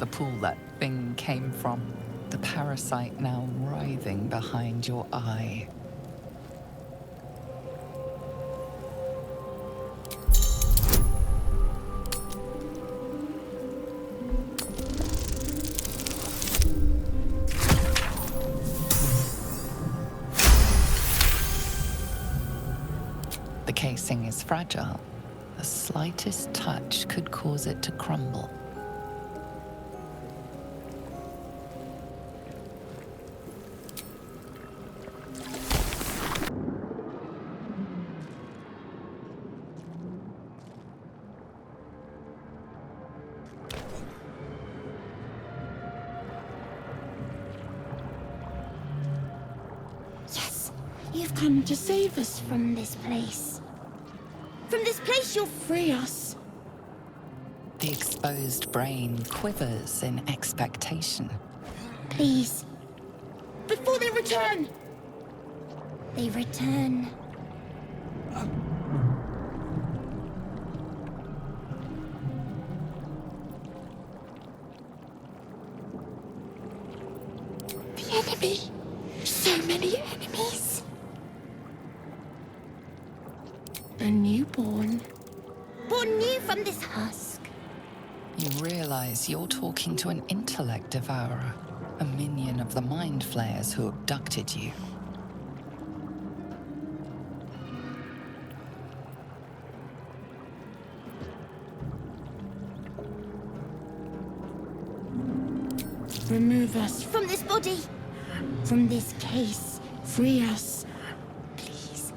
the pool that thing came from. The parasite now writhing behind your eye. The casing is fragile. The slightest touch could cause it to crumble. Yes, you've come to save us from this place. From this place, you'll free us. The exposed brain quivers in expectation. Please. Before they return. They return. The enemy. So many enemies. A newborn. Born new from this husk. You realize you're talking to an intellect devourer, a minion of the mind flayers who abducted you. Remove us from this body. From this case. Free us. Please.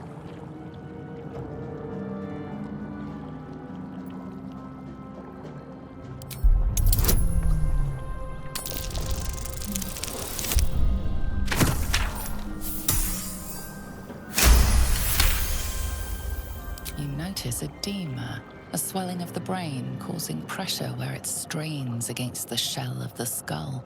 You notice edema, a swelling of the brain causing pressure where it strains against the shell of the skull.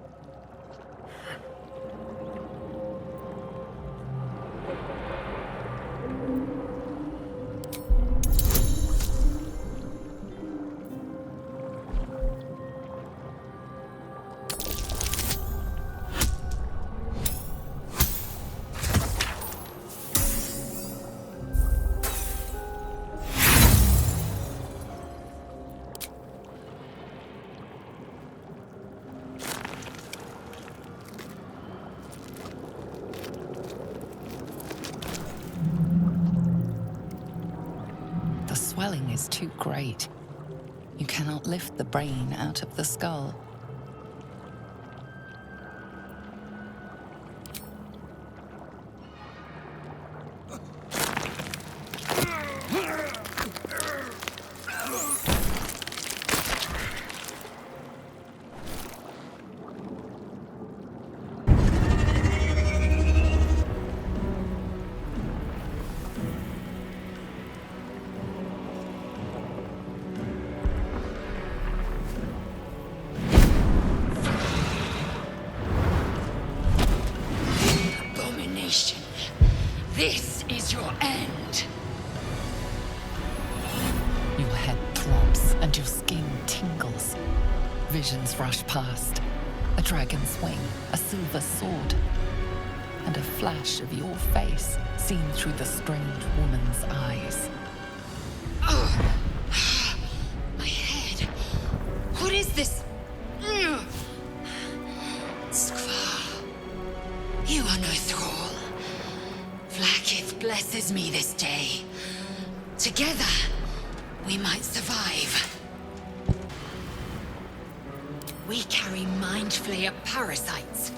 The swelling is too great. You cannot lift the brain out of the skull. This is your end. Your head throbs and your skin tingles. Visions rush past. A dragon's wing, a silver sword, and a flash of your face seen through the strange woman's eyes. Oh, my head. What is this? Skvar, you are no thrall. Vlaakith blesses me this day. Together, we might survive. We carry mind flayer parasites.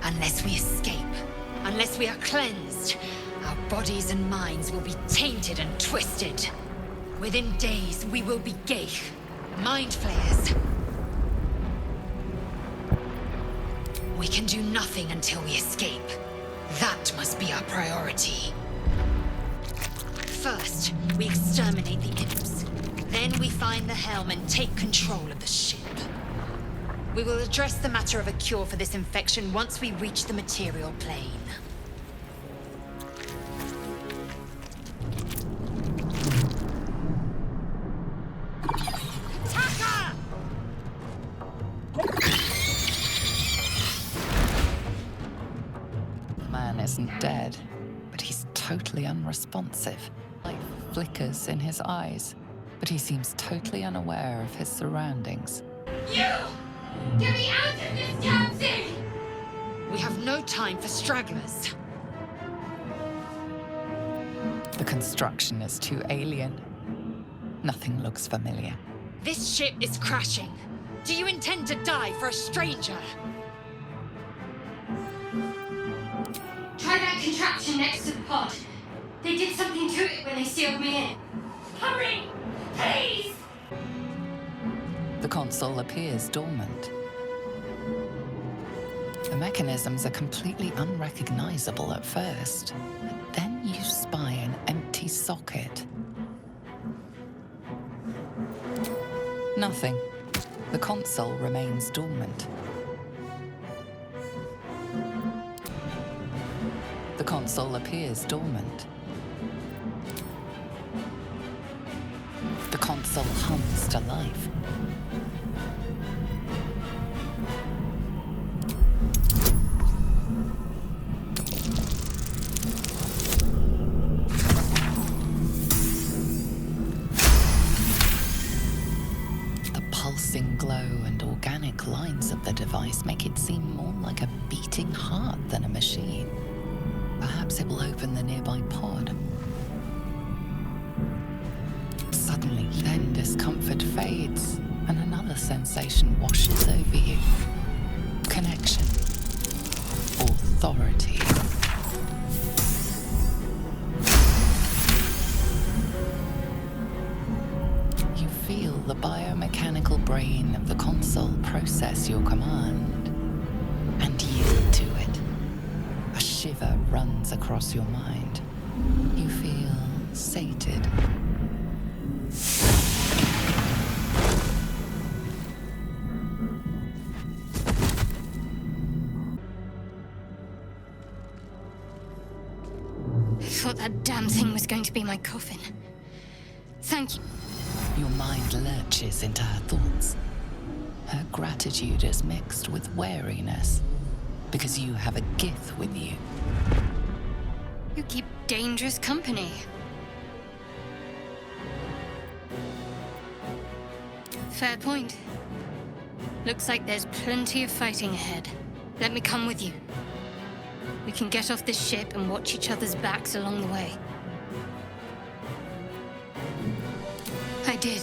Unless we escape, unless we are cleansed, our bodies and minds will be tainted and twisted. Within days, we will be Geich, mind flayers. We can do nothing until we escape. That must be our priority. First, we exterminate the imps. Then we find the helm and take control of the ship. We will address the matter of a cure for this infection once we reach the material plane. Attacker! isn't dead, but he's totally unresponsive. Life flickers in his eyes, but he seems totally unaware of his surroundings. You! Get me out of this taxi! We have no time for stragglers. The construction is too alien. Nothing looks familiar. This ship is crashing. Do you intend to die for a stranger? Try that contraption next to the pod. They did something to it when they sealed me in. Hurry! Please! The console appears dormant. The mechanisms are completely unrecognizable at first, but then you spy an empty socket. Nothing. The console remains dormant. The console appears dormant. The console hums to life. The pulsing glow and organic lines of the device make it seem more like a beating heart than a machine. Perhaps it will open the nearby pod. Suddenly, then discomfort fades, and another sensation washes over you. Connection. Authority. You feel the biomechanical brain of the console process your command and yield to it. A shiver runs across your mind. You feel sated. I thought that damn thing was going to be my coffin. Thank you. Your mind lurches into her thoughts. Her gratitude is mixed with wariness, because you have a gift with you. You keep dangerous company. Fair point. Looks like there's plenty of fighting ahead. Let me come with you. We can get off this ship and watch each other's backs along the way. I did.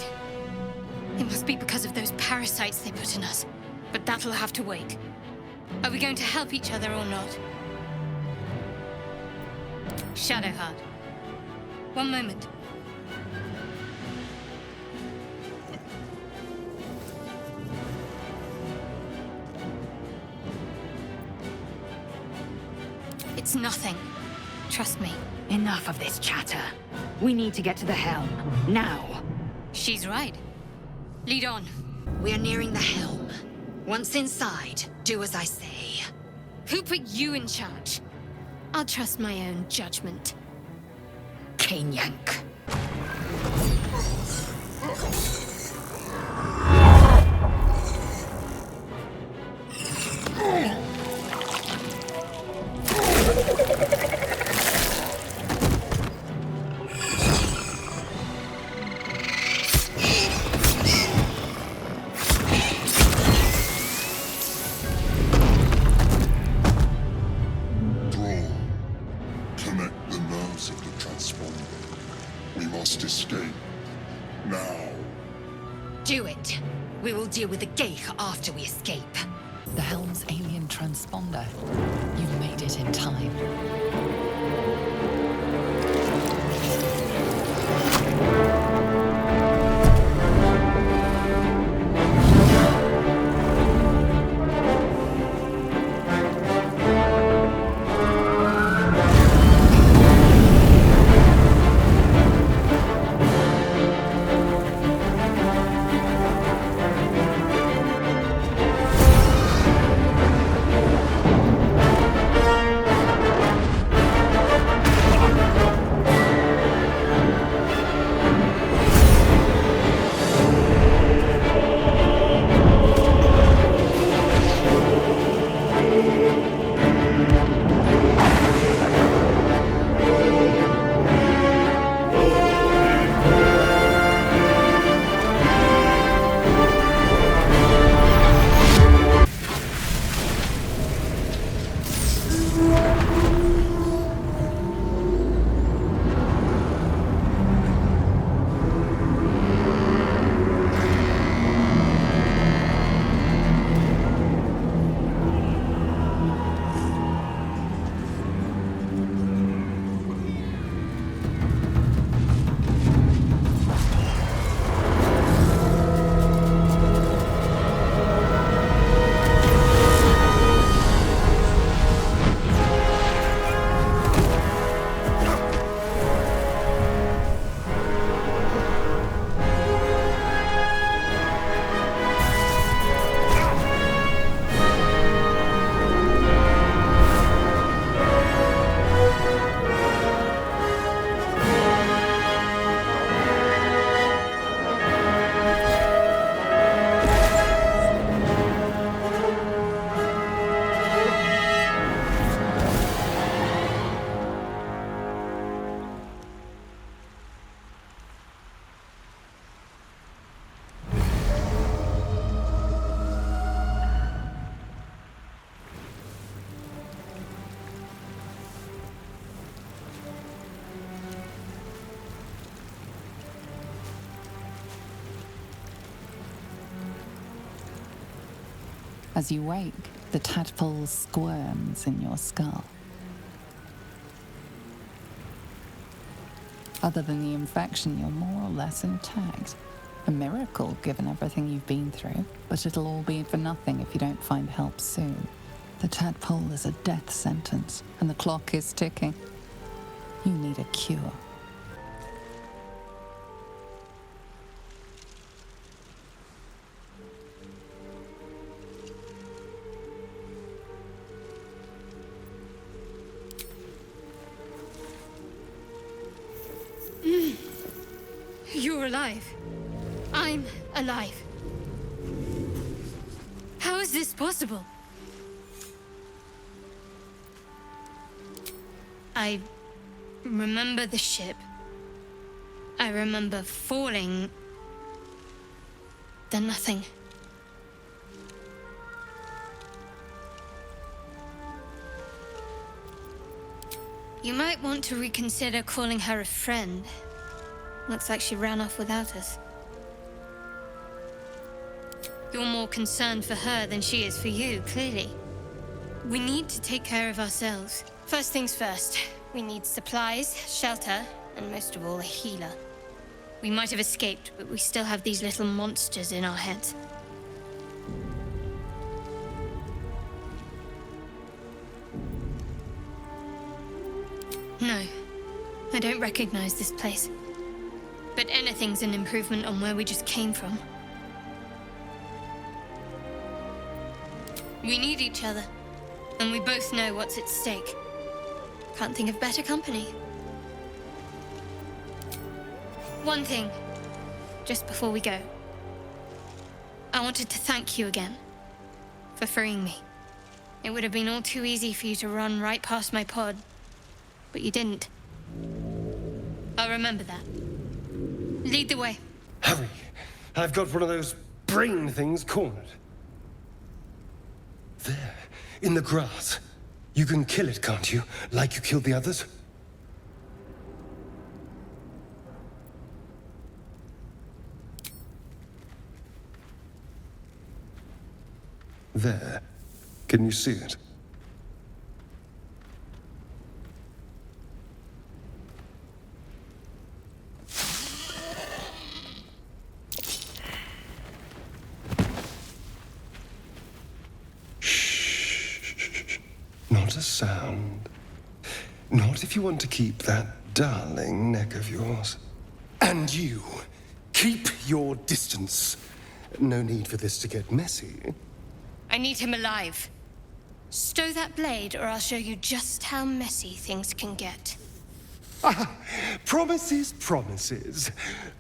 It must be because of those parasites they put in us. But that'll have to wait. Are we going to help each other or not? Shadowheart. One moment. It's nothing. Trust me. Enough of this chatter. We need to get to the helm, now. She's right. Lead on. We are nearing the helm. Once inside, do as I say. Who put you in charge? I'll trust my own judgment. Cane Yank. Deal with the Geich after we escape. The helm's alien transponder. You've made it in time. As you wake, the tadpole squirms in your skull. Other than the infection, you're more or less intact. A miracle, given everything you've been through, but it'll all be for nothing if you don't find help soon. The tadpole is a death sentence, and the clock is ticking. You need a cure. You're alive. I'm alive. How is this possible? I remember the ship. I remember falling. Then nothing. You might want to reconsider calling her a friend. Looks like she ran off without us. You're more concerned for her than she is for you, clearly. We need to take care of ourselves. First things first, we need supplies, shelter, and most of all, a healer. We might have escaped, but we still have these little monsters in our heads. No, I don't recognize this place. But anything's an improvement on where we just came from. We need each other, and we both know what's at stake. Can't think of better company. One thing, just before we go. I wanted to thank you again for freeing me. It would have been all too easy for you to run right past my pod, but you didn't. I'll remember that. Lead the way. Hurry! I've got one of those brain things cornered. There, in the grass. You can kill it, can't you? Like you killed the others? There. Can you see it? Not a sound. Not if you want to keep that darling neck of yours. And you, keep your distance. No need for this to get messy. I need him alive. Stow that blade, or I'll show you just how messy things can get. Promises, promises.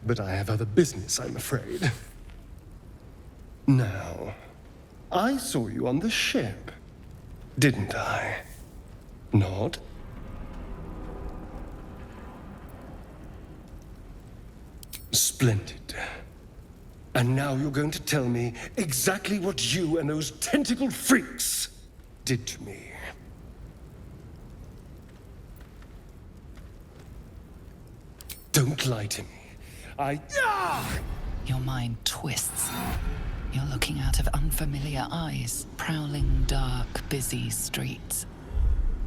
But I have other business, I'm afraid. Now, I saw you on the ship, didn't I? Nod? Splendid. And now you're going to tell me exactly what you and those tentacled freaks did to me. Don't lie to me. Your mind twists. You're looking out of unfamiliar eyes, prowling dark, busy streets.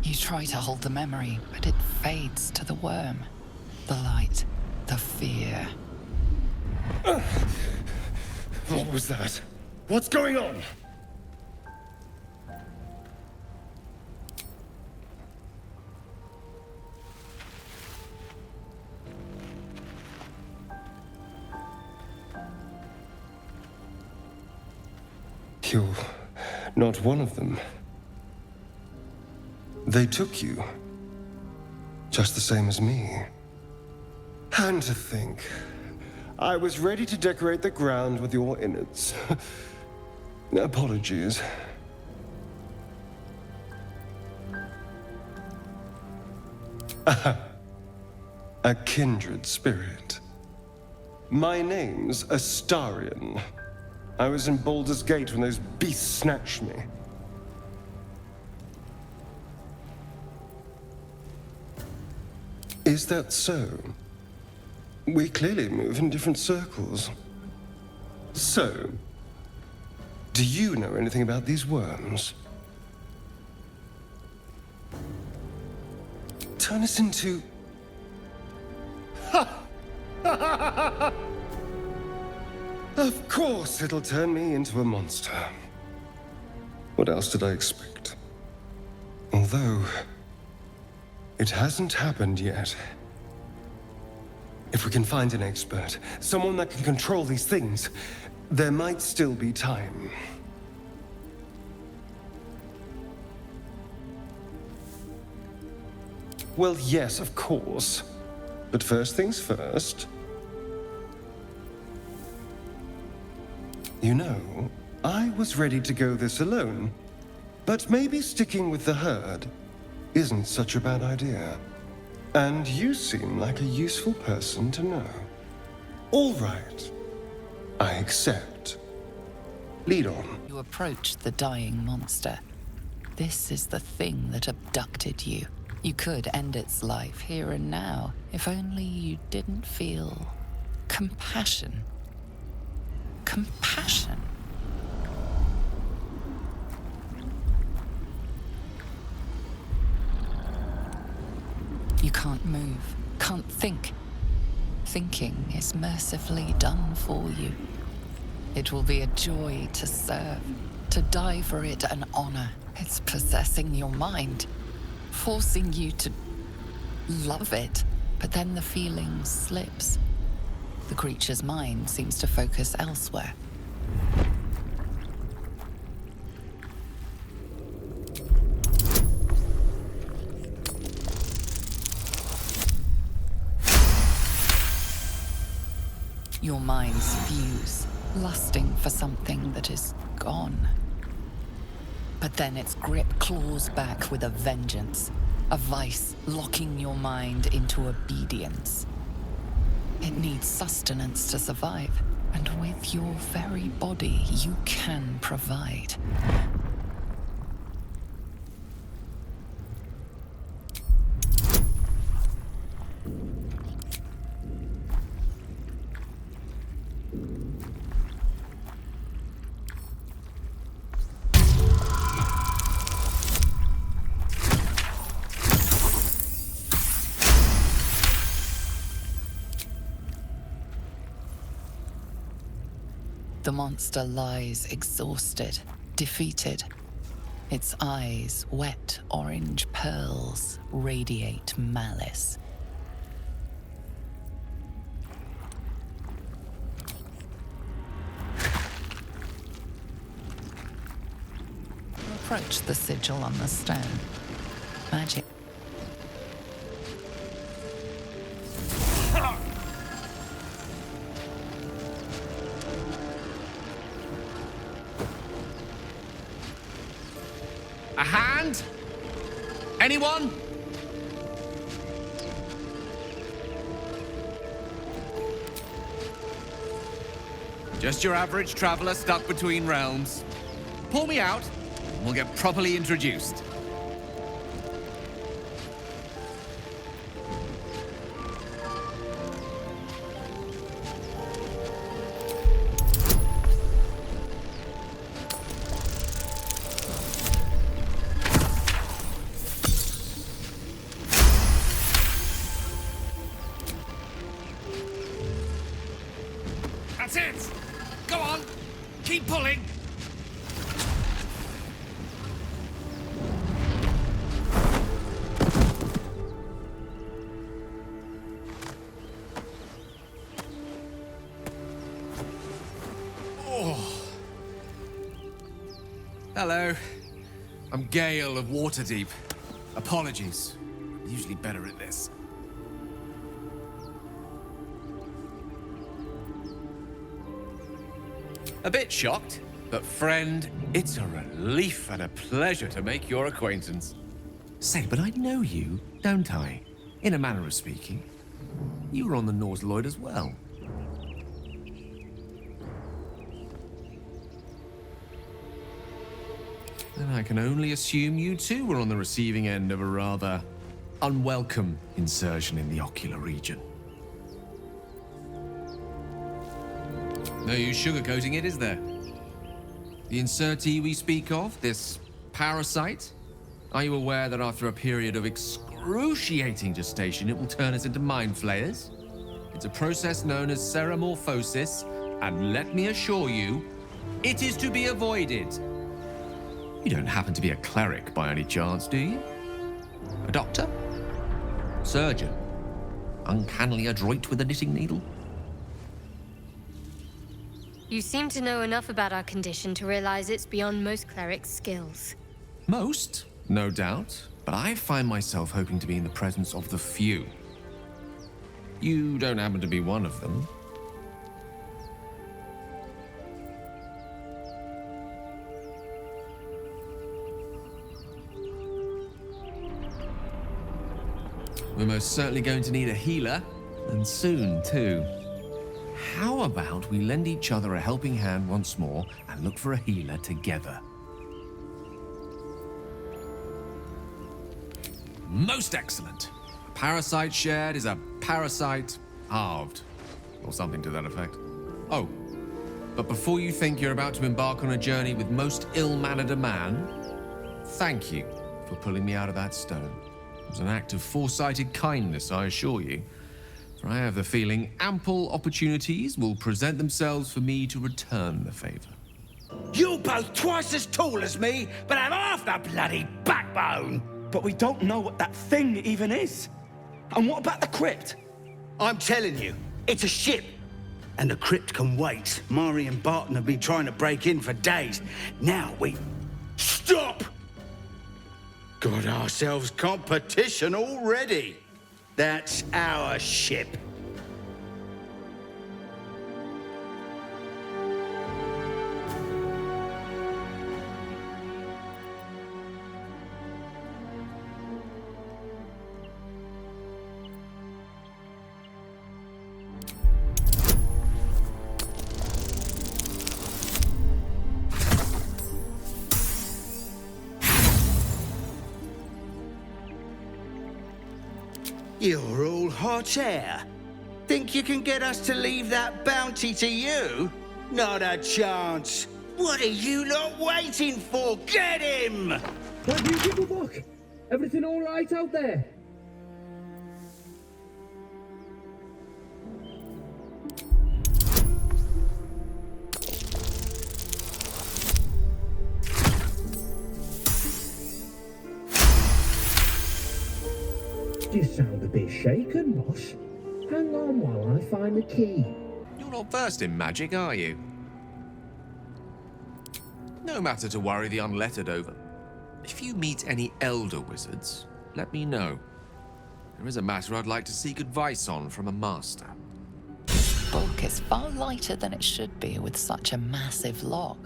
You try to hold the memory, but it fades to the worm. The light, the fear. What was that? What's going on? You're not one of them. They took you, just the same as me. And to think, I was ready to decorate the ground with your innards. Apologies. A kindred spirit. My name's Astarion. I was in Baldur's Gate when those beasts snatched me. Is that so? We clearly move in different circles. So, Do you know anything about these worms? Turn us into... Of course it'll turn me into a monster. What else did I expect? Although, it hasn't happened yet. If we can find an expert, someone that can control these things, there might still be time. Well, yes, of course. But first things first. You know, I was ready to go this alone, but maybe sticking with the herd isn't such a bad idea. And you seem like a useful person to know. All right. I accept. Lead on. You approach the dying monster. This is the thing that abducted you. You could end its life here and now, if only you didn't feel compassion. Compassion. You can't move, can't think. Thinking is mercifully done for you. It will be a joy to serve, to die for it an honor. It's possessing your mind, forcing you to love it, but then the feeling slips. The creature's mind seems to focus elsewhere. Your minds fuse, lusting for something that is gone. But then its grip claws back with a vengeance, a vice locking your mind into obedience. It needs sustenance to survive, and with your very body, you can provide. The monster lies exhausted, defeated. Its eyes, wet orange pearls, radiate malice. Approach the sigil on the stone. Magic. A hand? Anyone? Just your average traveler stuck between realms. Pull me out, and we'll get properly introduced. That's it! Go on! Keep pulling! Oh. Hello. I'm Gale of Waterdeep. Apologies. I'm usually better at this. A bit shocked, but friend, it's a relief and a pleasure to make your acquaintance. Say, but I know you, don't I? In a manner of speaking. You were on the Nautiloid as well. Then I can only assume you too were on the receiving end of a rather unwelcome insertion in the ocular region. No use sugarcoating it, is there? The insertee we speak of, this parasite, are you aware that after a period of excruciating gestation, it will turn us into mind flayers? It's a process known as ceremorphosis, and let me assure you, it is to be avoided. You don't happen to be a cleric by any chance, do you? A doctor? Surgeon? Uncannily adroit with a knitting needle? You seem to know enough about our condition to realize it's beyond most clerics' skills. Most, no doubt, but I find myself hoping to be in the presence of the few. You don't happen to be one of them. We're most certainly going to need a healer, and soon too. How about we lend each other a helping hand once more and look for a healer together? Most excellent. A parasite shared is a parasite halved, or something to that effect. Oh, but before you think you're about to embark on a journey with most ill-mannered a man, thank you for pulling me out of that stone. It was an act of foresighted kindness, I assure you. For I have the feeling ample opportunities will present themselves for me to return the favor. You're both twice as tall as me, but have half the bloody backbone! But we don't know what that thing even is. And what about the crypt? I'm telling you, it's a ship. And the crypt can wait. Mari and Barton have been trying to break in for days. Now we... Stop! Got ourselves competition already. That's our ship. You're all hot air. Think you can get us to leave that bounty to you? Not a chance. What are you lot waiting for? Get him! Why do you give a fuck? Everything all right out there? You sound a bit shaken, boss. Hang on while I find the key. You're not versed in magic, are you? No matter to worry the unlettered over. If you meet any elder wizards, let me know. There is a matter I'd like to seek advice on from a master. This book is far lighter than it should be with such a massive lock.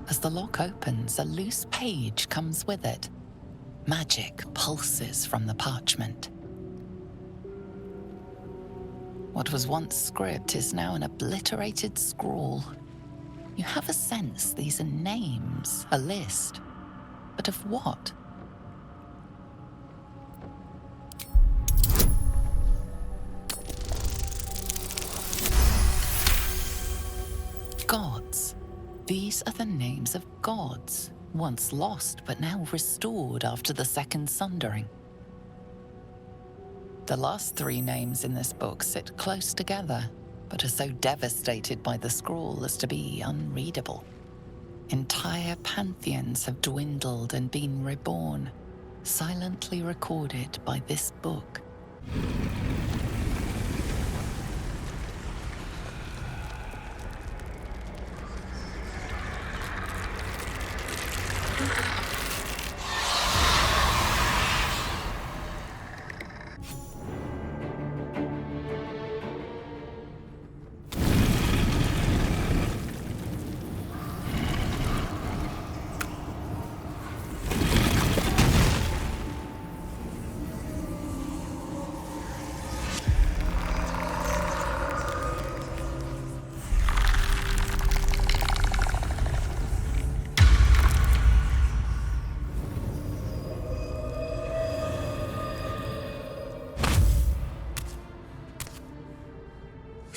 As the lock opens, a loose page comes with it. Magic pulses from the parchment. What was once script is now an obliterated scrawl. You have a sense these are names, a list. But of what? Gods. These are the names of gods, once lost but now restored after the Second Sundering. The last three names in this book sit close together, but are so devastated by the scrawl as to be unreadable. Entire pantheons have dwindled and been reborn, silently recorded by this book.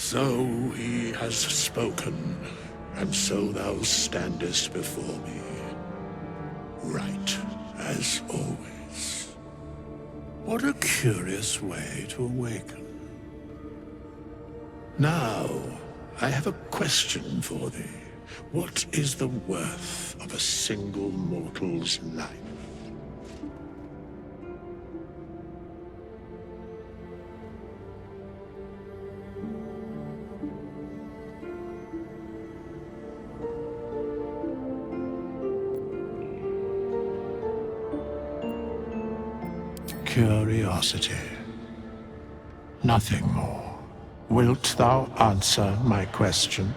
So he has spoken, and so thou standest before me, right as always. What a curious way to awaken. Now, I have a question for thee. What is the worth of a single mortal's life? Curiosity. Nothing more. Wilt thou answer my question?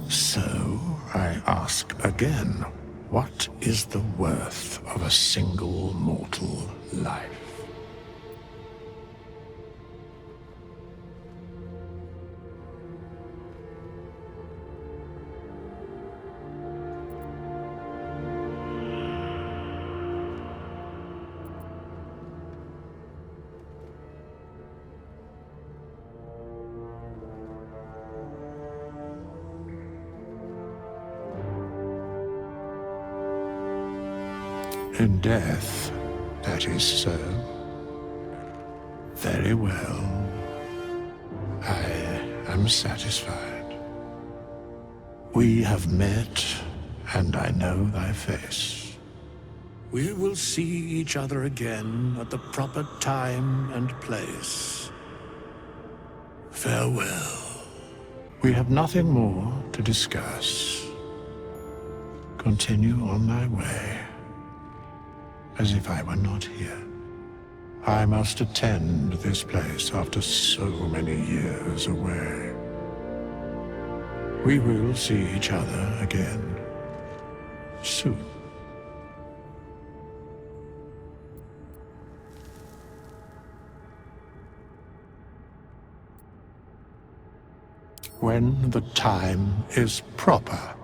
So, I ask again, what is the worth of a single mortal life? In death, that is so. Very well. I am satisfied. We have met, and I know thy face. We will see each other again at the proper time and place. Farewell. We have nothing more to discuss. Continue on thy way. As if I were not here. I must attend this place after so many years away. We will see each other again soon. When the time is proper.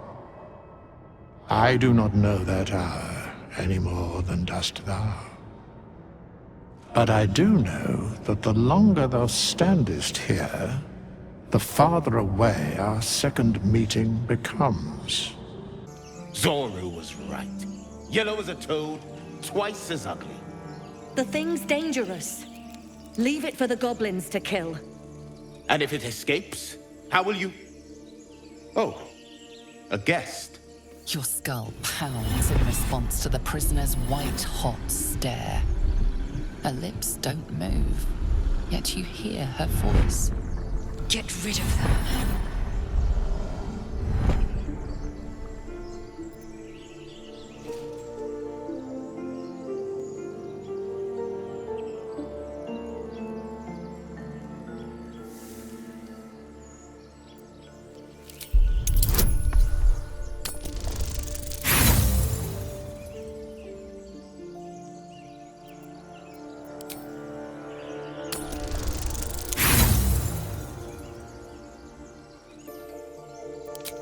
I do not know that hour any more than dost thou. But I do know that the longer thou standest here, the farther away our second meeting becomes. Zoru was right. Yellow as a toad, twice as ugly. The thing's dangerous. Leave it for the goblins to kill. And if it escapes, how will you... Oh, a guest. Your skull pounds in response to the prisoner's white-hot stare. Her lips don't move, yet you hear her voice. Get rid of them.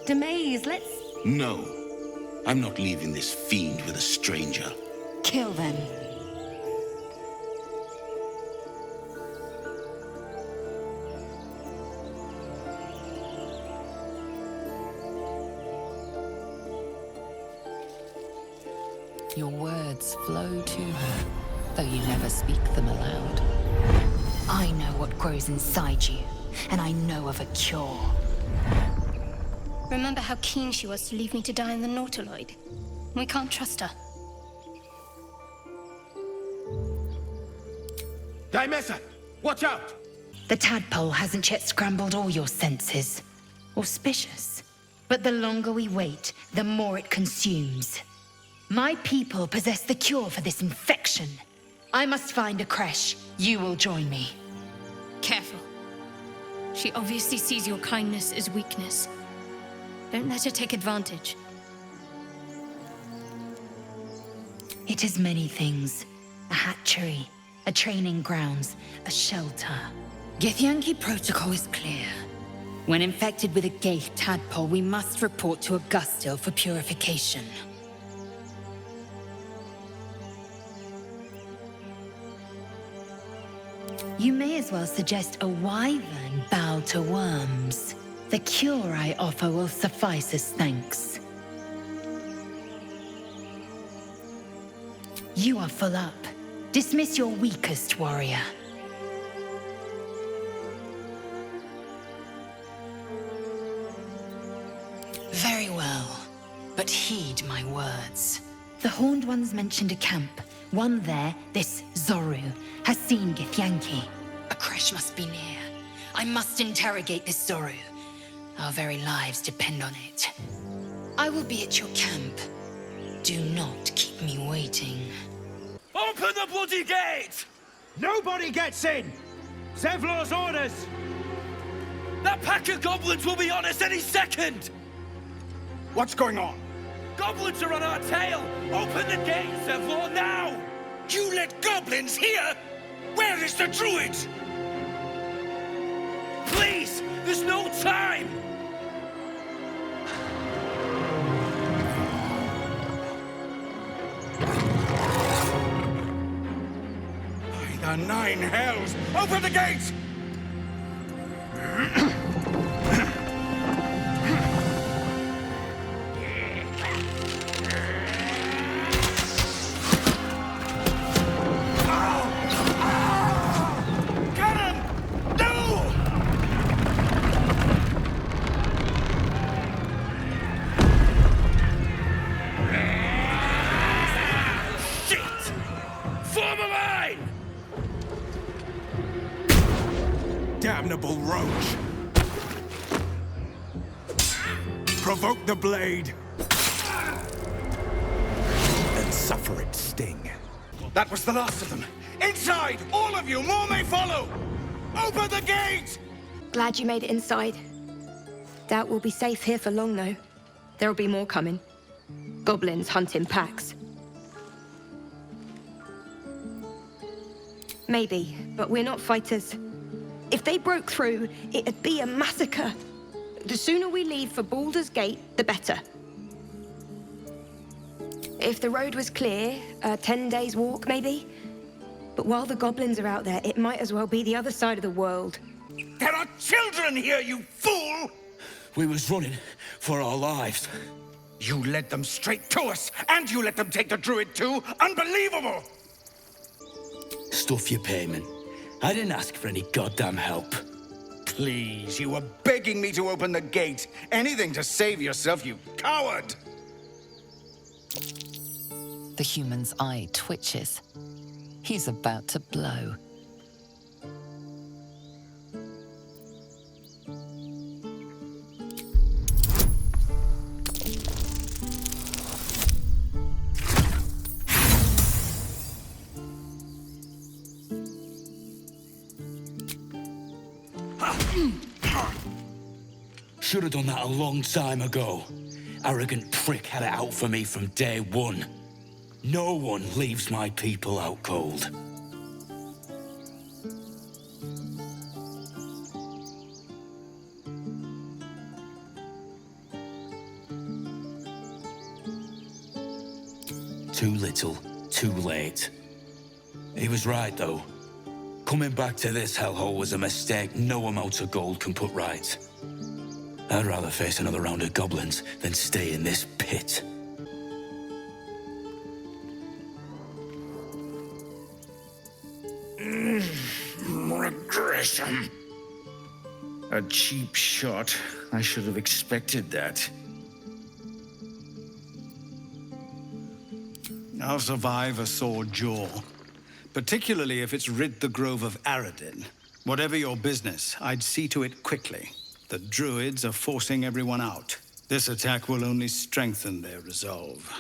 Demaze, let's... No. I'm not leaving this fiend with a stranger. Kill them. Your words flow to her, though you never speak them aloud. I know what grows inside you, and I know of a cure. Remember how keen she was to leave me to die in the Nautiloid? We can't trust her. Dimessa, watch out! The tadpole hasn't yet scrambled all your senses. Auspicious. But the longer we wait, the more it consumes. My people possess the cure for this infection. I must find a creche. You will join me. Careful. She obviously sees your kindness as weakness. Don't let her take advantage. It is many things. A hatchery, a training grounds, a shelter. Githyanki protocol is clear. When infected with a Gaith tadpole, we must report to Augustil for purification. You may as well suggest a wyvern bow to worms. The cure I offer will suffice as thanks. You are full up. Dismiss your weakest warrior. Very well, but heed my words. The Horned Ones mentioned a camp. One there, this Zoru, has seen Githyanki. A crash must be near. I must interrogate this Zoru. Our very lives depend on it. I will be at your camp. Do not keep me waiting. Open the bloody gate! Nobody gets in! Zevlor's orders! That pack of goblins will be on us any second! What's going on? Goblins are on our tail! Open the gate, Zevlor, now! You let goblins here? Where is the druid? Please! There's no time! By the 9 hells! Open the gates! Damnable roach! Provoke the blade! And suffer its sting. That was the last of them! Inside! All of you! More may follow! Open the gate! Glad you made it inside. Doubt we'll be safe here for long, though. There'll be more coming. Goblins hunt in packs. Maybe, but we're not fighters. If they broke through, it'd be a massacre. The sooner we leave for Baldur's Gate, the better. If the road was clear, 10 days' walk, maybe? But while the goblins are out there, it might as well be the other side of the world. There are children here, you fool! We was running for our lives. You led them straight to us, and you let them take the druid too? Unbelievable! Stuff your payment. I didn't ask for any goddamn help. Please, you were begging me to open the gate. Anything to save yourself, you coward! The human's eye twitches. He's about to blow. Should have done that a long time ago. Arrogant prick had it out for me from day one. No one leaves my people out cold. Too little, too late. He was right, though. Coming back to this hellhole was a mistake no amount of gold can put right. I'd rather face another round of goblins than stay in this pit. Regression. A cheap shot. I should have expected that. I'll survive a sore jaw. Particularly if it's rid the grove of Aradin. Whatever your business, I'd see to it quickly. The druids are forcing everyone out. This attack will only strengthen their resolve.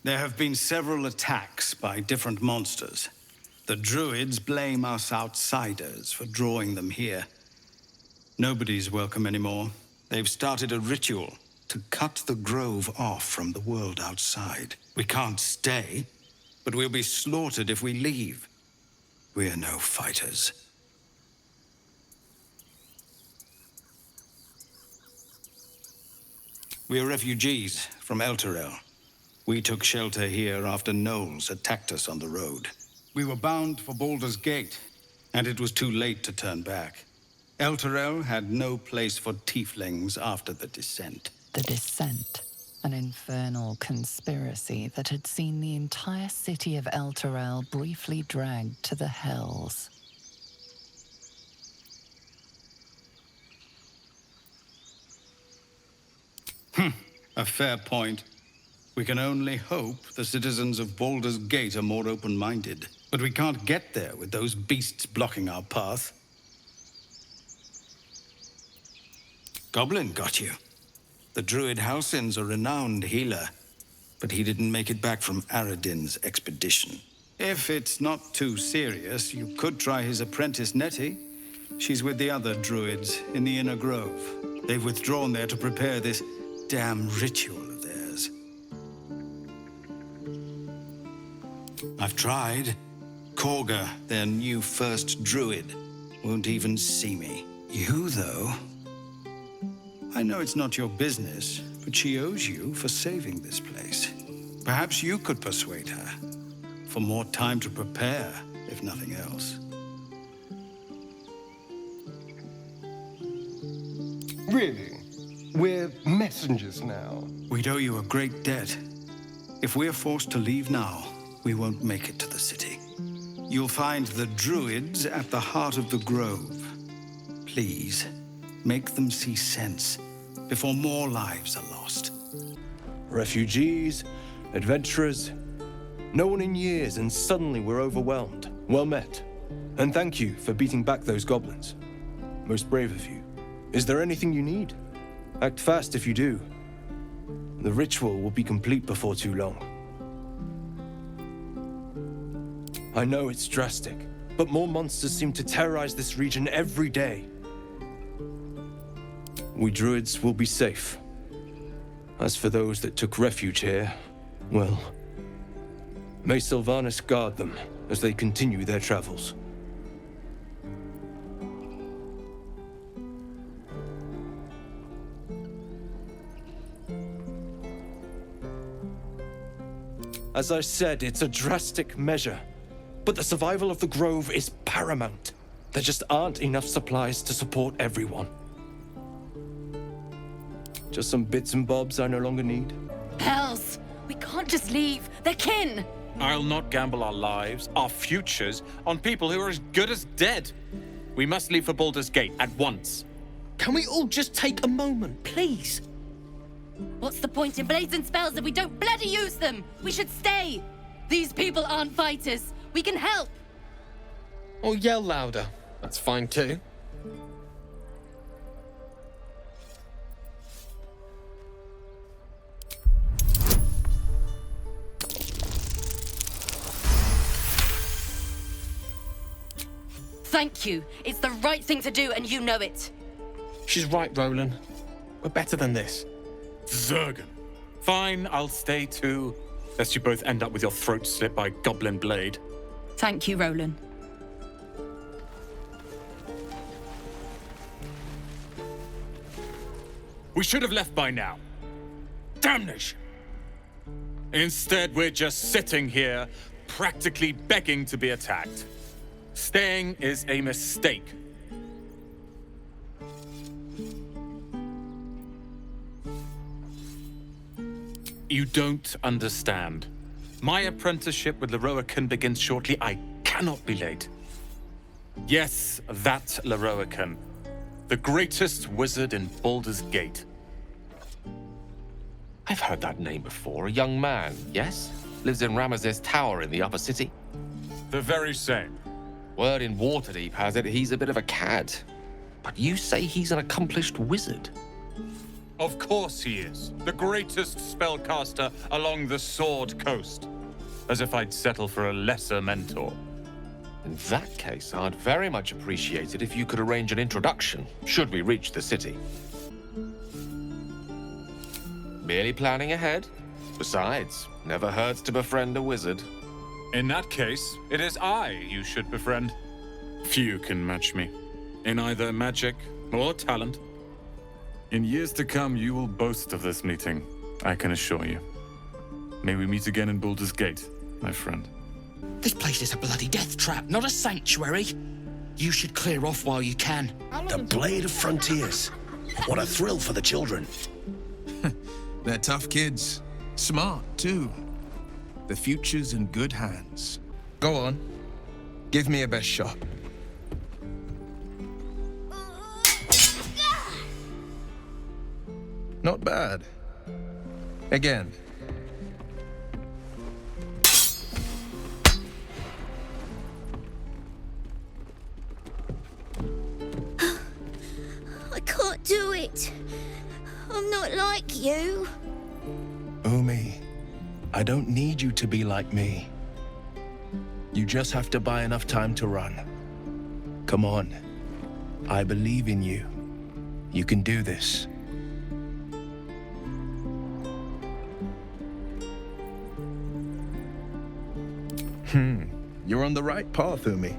There have been several attacks by different monsters. The druids blame us outsiders for drawing them here. Nobody's welcome anymore. They've started a ritual to cut the grove off from the world outside. We can't stay, but we'll be slaughtered if we leave. We're no fighters. We're refugees from Elturel. We took shelter here after gnolls attacked us on the road. We were bound for Baldur's Gate, and it was too late to turn back. Elturel had no place for tieflings after the Descent. The Descent, an infernal conspiracy that had seen the entire city of Elturel briefly dragged to the Hells. A fair point. We can only hope the citizens of Baldur's Gate are more open-minded. But we can't get there with those beasts blocking our path. Goblin got you. The druid Halsin's a renowned healer, but he didn't make it back from Aradin's expedition. If it's not too serious, you could try his apprentice Nettie. She's with the other druids in the Inner Grove. They've withdrawn there to prepare this damn ritual of theirs. I've tried. Korga, their new first druid, won't even see me. You, though... I know it's not your business, but she owes you for saving this place. Perhaps you could persuade her. For more time to prepare, if nothing else. Really? We're messengers now. We'd owe you a great debt. If we're forced to leave now, we won't make it to the city. You'll find the druids at the heart of the grove. Please, make them see sense before more lives are lost. Refugees, adventurers, no one in years, and suddenly we're overwhelmed. Well met. And thank you for beating back those goblins. Most brave of you. Is there anything you need? Act fast if you do. The ritual will be complete before too long. I know it's drastic, but more monsters seem to terrorize this region every day. We druids will be safe. As for those that took refuge here, well, may Sylvanas guard them as they continue their travels. As I said, it's a drastic measure, but the survival of the Grove is paramount. There just aren't enough supplies to support everyone. Just some bits and bobs I no longer need. Hells! We can't just leave. They're kin! I'll not gamble our lives, our futures, on people who are as good as dead. We must leave for Baldur's Gate at once. Can we all just take a moment, please? What's the point in blazing spells if we don't bloody use them? We should stay! These people aren't fighters. We can help! Or yell louder. That's fine too. Thank you. It's the right thing to do, and you know it. She's right, Roland. We're better than this. Zergan. Fine, I'll stay too. Lest you both end up with your throats slit by goblin blade. Thank you, Roland. We should have left by now. Damnation! Instead, we're just sitting here, practically begging to be attacked. Staying is a mistake. You don't understand. My apprenticeship with Leroican begins shortly. I cannot be late. Yes, that Leroican. The greatest wizard in Baldur's Gate. I've heard that name before. A young man, yes? Lives in Ramazes Tower in the upper city. The very same. Word in Waterdeep has it he's a bit of a cad. But you say he's an accomplished wizard. Of course he is. The greatest spellcaster along the Sword Coast. As if I'd settle for a lesser mentor. In that case, I'd very much appreciate it if you could arrange an introduction, should we reach the city. Merely planning ahead. Besides, never hurts to befriend a wizard. In that case, it is I you should befriend. Few can match me, in either magic or talent. In years to come, you will boast of this meeting, I can assure you. May we meet again in Baldur's Gate, my friend. This place is a bloody death trap, not a sanctuary. You should clear off while you can. The Blade of Frontiers. What a thrill for the children. They're tough kids. Smart, too. The future's in good hands. Go on. Give me a best shot. Not bad. Again. I can't do it. I'm not like you. Umi, I don't need you to be like me. You just have to buy enough time to run. Come on. I believe in you. You can do this. You're on the right path, Umi.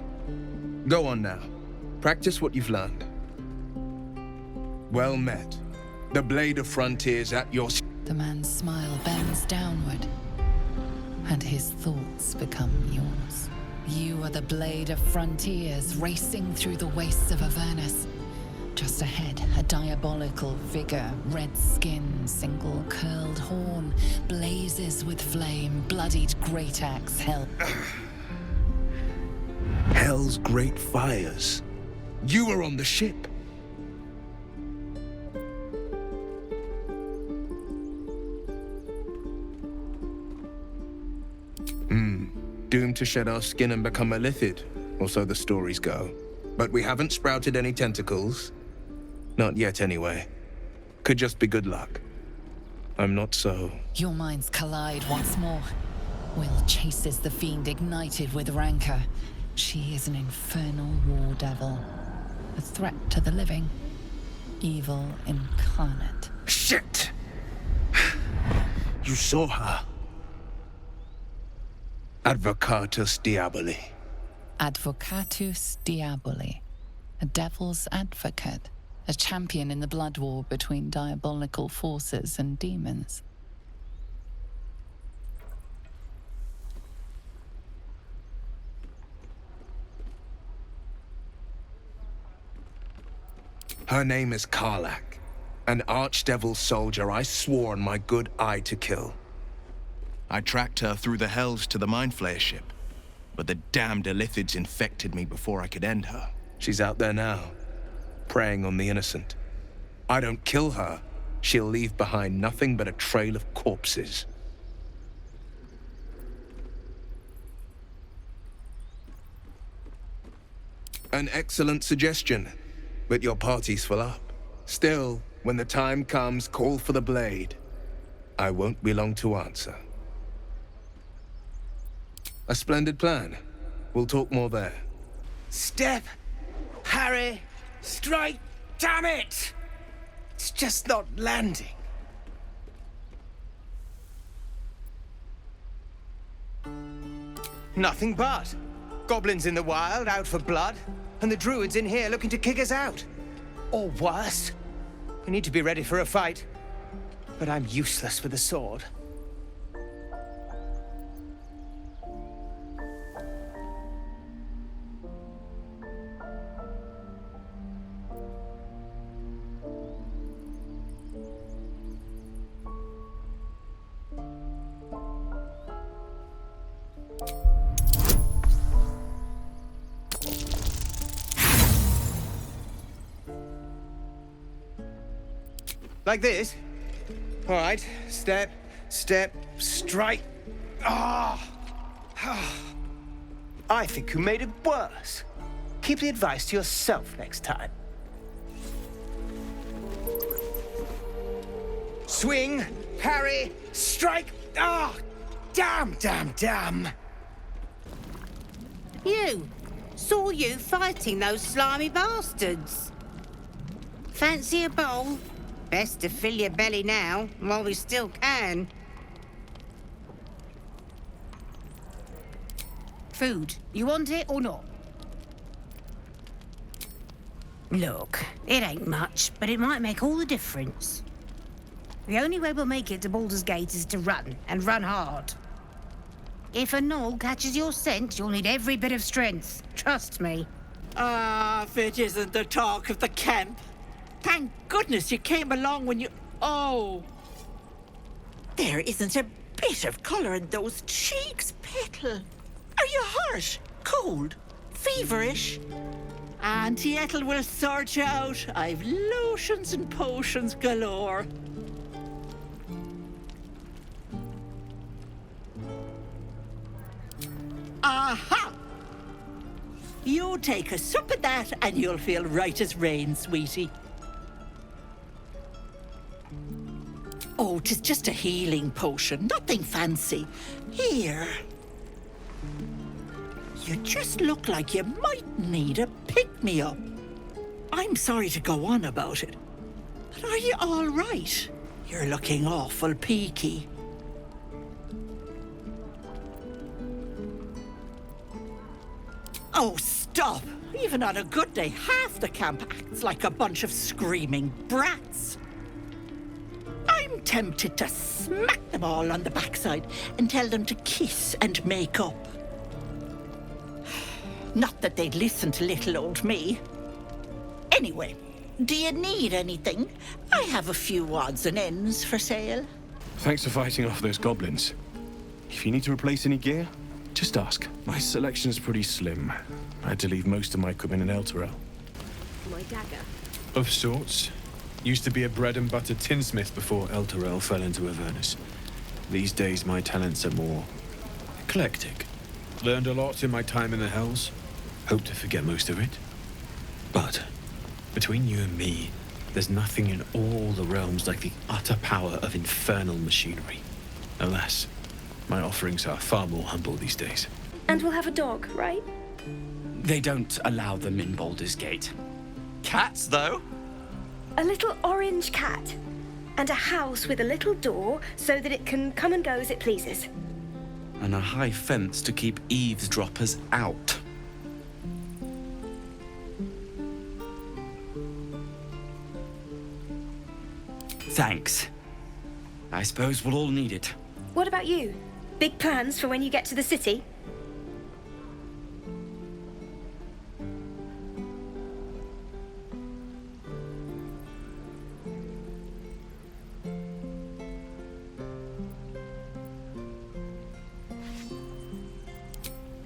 Go on now. Practice what you've learned. Well met. The Blade of Frontiers at your... The man's smile bends downward, and his thoughts become yours. You are the Blade of Frontiers, racing through the wastes of Avernus. Just ahead, a diabolical vigor, red skin, single curled horn, blazes with flame, bloodied great axe held. Hell's great fires. You were on the ship. Doomed to shed our skin and become a lithid, or so the stories go. But we haven't sprouted any tentacles. Not yet, anyway. Could just be good luck. I'm not so... Your minds collide once more. Will chases the fiend ignited with rancor. She is an infernal war devil. A threat to the living. Evil incarnate. Shit! You saw her. Advocatus Diaboli. Advocatus Diaboli. A devil's advocate. A champion in the blood war between diabolical forces and demons. Her name is Karlach, an archdevil soldier I swore on my good eye to kill. I tracked her through the hells to the Mind Flayer ship, but the damned Illithids infected me before I could end her. She's out there now, preying on the innocent. I don't kill her, she'll leave behind nothing but a trail of corpses. An excellent suggestion, but your party's full up. Still, when the time comes, call for the blade. I won't be long to answer. A splendid plan. We'll talk more there. Step! Harry! Strike! Damn it! It's just not landing. Nothing but. Goblins in the wild, out for blood, and the druids in here looking to kick us out. Or worse. We need to be ready for a fight. But I'm useless with a sword. Like this? All right, step, step, strike. Ah! I think you made it worse. Keep the advice to yourself next time. Swing, parry, strike. Ah! Damn, damn, damn. You! Saw you fighting those slimy bastards. Fancy a bowl? Best to fill your belly now, while we still can. Food. You want it or not? Look, it ain't much, but it might make all the difference. The only way we'll make it to Baldur's Gate is to run, and run hard. If a gnoll catches your scent, you'll need every bit of strength. Trust me. Ah, if it isn't the talk of the camp. Thank goodness you came along when you... Oh! There isn't a bit of colour in those cheeks, Petal. Are you hurt? Cold? Feverish? Auntie Ethel will sort you out. I've lotions and potions galore. Aha! You take a sup of that and you'll feel right as rain, sweetie. Oh, 'tis just a healing potion, nothing fancy. Here. You just look like you might need a pick-me-up. I'm sorry to go on about it, but are you all right? You're looking awful peaky. Oh, stop! Even on a good day, half the camp acts like a bunch of screaming brats. I'm tempted to smack them all on the backside and tell them to kiss and make up. Not that they'd listen to little old me. Anyway, do you need anything? I have a few odds and ends for sale. Thanks for fighting off those goblins. If you need to replace any gear, just ask. My selection's pretty slim. I had to leave most of my equipment in Elturel. My dagger. Of sorts. Used to be a bread and butter tinsmith before Elturel fell into Avernus. These days my talents are more eclectic. Learned a lot in my time in the Hells. Hope to forget most of it. But between you and me, there's nothing in all the realms like the utter power of infernal machinery. Alas, my offerings are far more humble these days. And we'll have a dog, right? They don't allow them in Baldur's Gate. Cats, though? A little orange cat. And a house with a little door so that it can come and go as it pleases. And a high fence to keep eavesdroppers out. Thanks. I suppose we'll all need it. What about you? Big plans for when you get to the city?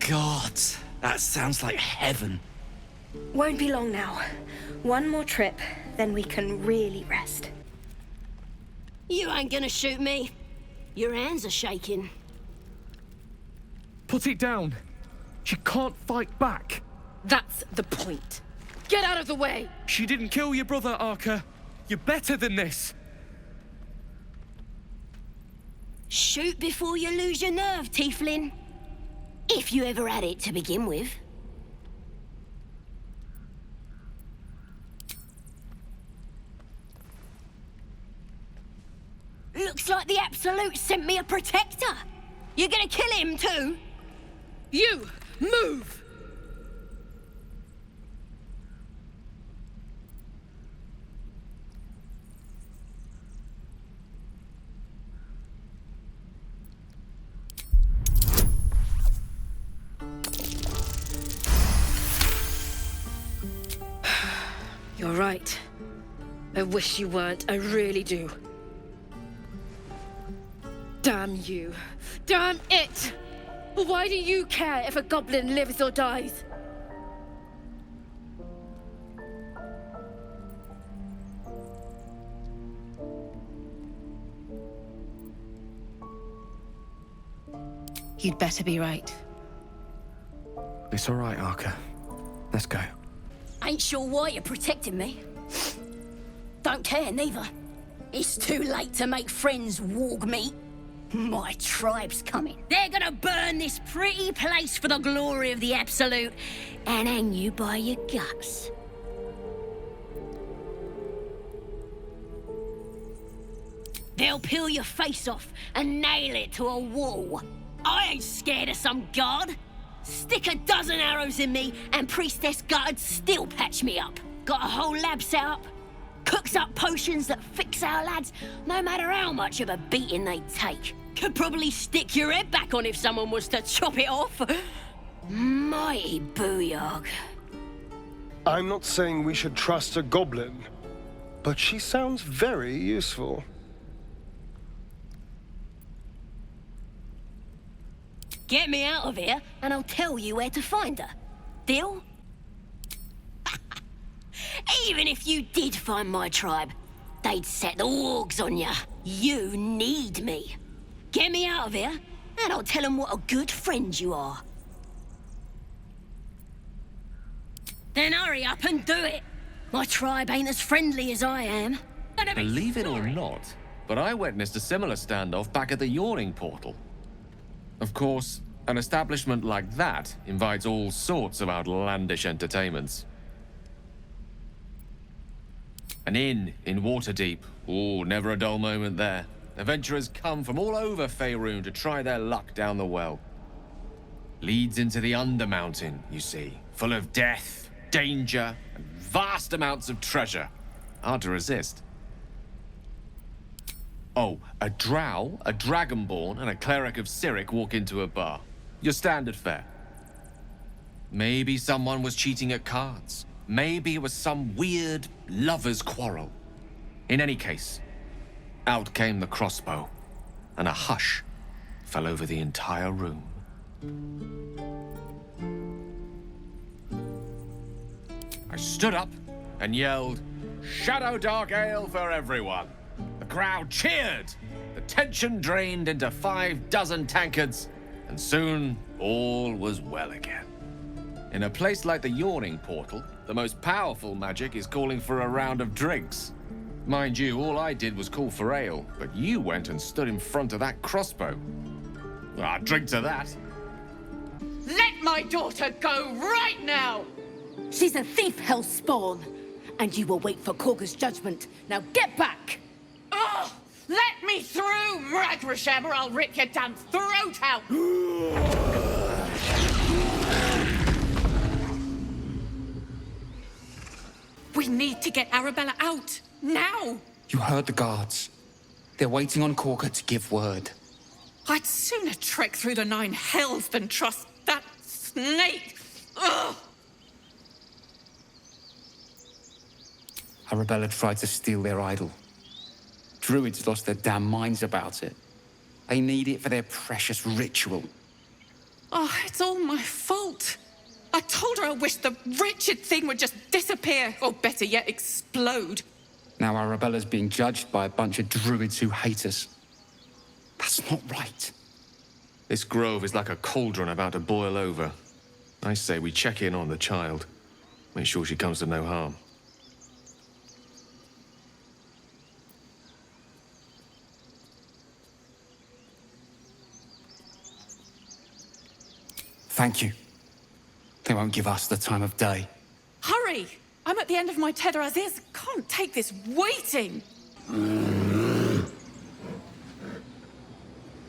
God, that sounds like heaven. Won't be long now. One more trip, then we can really rest. You ain't gonna shoot me. Your hands are shaking. Put it down. She can't fight back. That's the point. Get out of the way! She didn't kill your brother, Arca. You're better than this. Shoot before you lose your nerve, Tiefling. If you ever had it to begin with. Looks like the Absolute sent me a protector. You're gonna kill him too? You, move! You're right. I wish you weren't, I really do. Damn you. Damn it! Why do you care if a goblin lives or dies? You'd better be right. It's all right, Arca. Let's go. Ain't sure why you're protecting me. Don't care, neither. It's too late to make friends, warg meat. My tribe's coming. They're gonna burn this pretty place for the glory of the Absolute and hang you by your guts. They'll peel your face off and nail it to a wall. I ain't scared of some god. Stick a dozen arrows in me and Priestess God'd still patch me up. Got a whole lab set up. Cooks up potions that fix our lads, no matter how much of a beating they take. Could probably stick your head back on if someone was to chop it off. Mighty booyog. I'm not saying we should trust a goblin, but she sounds very useful. Get me out of here, and I'll tell you where to find her. Deal? Even if you did find my tribe, they'd set the wargs on ya. You need me. Get me out of here, and I'll tell them what a good friend you are. Then hurry up and do it. My tribe ain't as friendly as I am. Believe it or not, but I witnessed a similar standoff back at the Yawning Portal. Of course, an establishment like that invites all sorts of outlandish entertainments. An inn in Waterdeep. Ooh, never a dull moment there. Adventurers come from all over Faerun to try their luck down the well. Leads into the Undermountain, you see, full of death, danger, and vast amounts of treasure. Hard to resist. Oh, a drow, a dragonborn, and a cleric of Cyric walk into a bar. Your standard fare. Maybe someone was cheating at cards. Maybe it was some weird lover's quarrel. In any case, out came the crossbow, and a hush fell over the entire room. I stood up and yelled, "Shadow Dark Ale for everyone!" The crowd cheered. The tension drained into 6 tankards, and soon all was well again. In a place like the Yawning Portal, the most powerful magic is calling for a round of drinks. Mind you, all I did was call for ale, but you went and stood in front of that crossbow. Well, I'd drink to that. Let my daughter go right now! She's a thief, hellspawn, and you will wait for Korga's judgment. Now get back! Oh, let me through, Mragrasham, or I'll rip your damn throat out! We need to get Arabella out, now! You heard the guards. They're waiting on Korga to give word. I'd sooner trek through the 9 hells than trust that snake! Ugh! Arabella tried to steal their idol. Druids lost their damn minds about it. They need it for their precious ritual. Oh, it's all my fault. I told her I wished the wretched thing would just disappear, or better yet, explode. Now Arabella's being judged by a bunch of druids who hate us. That's not right. This grove is like a cauldron about to boil over. I say we check in on the child. Make sure she comes to no harm. Thank you. They won't give us the time of day. Hurry! I'm at the end of my tether as is. Can't take this waiting.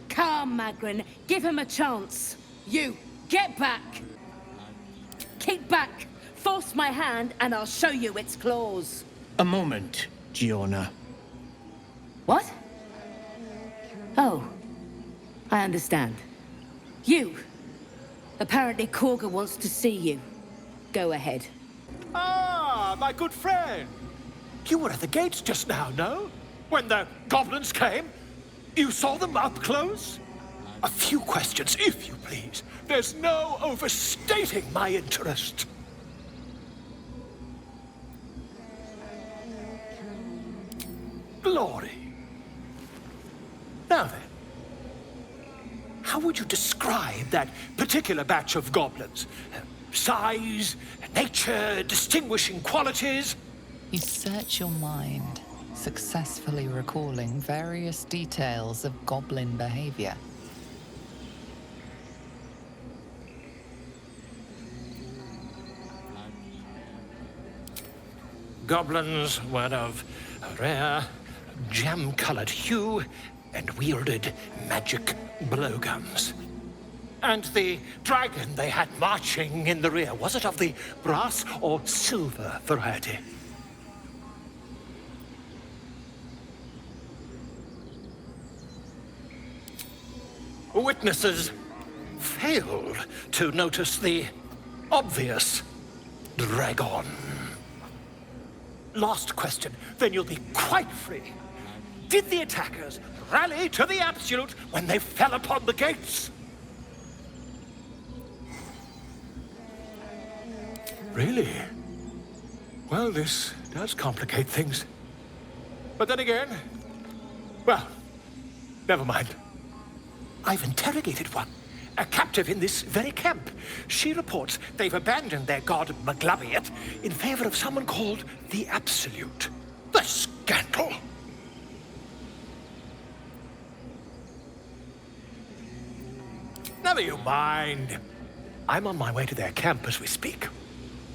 Come, Magrin, give him a chance. You, get back. Keep back. Force my hand and I'll show you its claws. A moment, Giona. What? Oh, I understand. You. Apparently Korga wants to see you. Go ahead. Ah, my good friend. You were at the gates just now, no? When the goblins came? You saw them up close? A few questions, if you please. There's no overstating my interest. Glory. Now then, how would you describe that particular batch of goblins? Size, nature, distinguishing qualities? You search your mind, successfully recalling various details of goblin behavior. Goblins were of a rare, jam-colored hue and wielded magic blowguns. And the dragon they had marching in the rear, was it of the brass or silver variety? witnesses failed to notice the obvious dragon. Last question, then you'll be quite free. Did the attackers rally to the absolute when they fell upon the gates? Really? Well, this does complicate things. But then again, well, never mind. I've interrogated one, a captive in this very camp. She reports they've abandoned their god Maglabiet in favor of someone called the Absolute. The scandal! Never you mind. I'm on my way to their camp as we speak.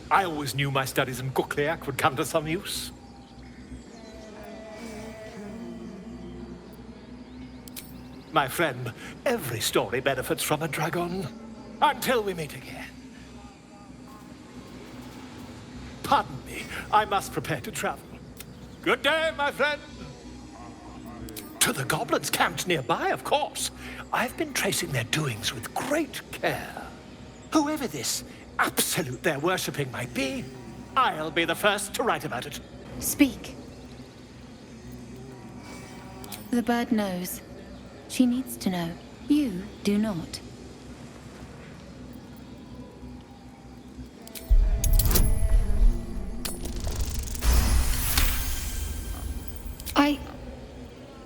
I always knew my studies in Gukliak would come to some use. My friend, every story benefits from a dragon. Until we meet again. Pardon me, I must prepare to travel. Good day, my friend. To the goblins camped nearby, of course. I've been tracing their doings with great care. Whoever this absolute they're worshipping might be, I'll be the first to write about it. Speak. The bird knows. She needs to know. You do not.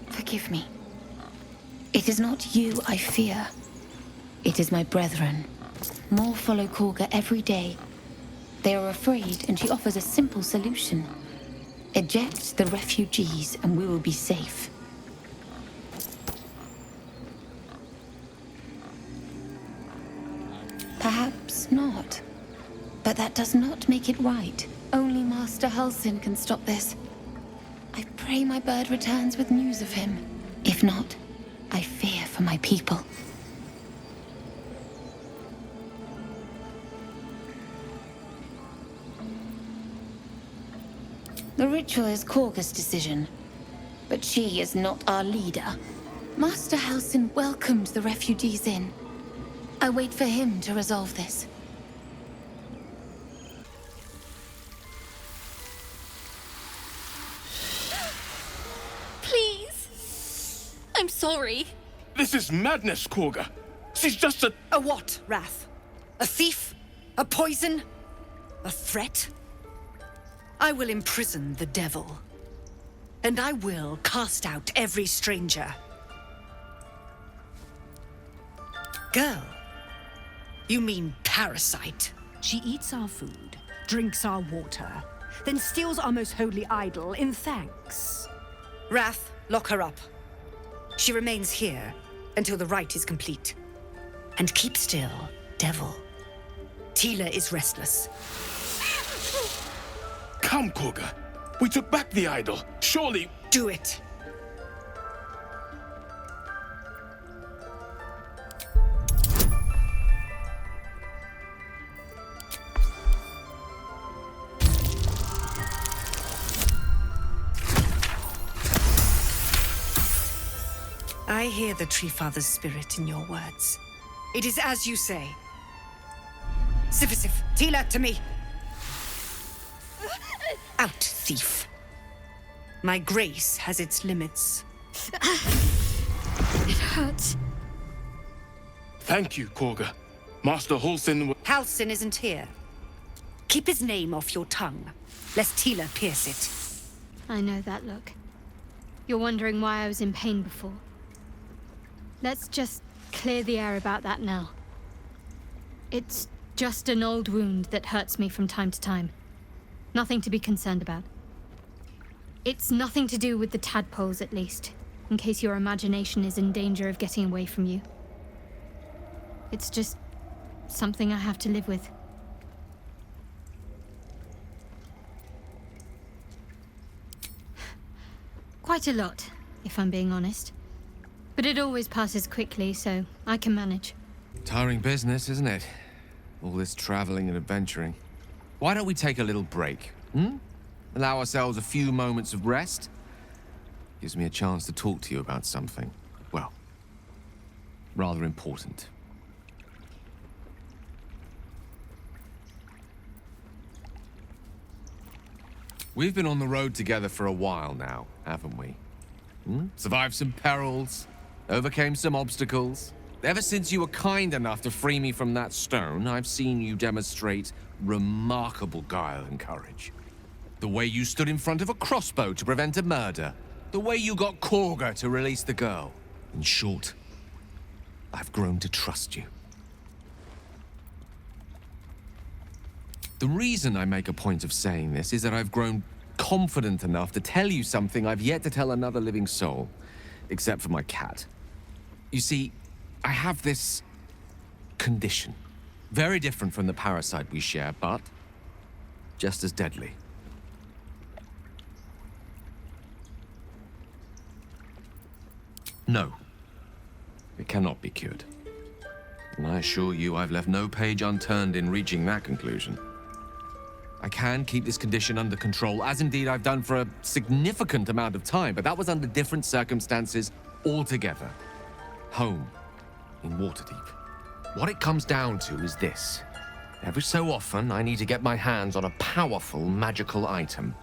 Forgive me. It is not you I fear. It is my brethren. More follow Korga every day. They are afraid, and she offers a simple solution. Eject the refugees, and we will be safe. Perhaps not. But that does not make it right. Only Master Halsin can stop this. I pray my bird returns with news of him. If not, I fear for my people. The ritual is Korga's decision, but she is not our leader. Master Halsin welcomed the refugees in. I wait for him to resolve this. Please. I'm sorry. This is madness, Korga. She's just a... A what, Wrath? A thief? A poison? A threat? I will imprison the devil. And I will cast out every stranger. Girl. You mean parasite? She eats our food, drinks our water, then steals our most holy idol in thanks. Wrath, lock her up. She remains here until the rite is complete. And keep still, devil. Tila is restless. Come, Korga. We took back the idol. Surely... Do it. I hear the Tree Father's spirit in your words. It is as you say. Sifisif, Tila, to me! Out, thief. My grace has its limits. It hurts. Thank you, Korga. Master Halsin... Halsin isn't here. Keep his name off your tongue, lest Tila pierce it. I know that look. You're wondering why I was in pain before. Let's just clear the air about that now. It's just an old wound that hurts me from time to time. Nothing to be concerned about. It's nothing to do with the tadpoles, at least, in case your imagination is in danger of getting away from you. It's just something I have to live with. Quite a lot, if I'm being honest. But it always passes quickly, so I can manage. Tiring business, isn't it? All this traveling and adventuring. Why don't we take a little break, Allow ourselves a few moments of rest? Gives me a chance to talk to you about something. Well, rather important. We've been on the road together for a while now, haven't we? Survived some perils, overcame some obstacles. Ever since you were kind enough to free me from that stone, I've seen you demonstrate remarkable guile and courage. The way you stood in front of a crossbow to prevent a murder. The way you got Korga to release the girl. In short, I've grown to trust you. The reason I make a point of saying this is that I've grown confident enough to tell you something I've yet to tell another living soul, except for my cat. You see, I have this condition. Very different from the parasite we share, but just as deadly. No, it cannot be cured. And I assure you I've left no page unturned in reaching that conclusion. I can keep this condition under control, as indeed I've done for a significant amount of time, but that was under different circumstances altogether. Home, in Waterdeep. What it comes down to is this. Every so often, I need to get my hands on a powerful magical item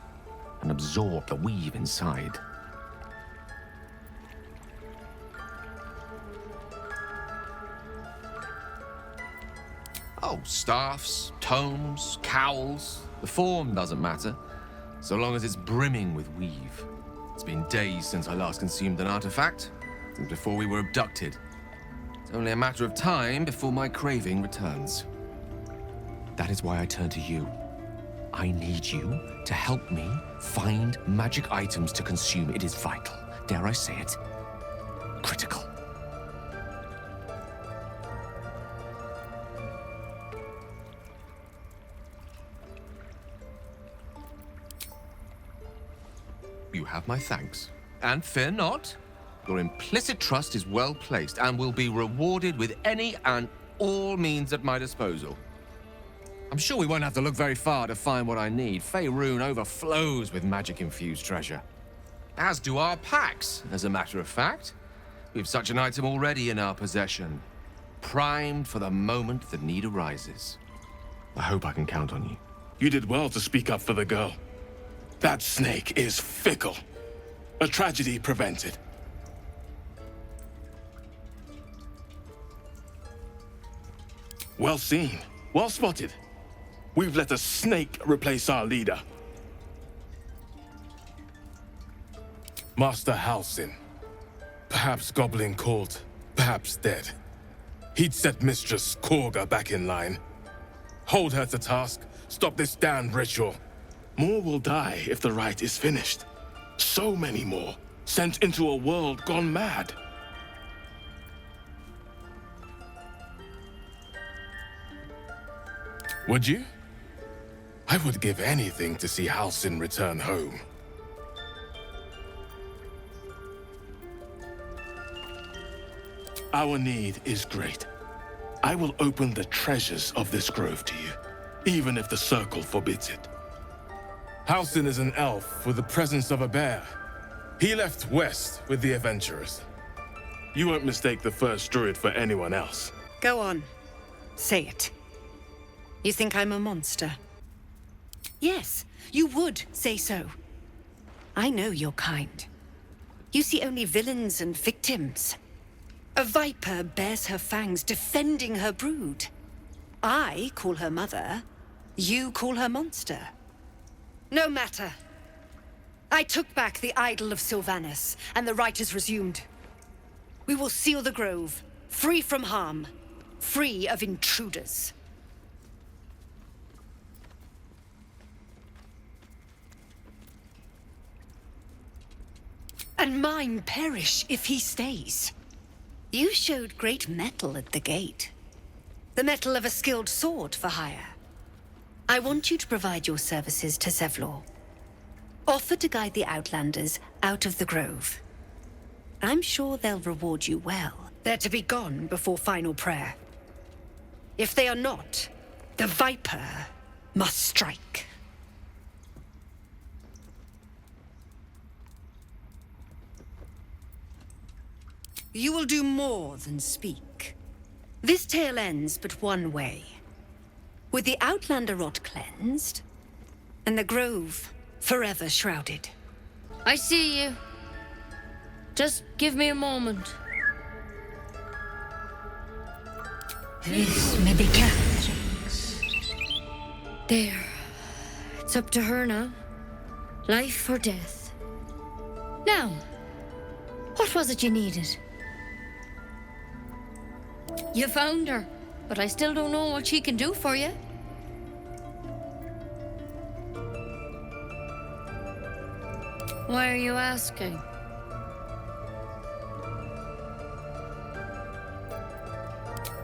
and absorb the weave inside. Oh, staffs, tomes, cowls. The form doesn't matter, so long as it's brimming with weave. It's been days since I last consumed an artifact, since before we were abducted. It's only a matter of time before my craving returns. That is why I turn to you. I need you to help me find magic items to consume. It is vital. Dare I say it? Critical. You have my thanks. And fear not, your implicit trust is well placed and will be rewarded with any and all means at my disposal. I'm sure we won't have to look very far to find what I need. Faerun overflows with magic-infused treasure. As do our packs, as a matter of fact. We've such an item already in our possession. Primed for the moment the need arises. I hope I can count on you. You did well to speak up for the girl. That snake is fickle. A tragedy prevented. Well seen. Well spotted. We've let a snake replace our leader. Master Halsin. Perhaps goblin caught, perhaps dead. He'd set Mistress Korga back in line. Hold her to task, stop this damned ritual. More will die if the rite is finished. So many more, sent into a world gone mad. Would you? I would give anything to see Halsin return home. Our need is great. I will open the treasures of this grove to you, even if the Circle forbids it. Halsin is an elf with the presence of a bear. He left west with the adventurers. You won't mistake the first druid for anyone else. Go on. Say it. You think I'm a monster? Yes, you would say so. I know your kind. You see only villains and victims. A viper bears her fangs defending her brood. I call her mother. You call her monster. No matter. I took back the idol of Sylvanas, and the rite is resumed. We will seal the grove, free from harm, free of intruders. And mine perish if he stays. You showed great mettle at the gate. The mettle of a skilled sword for hire. I want you to provide your services to Zevlor. Offer to guide the Outlanders out of the grove. I'm sure they'll reward you well. They're to be gone before final prayer. If they are not, the Viper must strike. You will do more than speak. This tale ends but one way. With the Outlander rot cleansed, and the Grove forever shrouded. I see you. Just give me a moment. This may be Catherine's. There. It's up to her now. Life or death. Now, what was it you needed? You found her, but I still don't know what she can do for you. Why are you asking?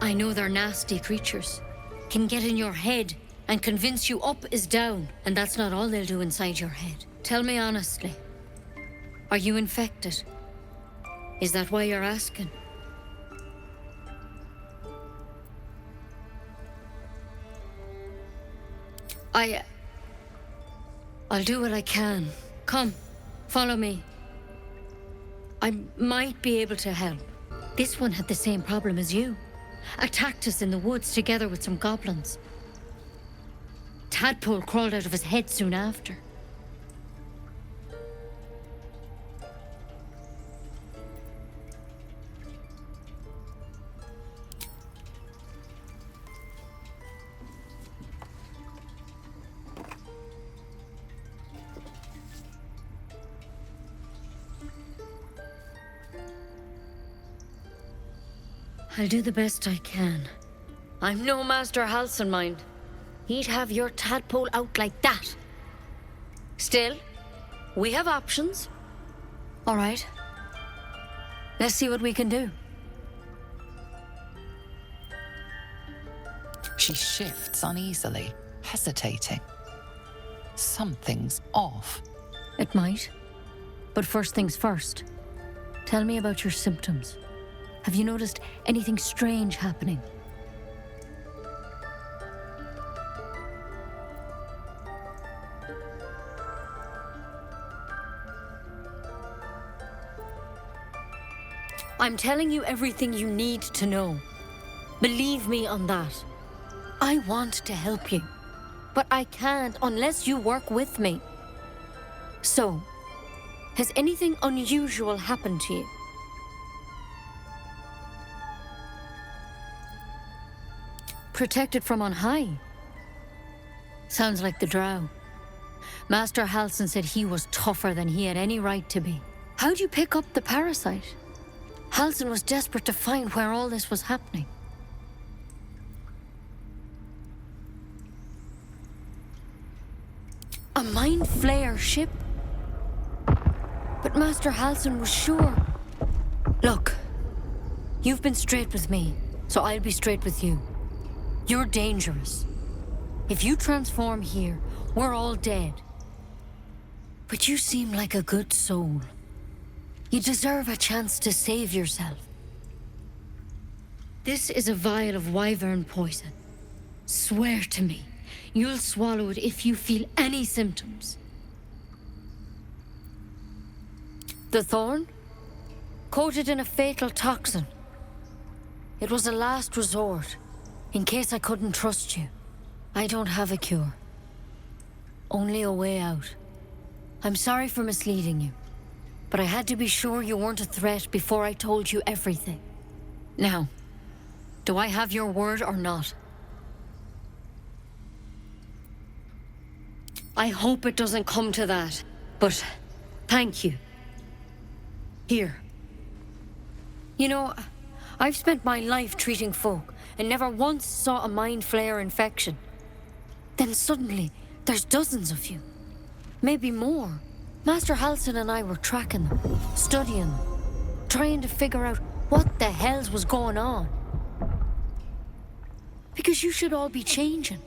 I know they're nasty creatures. Can get in your head and convince you up is down, and that's not all they'll do inside your head. Tell me honestly, are you infected? Is that why you're asking? I'll do what I can. Come, follow me. I might be able to help. This one had the same problem as you. Attacked us in the woods together with some goblins. Tadpole crawled out of his head soon after. I'll do the best I can. I'm no Master Halsin, mind. He'd have your tadpole out like that. Still, we have options. All right. Let's see what we can do. She shifts uneasily, hesitating. Something's off. It might. But first things first. Tell me about your symptoms. Have you noticed anything strange happening? I'm telling you everything you need to know. Believe me on that. I want to help you, but I can't unless you work with me. So, has anything unusual happened to you? Protected from on high? Sounds like the drow. Master Halsin said he was tougher than he had any right to be. How'd you pick up the parasite? Halsin was desperate to find where all this was happening. A mind flayer ship? But Master Halsin was sure. Look, you've been straight with me, so I'll be straight with you. You're dangerous. If you transform here, we're all dead. But you seem like a good soul. You deserve a chance to save yourself. This is a vial of wyvern poison. Swear to me, you'll swallow it if you feel any symptoms. The thorn? Coated in a fatal toxin. It was a last resort. In case I couldn't trust you. I don't have a cure. Only a way out. I'm sorry for misleading you, but I had to be sure you weren't a threat before I told you everything. Now, do I have your word or not? I hope it doesn't come to that, but thank you. Here. You know, I've spent my life treating folk, and never once saw a mind flayer infection. Then suddenly, there's dozens of you. Maybe more. Master Halsin and I were tracking them, studying them, trying to figure out what the hells was going on. Because you should all be changing.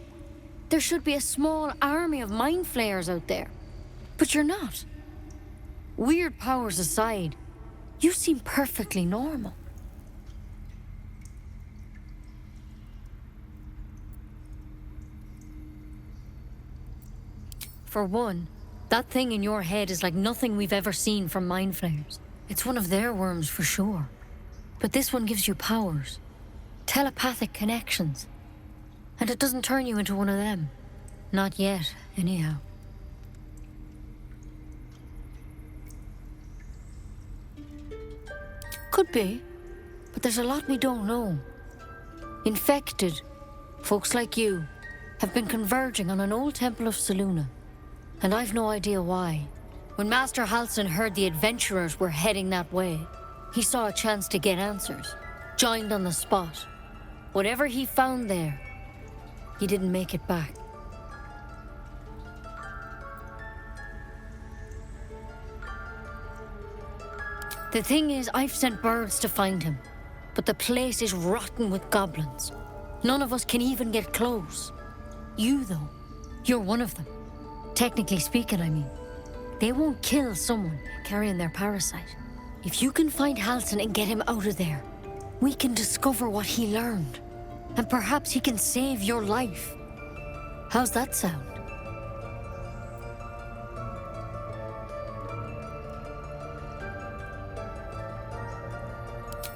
There should be a small army of mind flayers out there. But you're not. Weird powers aside, you seem perfectly normal. For one, that thing in your head is like nothing we've ever seen from mind flayers. It's one of their worms for sure. But this one gives you powers. telepathic connections. And it doesn't turn you into one of them. Not yet, anyhow. Could be, but there's a lot we don't know. Infected, folks like you, have been converging on an old temple of Selûne, and I've no idea why. When Master Halsin heard the adventurers were heading that way, he saw a chance to get answers, joined on the spot. Whatever he found there, he didn't make it back. The thing is, I've sent birds to find him, but the place is rotten with goblins. None of us can even get close. You, though, you're one of them. Technically speaking, I mean. They won't kill someone carrying their parasite. If you can find Halsin and get him out of there, we can discover what he learned. And perhaps he can save your life. How's that sound?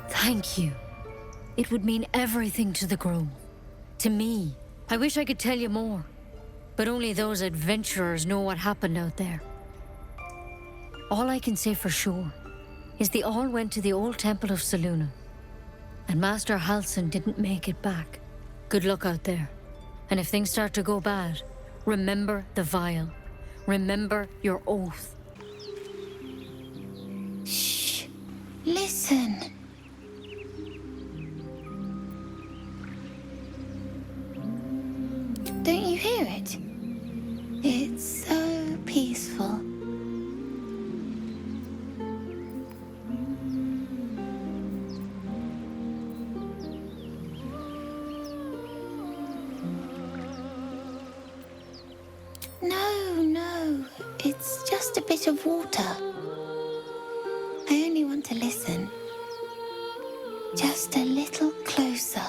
Thank you. It would mean everything to the Grove. To me. I wish I could tell you more. But only those adventurers know what happened out there. All I can say for sure is they all went to the old temple of Selûne. And Master Halsin didn't make it back. Good luck out there. And if things start to go bad, remember the vial. Remember your oath. Shh. Listen. Don't you hear it? It's so peaceful. No, it's just a bit of water. I only want to listen. Just a little closer.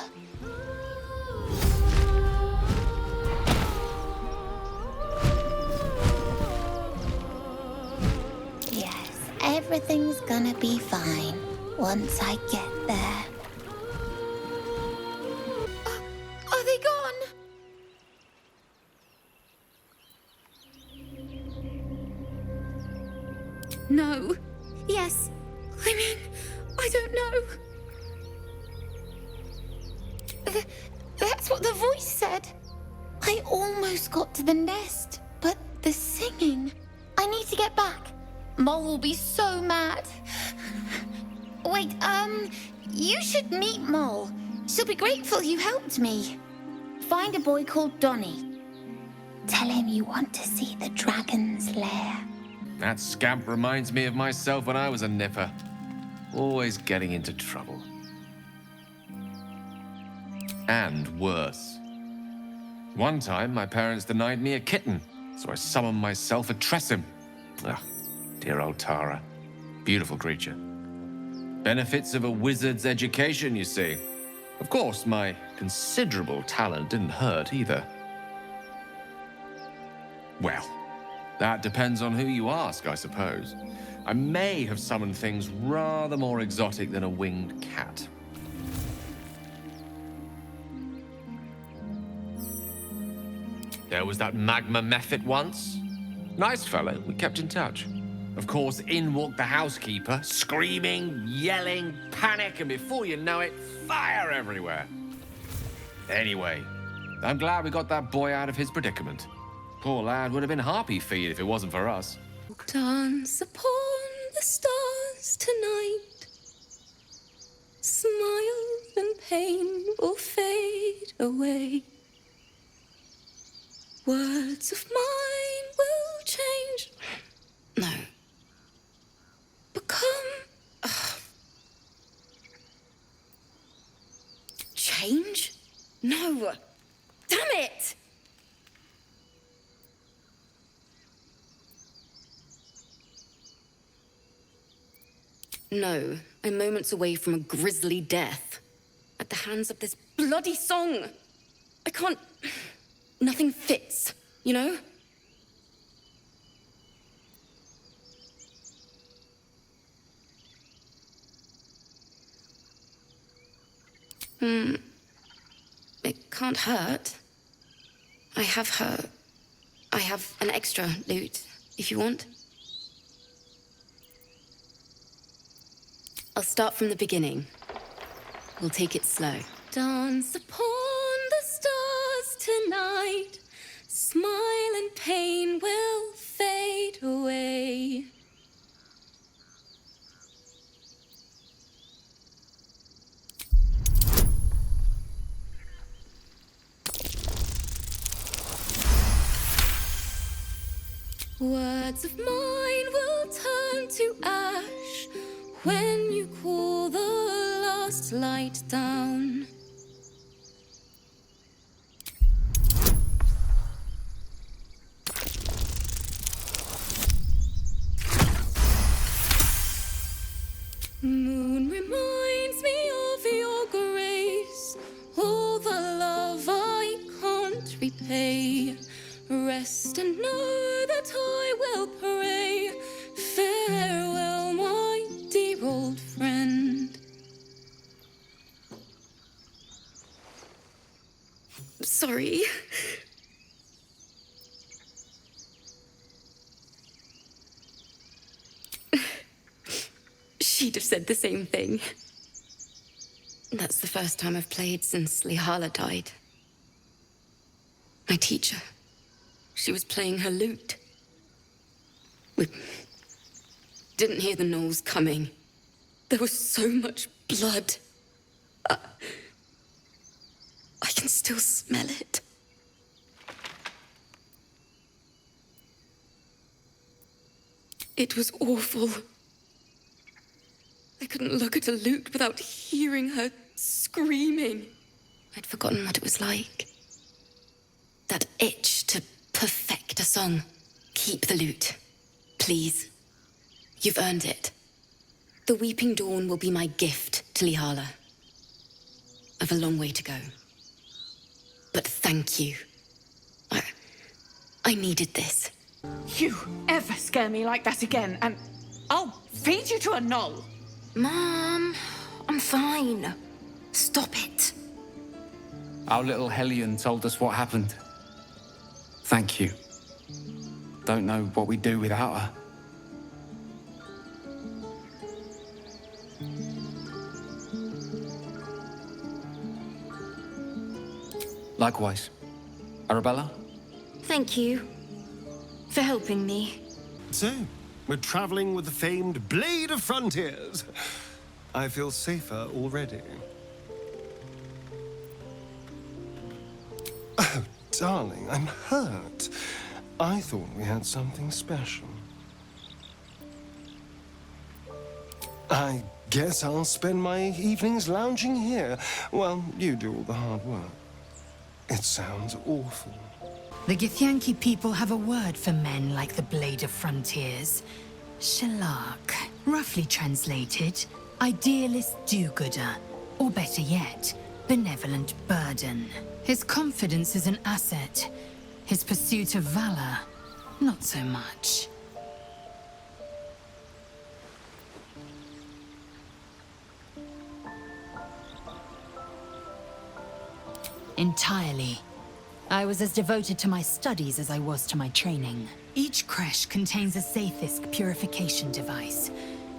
Yes, everything's gonna be fine once I get there. Are they gone? No. Yes. I mean, I don't know. That's what the voice said. I almost got to the nest, but the singing. I need to get back. Mole will be so mad. Wait, you should meet Mole. She'll be grateful you helped me. Find a boy called Donny. Tell him you want to see the dragon's lair. That scamp reminds me of myself when I was a nipper. Always getting into trouble. And worse. One time, my parents denied me a kitten, so I summoned myself a Tressim. Ugh, dear old Tara. Beautiful creature. Benefits of a wizard's education, you see. Of course, my considerable talent didn't hurt either. Well, that depends on who you ask, I suppose. I may have summoned things rather more exotic than a winged cat. There was that magma mephit once. Nice fellow, we kept in touch. Of course, in walked the housekeeper, screaming, yelling, panic, and before you know it, fire everywhere. Anyway, I'm glad we got that boy out of his predicament. Poor lad would have been harpy feed if it wasn't for us. Dance upon the stars tonight. Smiles and pain will fade away. Words of mine will change. No. Become. Change? No. Damn it! No, I'm moments away from a grisly death. At the hands of this bloody song. I can't... Nothing fits, you know? can't hurt. I have an extra lute, if you want. I'll start from the beginning. We'll take it slow. Dance upon the stars tonight. Smile and pain will fade away. Words of mine will turn to ash when you cool the last light down. Moon reminds me of your grace, all the love I can't repay. Rest and know that I will pray. Farewell, my dear old friend. Sorry. She'd have said the same thing. That's the first time I've played since Lihala died. My teacher. She was playing her lute. We didn't hear the gnolls coming. There was so much blood. I can still smell it. It was awful. I couldn't look at a lute without hearing her screaming. I'd forgotten what it was like. That itch to perfect a song. Keep the lute, please. You've earned it. The Weeping Dawn will be my gift to Lihala. I've a long way to go. But thank you. I needed this. You ever scare me like that again, and I'll feed you to a gnoll. Mom, I'm fine. Stop it. Our little Hellion told us what happened. Thank you. Don't know what we'd do without her. Likewise. Arabella? Thank you for helping me. So, we're traveling with the famed Blade of Frontiers. I feel safer already. Oh, darling, I'm hurt. I thought we had something special. I guess I'll spend my evenings lounging here while you do all the hard work. It sounds awful. The Githyanki people have a word for men like the Blade of Frontiers. Shalak. Roughly translated, idealist do-gooder. Or better yet, benevolent burden. His confidence is an asset. His pursuit of valor, not so much. Entirely. I was as devoted to my studies as I was to my training. Each creche contains a Zaithisk purification device.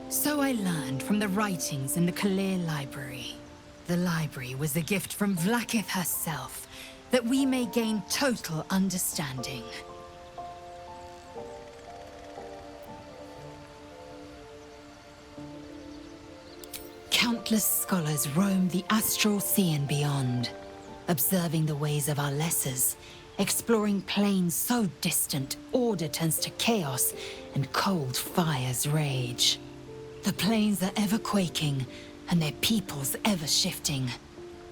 So I learned from the writings in the Kalir library. The library was a gift from Vlaakith herself, that we may gain total understanding. Countless scholars roam the astral sea and beyond, observing the ways of our lessers, exploring planes so distant, order turns to chaos and cold fires rage. The planes are ever quaking, and their peoples ever shifting.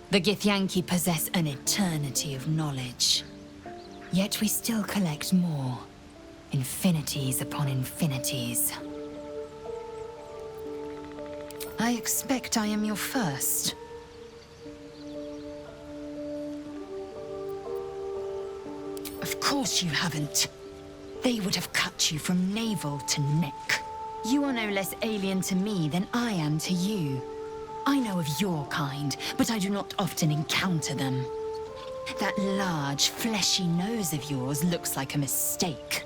The Githyanki possess an eternity of knowledge. Yet we still collect more. Infinities upon infinities. I expect I am your first. Of course you haven't. They would have cut you from navel to neck. You are no less alien to me than I am to you. I know of your kind, but I do not often encounter them. That large, fleshy nose of yours looks like a mistake.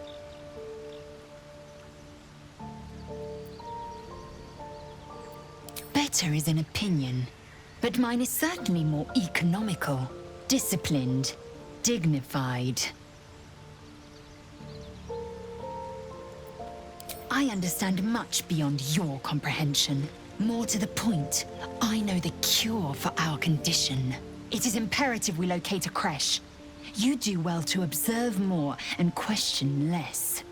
Better is an opinion, but mine is certainly more economical, disciplined, dignified. I understand much beyond your comprehension. More to the point, I know the cure for our condition. It is imperative we locate a creche. You do well to observe more and question less.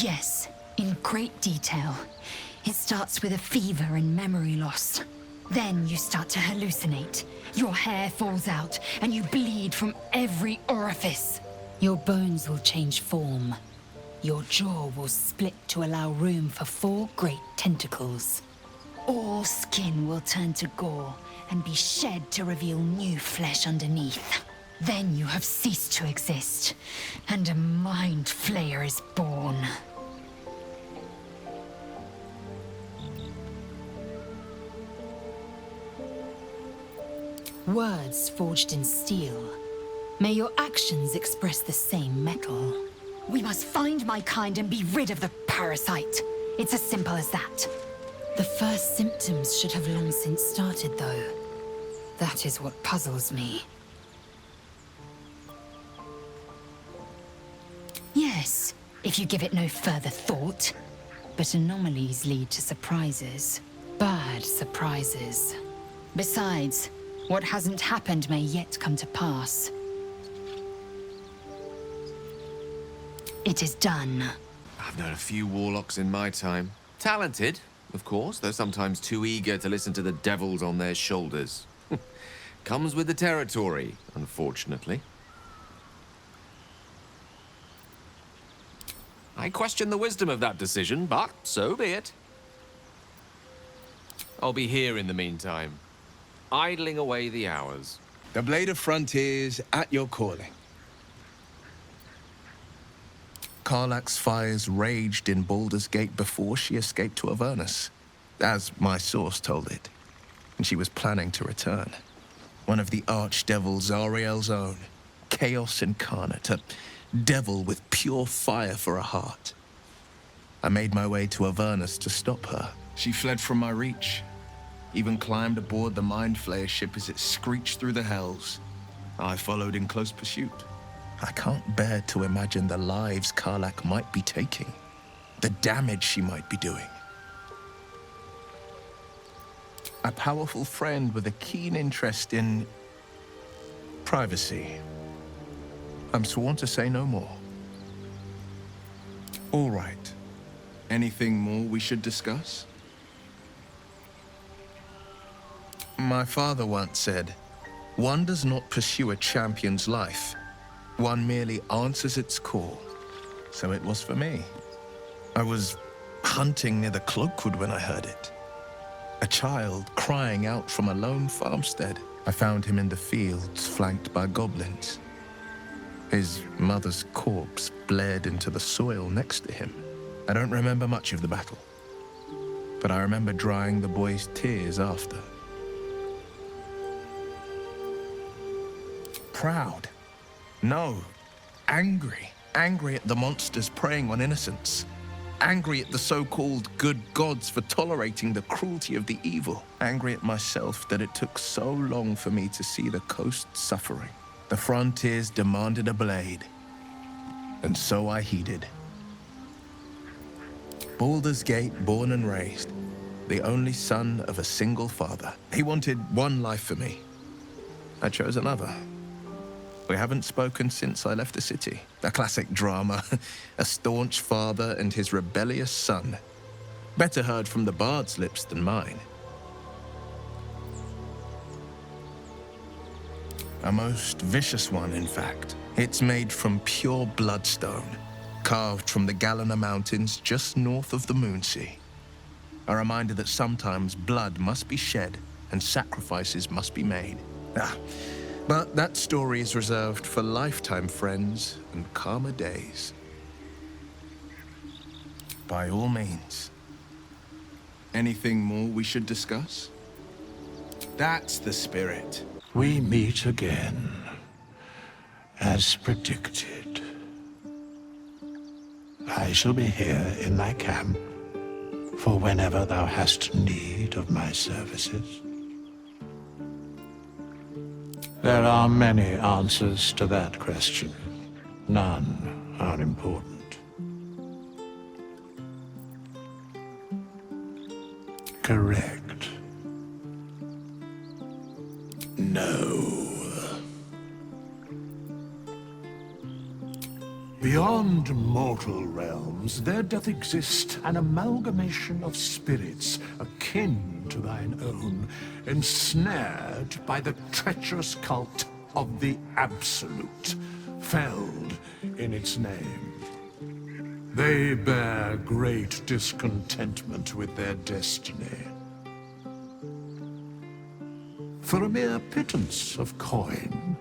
Yes, in great detail. It starts with a fever and memory loss. Then you start to hallucinate. Your hair falls out and you bleed from every orifice. Your bones will change form. Your jaw will split to allow room for 4 great tentacles. All skin will turn to gore and be shed to reveal new flesh underneath. Then you have ceased to exist, and a mind flayer is born. Words forged in steel. May your actions express the same metal. We must find my kind and be rid of the parasite. It's as simple as that. The first symptoms should have long since started, though. That is what puzzles me. Yes, if you give it no further thought. But anomalies lead to surprises. Bad surprises. Besides, what hasn't happened may yet come to pass. It is done. I've known a few warlocks in my time. Talented, of course, though sometimes too eager to listen to the devils on their shoulders. Comes with the territory, unfortunately. I question the wisdom of that decision, but so be it. I'll be here in the meantime, idling away the hours. The Blade of Frontiers at your calling. Karlach's fires raged in Baldur's Gate before she escaped to Avernus, as my source told it, and she was planning to return. One of the archdevils Zariel's own, chaos incarnate, a devil with pure fire for a heart. I made my way to Avernus to stop her. She fled from my reach, even climbed aboard the Mind Flayer ship as it screeched through the hells. I followed in close pursuit. I can't bear to imagine the lives Karlach might be taking, the damage she might be doing. A powerful friend with a keen interest in privacy. I'm sworn to say no more. All right. Anything more we should discuss? My father once said, one does not pursue a champion's life. One merely answers its call. So it was for me. I was hunting near the Cloakwood when I heard it. A child crying out from a lone farmstead. I found him in the fields, flanked by goblins. His mother's corpse bled into the soil next to him. I don't remember much of the battle, but I remember drying the boy's tears after. Proud. No, angry. Angry at the monsters preying on innocents. Angry at the so-called good gods for tolerating the cruelty of the evil. Angry at myself that it took so long for me to see the coast suffering. The frontiers demanded a blade, and so I heeded. Baldur's Gate, born and raised, the only son of a single father. He wanted one life for me. I chose another. We haven't spoken since I left the city. A classic drama. A staunch father and his rebellious son. Better heard from the bard's lips than mine. A most vicious one, in fact. It's made from pure bloodstone, carved from the Galena Mountains just north of the Moonsea. A reminder that sometimes blood must be shed and sacrifices must be made. But that story is reserved for lifetime friends and calmer days. By all means. Anything more we should discuss? That's the spirit. We meet again, as predicted. I shall be here in thy camp for whenever thou hast need of my services. There are many answers to that question. None are important. Correct. No. Beyond mortal realms, there doth exist an amalgamation of spirits akin to thine own, ensnared by the treacherous cult of the Absolute, felled in its name. They bear great discontentment with their destiny. For a mere pittance of coin,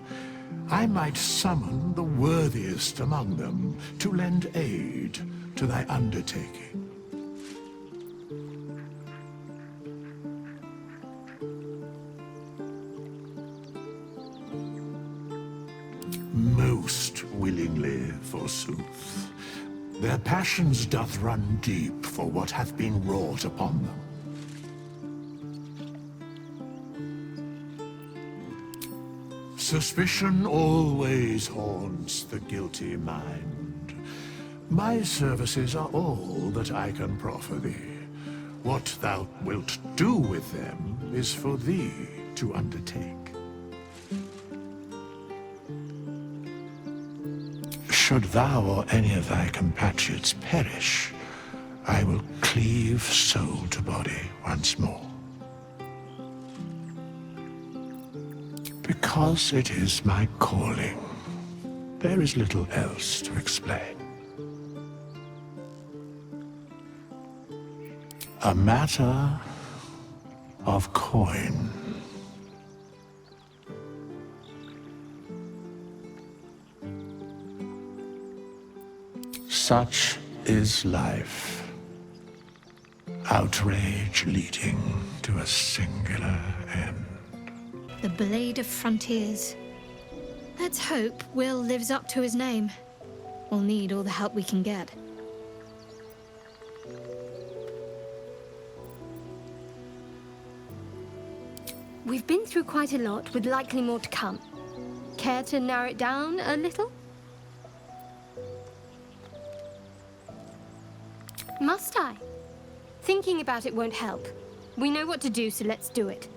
I might summon the worthiest among them to lend aid to thy undertaking. Most willingly, forsooth. Their passions doth run deep for what hath been wrought upon them. Suspicion always haunts the guilty mind. My services are all that I can proffer thee. What thou wilt do with them is for thee to undertake. Should thou or any of thy compatriots perish, I will cleave soul to body once more. Because it is my calling, there is little else to explain. A matter of coin. Such is life. Outrage leading to a singular end. The Blade of Frontiers. Let's hope Will lives up to his name. We'll need all the help we can get. We've been through quite a lot, with likely more to come. Care to narrow it down a little? Must I? Thinking about it won't help. We know what to do, so let's do it.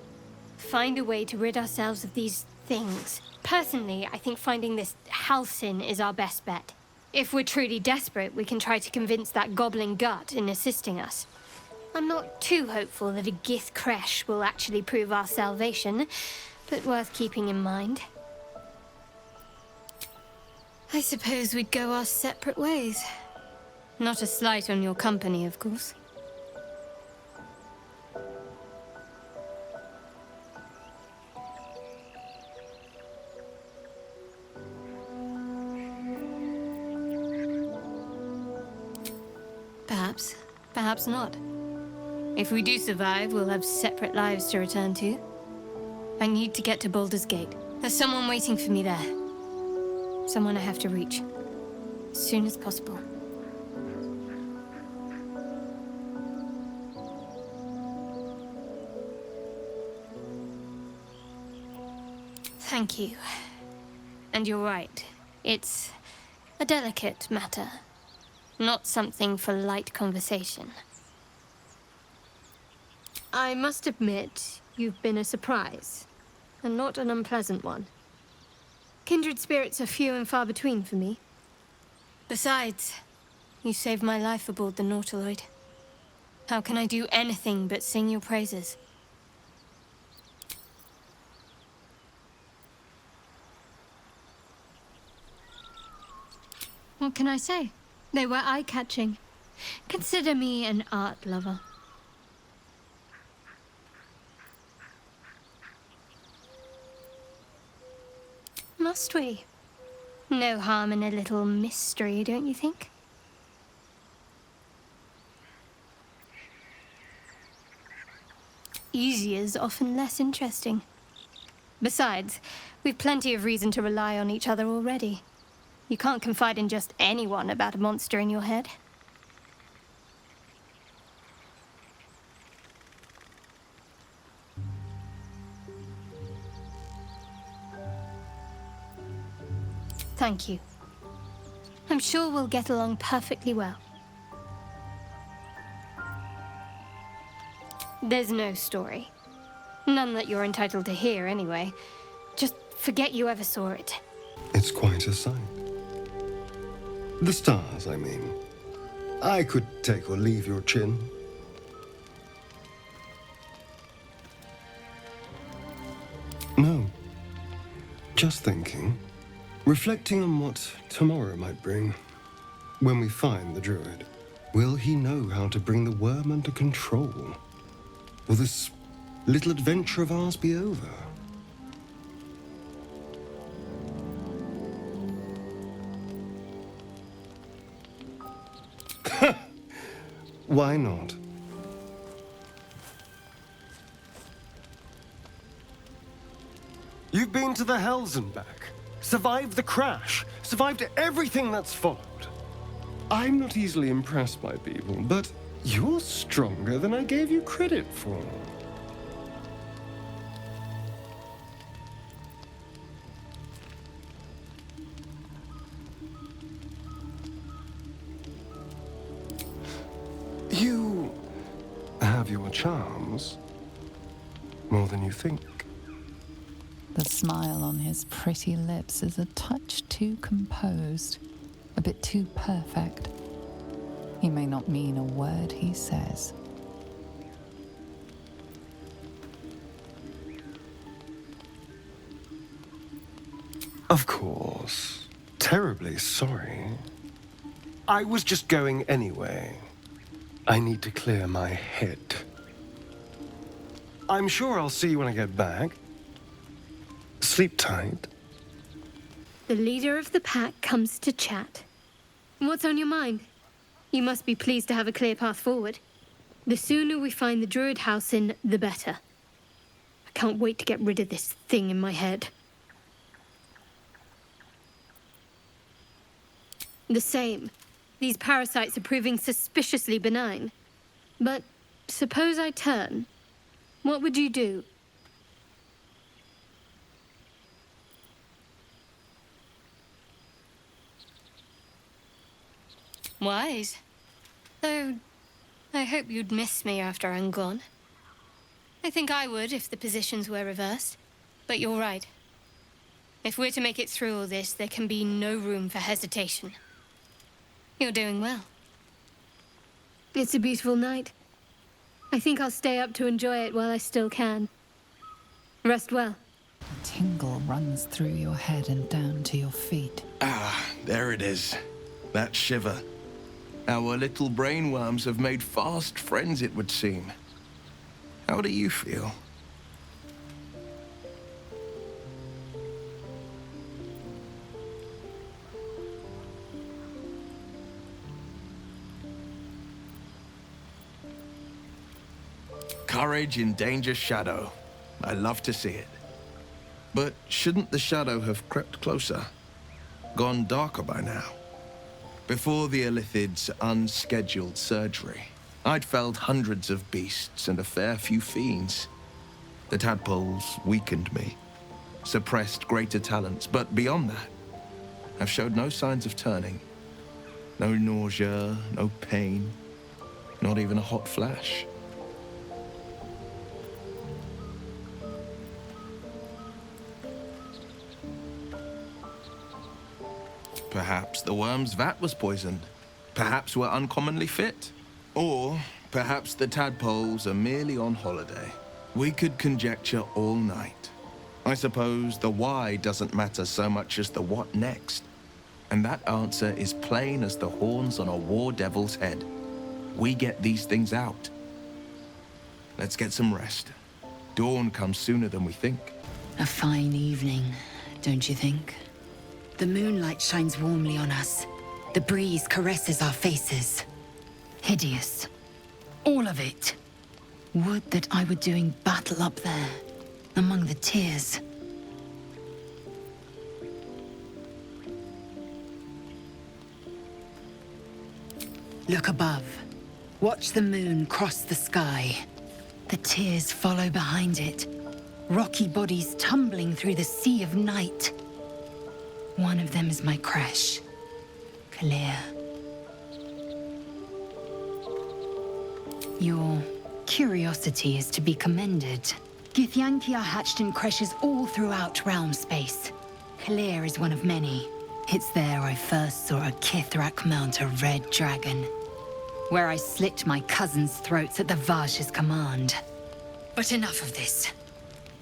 Find a way to rid ourselves of these things. Personally, I think finding this Halcyon is our best bet. If we're truly desperate, we can try to convince that goblin gut in assisting us. I'm not too hopeful that a Gith Kresh will actually prove our salvation, but worth keeping in mind. I suppose we'd go our separate ways. Not a slight on your company, of course. Perhaps. Perhaps not. If we do survive, we'll have separate lives to return to. I need to get to Baldur's Gate. There's someone waiting for me there. Someone I have to reach. As soon as possible. Thank you. And you're right. It's a delicate matter. Not something for light conversation. I must admit, you've been a surprise, and not an unpleasant one. Kindred spirits are few and far between for me. Besides, you saved my life aboard the Nautiloid. How can I do anything but sing your praises? What can I say? They were eye-catching. Consider me an art lover. Must we? No harm in a little mystery, don't you think? easy is often less interesting. Besides, we've plenty of reason to rely on each other already. You can't confide in just anyone about a monster in your head. Thank you. I'm sure we'll get along perfectly well. There's no story. None that you're entitled to hear, anyway. Just forget you ever saw it. It's quite a sight. The stars, I mean. I could take or leave your chin. No. Just thinking. Reflecting on what tomorrow might bring. When we find the druid, will he know how to bring the worm under control? Will this little adventure of ours be over? Why not? You've been to the Hells and back. Survived the crash. Survived everything that's followed. I'm not easily impressed by people, but you're stronger than I gave you credit for. You have your charms. More than you think. The smile on his pretty lips is a touch too composed, a bit too perfect. He may not mean a word he says. Of course. Terribly sorry. I was just going anyway. I need to clear my head. I'm sure I'll see you when I get back. Sleep tight. The leader of the pack comes to chat. What's on your mind? You must be pleased to have a clear path forward. The sooner we find the druid house in, the better. I can't wait to get rid of this thing in my head. The same. These parasites are proving suspiciously benign. But suppose I turn. What would you do? Wise. Though, I hope you'd miss me after I'm gone. I think I would if the positions were reversed. But you're right. If we're to make it through all this, there can be no room for hesitation. You're doing well. It's a beautiful night. I think I'll stay up to enjoy it while I still can. Rest well. A tingle runs through your head and down to your feet. Ah, there it is. That shiver. Our little brainworms have made fast friends, it would seem. How do you feel? Courage in danger's shadow. I love to see it. But shouldn't the shadow have crept closer? Gone darker by now? Before the Illithid's unscheduled surgery, I'd felled hundreds of beasts and a fair few fiends. The tadpoles weakened me, suppressed greater talents, but beyond that, I've showed no signs of turning. No nausea, no pain, not even a hot flash. Perhaps the worm's vat was poisoned. Perhaps we're uncommonly fit. Or perhaps the tadpoles are merely on holiday. We could conjecture all night. I suppose the why doesn't matter so much as the what next. And that answer is plain as the horns on a war devil's head. We get these things out. Let's get some rest. Dawn comes sooner than we think. A fine evening, don't you think? The moonlight shines warmly on us. The breeze caresses our faces. Hideous. All of it. Would that I were doing battle up there, among the tears. Look above. Watch the moon cross the sky. The tears follow behind it. Rocky bodies tumbling through the sea of night. One of them is my creche. Clear. Your curiosity is to be commended. Githyanki are hatched in creches all throughout realm space. Clear is one of many. It's there I first saw a Kithrak mount a red dragon. Where I slit my cousins' throats at the Vash's command. But enough of this.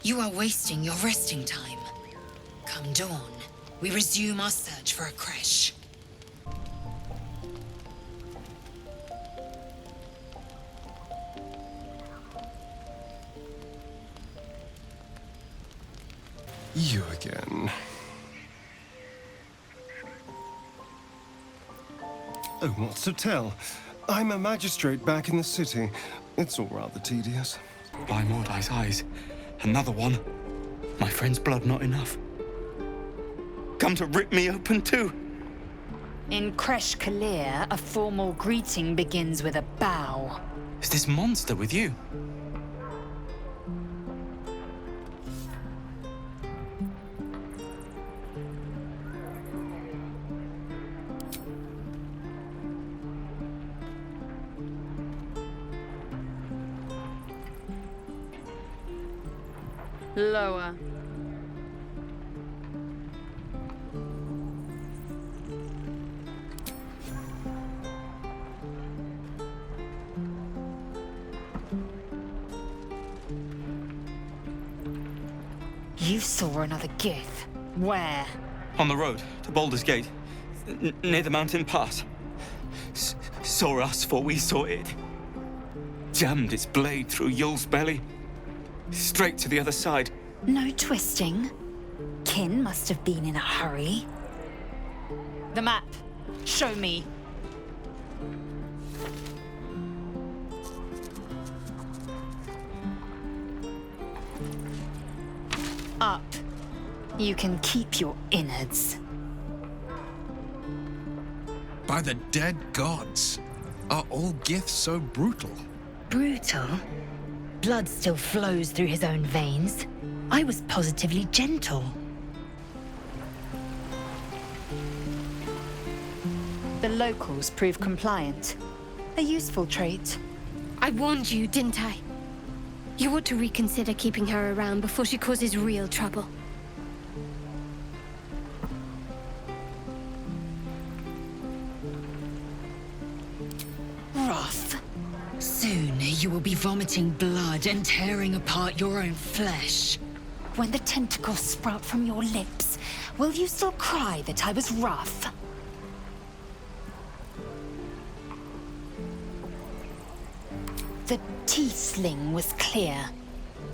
You are wasting your resting time. Come dawn, we resume our search for a creche. You again. Oh, what's to tell? I'm a magistrate back in the city. It's all rather tedious. By Mordai's eyes, another one. My friend's blood not enough. Come to rip me open too. In Creche Kalir, a formal greeting begins with a bow. Is this monster with you? Lower. You saw another Gith. Where? On the road to Baldur's Gate, near the mountain pass. Saw us, for we saw it. Jammed its blade through Yul's belly. Straight to the other side. No twisting. Kin must have been in a hurry. The map. Show me. Up. You can keep your innards. By the dead gods, are all Giths so brutal? Brutal? Blood still flows through his own veins. I was positively gentle. The locals prove compliant. A useful trait. I warned you, didn't I? You ought to reconsider keeping her around before she causes real trouble. Wrath. Soon you will be vomiting blood and tearing apart your own flesh. When the tentacles sprout from your lips, will you still cry that I was rough? The teeth sling was clear.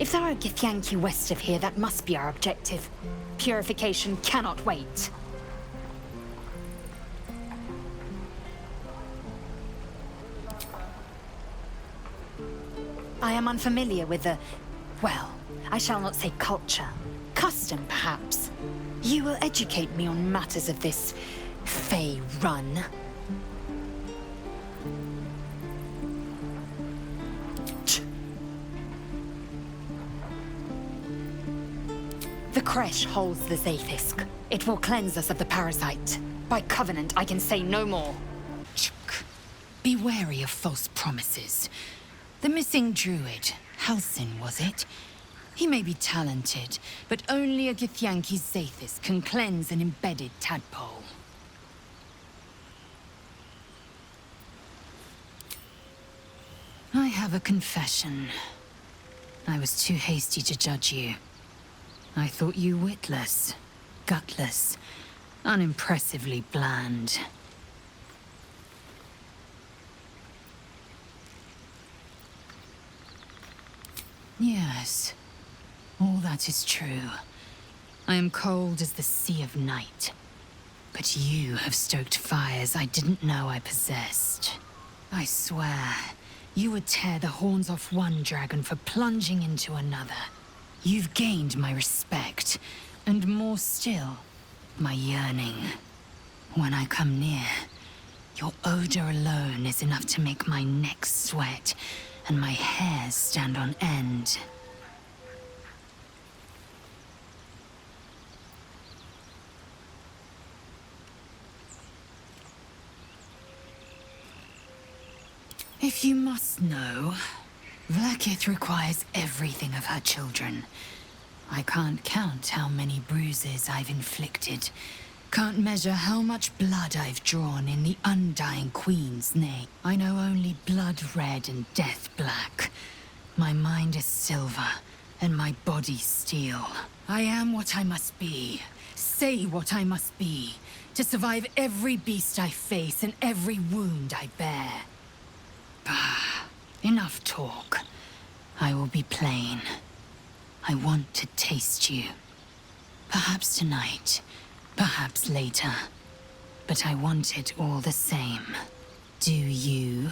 If there are Githyanki west of here, that must be our objective. Purification cannot wait. I am unfamiliar with the... well, I shall not say culture. Custom, perhaps. You will educate me on matters of this... Fey run. The creche holds the Zaithisk. It will cleanse us of the parasite. By covenant, I can say no more. Be wary of false promises. The missing druid, Halsin, was it? He may be talented, but only a Githyanki Zaithis can cleanse an embedded tadpole. I have a confession. I was too hasty to judge you. I thought you witless, gutless, unimpressively bland. Yes, all that is true. I am cold as the sea of night. But you have stoked fires I didn't know I possessed. I swear, You would tear the horns off one dragon for plunging into another. You've gained my respect, and more still, my yearning. When I come near, your odor alone is enough to make my neck sweat and my hairs stand on end. If you must know, Vlaakith requires everything of her children. I can't count how many bruises I've inflicted. Can't measure how much blood I've drawn in the undying Queen's name. I know only blood red and death black. My mind is silver, and my body steel. I am what I must be, say what I must be, to survive every beast I face and every wound I bear. Bah, enough talk. I will be plain. I want to taste you. Perhaps tonight, perhaps later. But I want it all the same. Do you?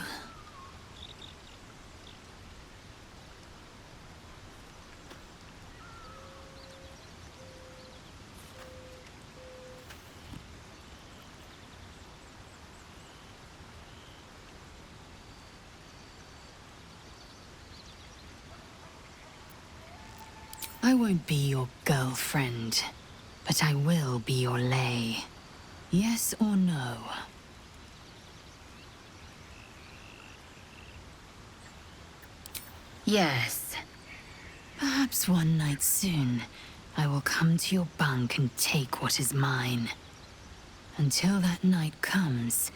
I won't be your girlfriend, but I will be your lay. Yes or no? Yes. Perhaps one night soon, I will come to your bunk and take what is mine. Until that night comes,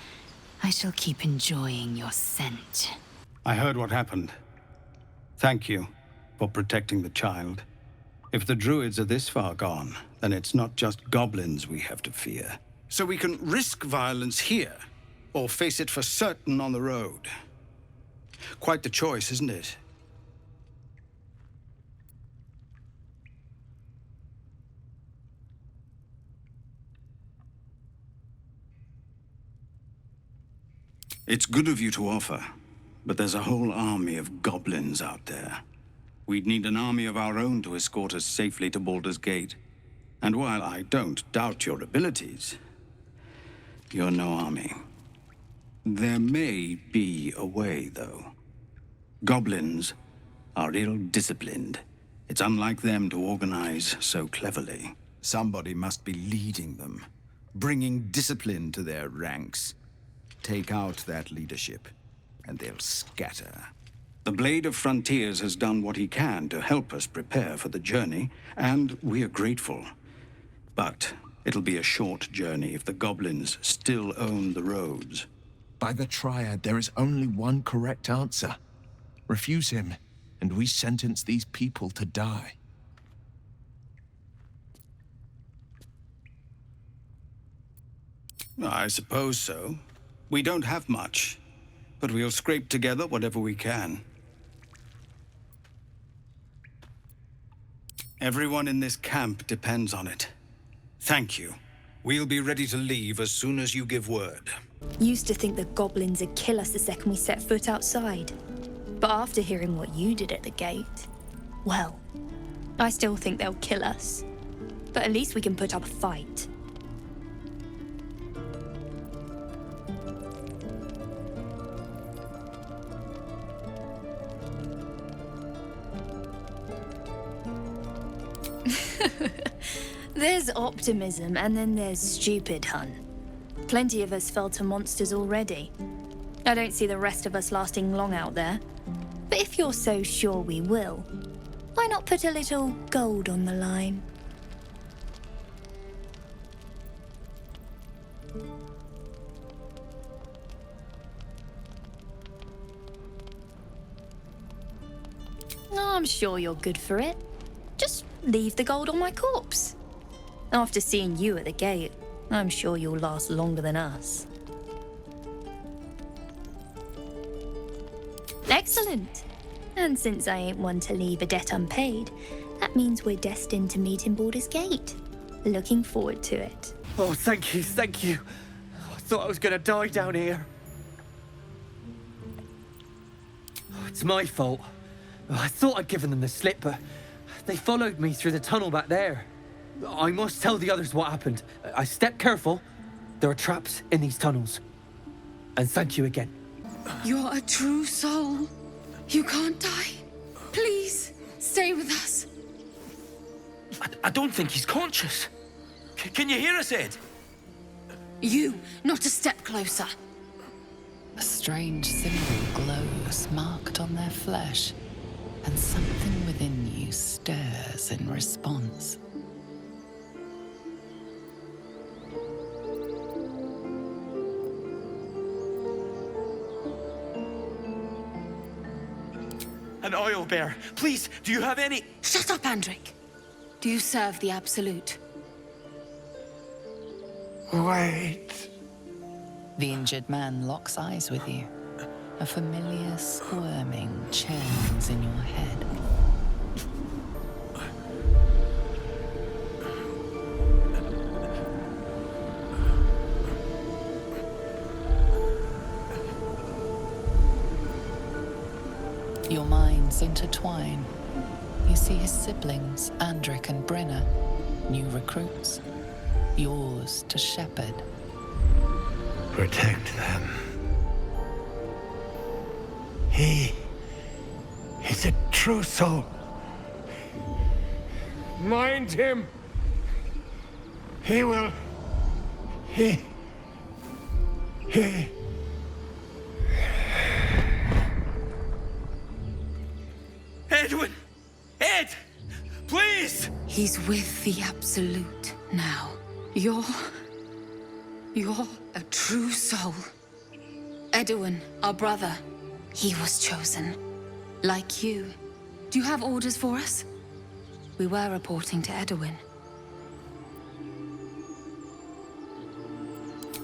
I shall keep enjoying your scent. I heard what happened. Thank you for protecting the child. If the druids are this far gone, then it's not just goblins we have to fear. So we can risk violence here, or face it for certain on the road. Quite the choice, isn't it? It's good of you to offer, but there's a whole army of goblins out there. We'd need an army of our own to escort us safely to Baldur's Gate. And while I don't doubt your abilities, you're no army. There may be a way, though. Goblins are ill-disciplined. It's unlike them to organize so cleverly. Somebody must be leading them, bringing discipline to their ranks. Take out that leadership, and they'll scatter. The Blade of Frontiers has done what he can to help us prepare for the journey, and we are grateful. But it'll be a short journey if the goblins still own the roads. By the Triad, there is only one correct answer. Refuse him, and we sentence these people to die. I suppose so. We don't have much, but we'll scrape together whatever we can. Everyone in this camp depends on it. Thank you. We'll be ready to leave as soon as you give word. Used to think the goblins would kill us the second we set foot outside. But after hearing what you did at the gate, well, I still think they'll kill us. But at least we can put up a fight. There's optimism, and then there's stupid, hun. Plenty of us fell to monsters already. I don't see the rest of us lasting long out there. But if you're so sure we will, why not put a little gold on the line? I'm sure you're good for it. Just leave the gold on my corpse. After seeing you at the gate, I'm sure you'll last longer than us. Excellent. And since I ain't one to leave a debt unpaid, that means we're destined to meet in Baldur's Gate. Looking forward to it. Oh, thank you, thank you. I thought I was gonna die down here. It's my fault. I thought I'd given them the slip, but they followed me through the tunnel back there. I must tell the others what happened. I stepped careful. There are traps in these tunnels. And thank you again. You're a true soul. You can't die. Please, stay with us. I don't think he's conscious. Can you hear us, Ed? You, not a step closer. A strange symbol glows marked on their flesh, and something within you stirs in response. An oil bear. Please, do you have any... Shut up, Andrik. Do you serve the Absolute? Wait. The injured man locks eyes with you. A familiar squirming churns in your head. Your minds intertwine. You see his siblings, Andrik and Brenna, new recruits, yours to shepherd. Protect them. He's a true soul. Mind him. He will... He... Edwin! Ed! Please! He's with the Absolute now. You're a true soul. Edwin, our brother, he was chosen. Like you. Do you have orders for us? We were reporting to Edwin.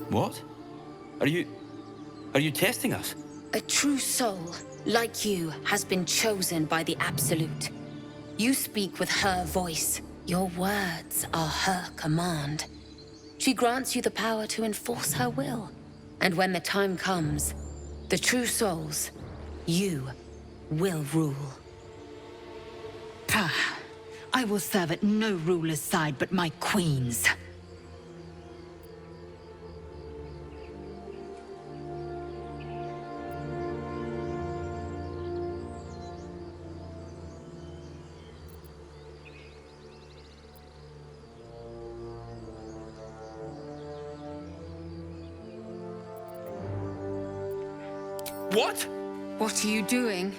What? Are you testing us? A true soul, like you, has been chosen by the Absolute. You speak with her voice. Your words are her command. She grants you the power to enforce her will. And when the time comes, the true souls, you will rule. I will serve at no ruler's side but my queen's. What? What are you doing?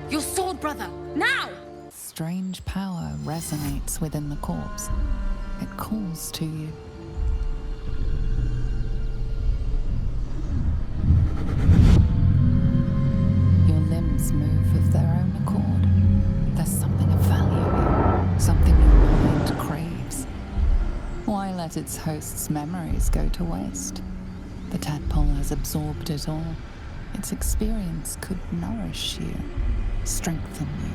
Your sword, brother! Now! Strange power resonates within the corpse. It calls to you. Your limbs move of their own accord. There's something of value here, something your mind craves. Why let its host's memories go to waste? The tadpole has absorbed it all. Its experience could nourish you, strengthen you.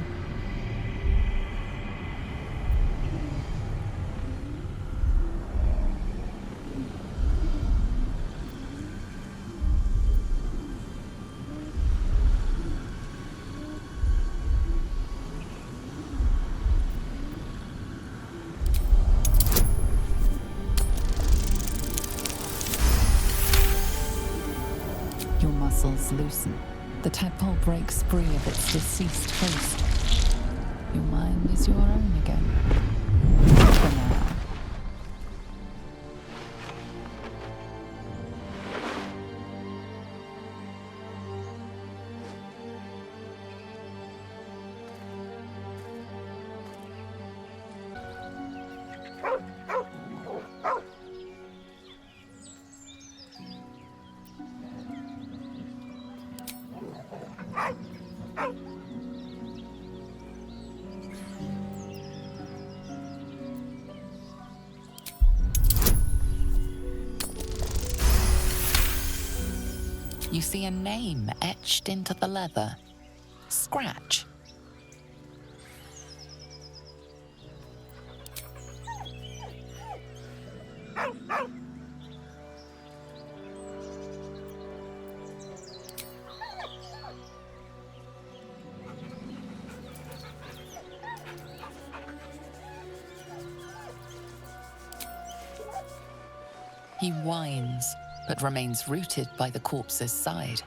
Your muscles loosen. The tadpole breaks free of its deceased host. Your mind is your own again. For now. You see a name etched into the leather. Scratch. He whines, but remains rooted by the corpse's side.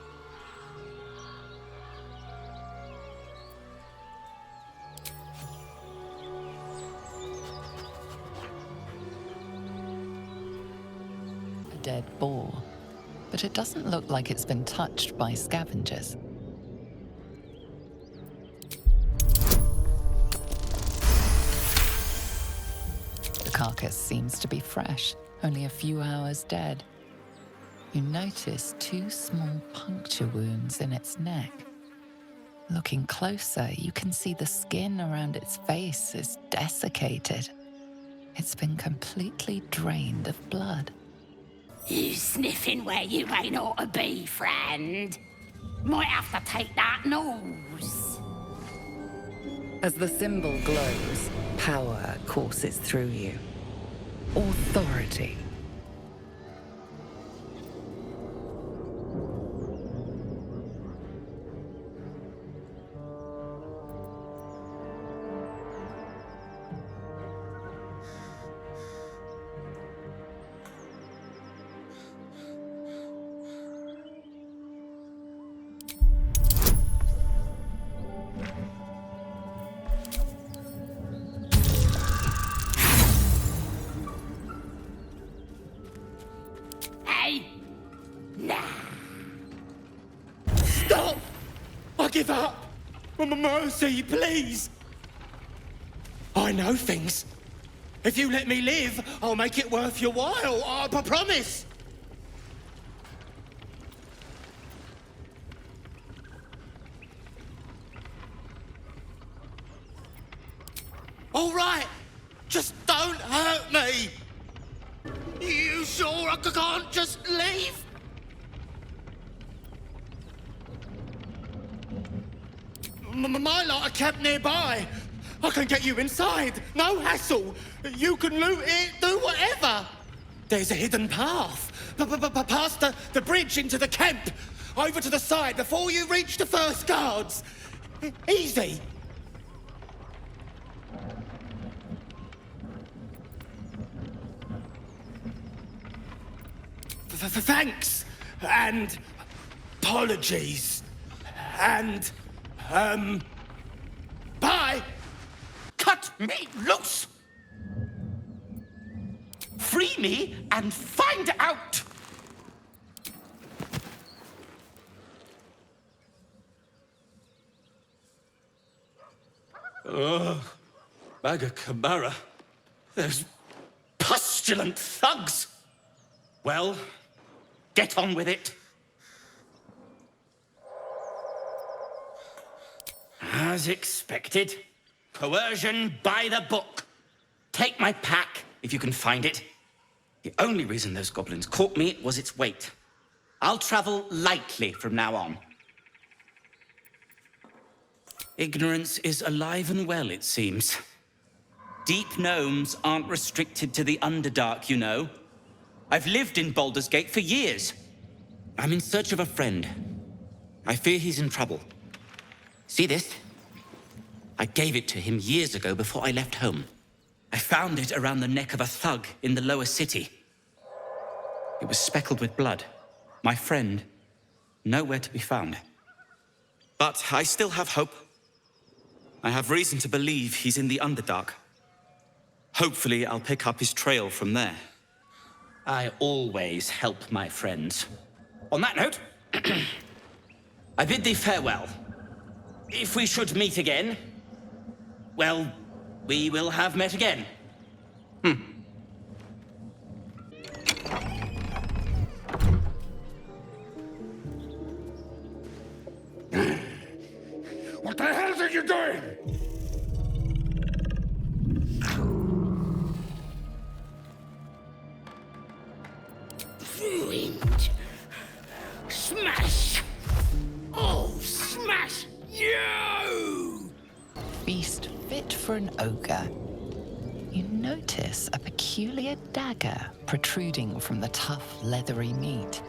A dead boar, but it doesn't look like it's been touched by scavengers. The carcass seems to be fresh, only a few hours dead. You notice 2 small puncture wounds in its neck. Looking closer, you can see the skin around its face is desiccated. It's been completely drained of blood. You sniffing where you ain't ought to be, friend? Might have to take that nose. As the symbol glows, power courses through you. Authority. Stop! I give up! Mercy, please! I know things. If you let me live, I'll make it worth your while. I promise! All right! Just don't hurt me! You sure I can't just leave? My lot are kept nearby. I can get you inside. No hassle. You can loot it, do whatever. There's a hidden path. Past the bridge into the camp. Over to the side before you reach the first guards. Easy. Thanks. And apologies. And bye! Cut me loose! Free me and find out! Maga Kamara. Those pustulant thugs! Well, get on with it. As expected, coercion by the book. Take my pack, if you can find it. The only reason those goblins caught me was its weight. I'll travel lightly from now on. Ignorance is alive and well, it seems. Deep gnomes aren't restricted to the Underdark, you know. I've lived in Baldur's Gate for years. I'm in search of a friend. I fear he's in trouble. See this? I gave it to him years ago before I left home. I found it around the neck of a thug in the lower city. It was speckled with blood. My friend, nowhere to be found. But I still have hope. I have reason to believe he's in the Underdark. Hopefully, I'll pick up his trail from there. I always help my friends. On that note, I bid thee farewell. If we should meet again, well, we will have met again. What the hell are you doing? Ruined. Smash! Oh, smash you! Feast fit for an ogre. You notice a peculiar dagger protruding from the tough, leathery meat.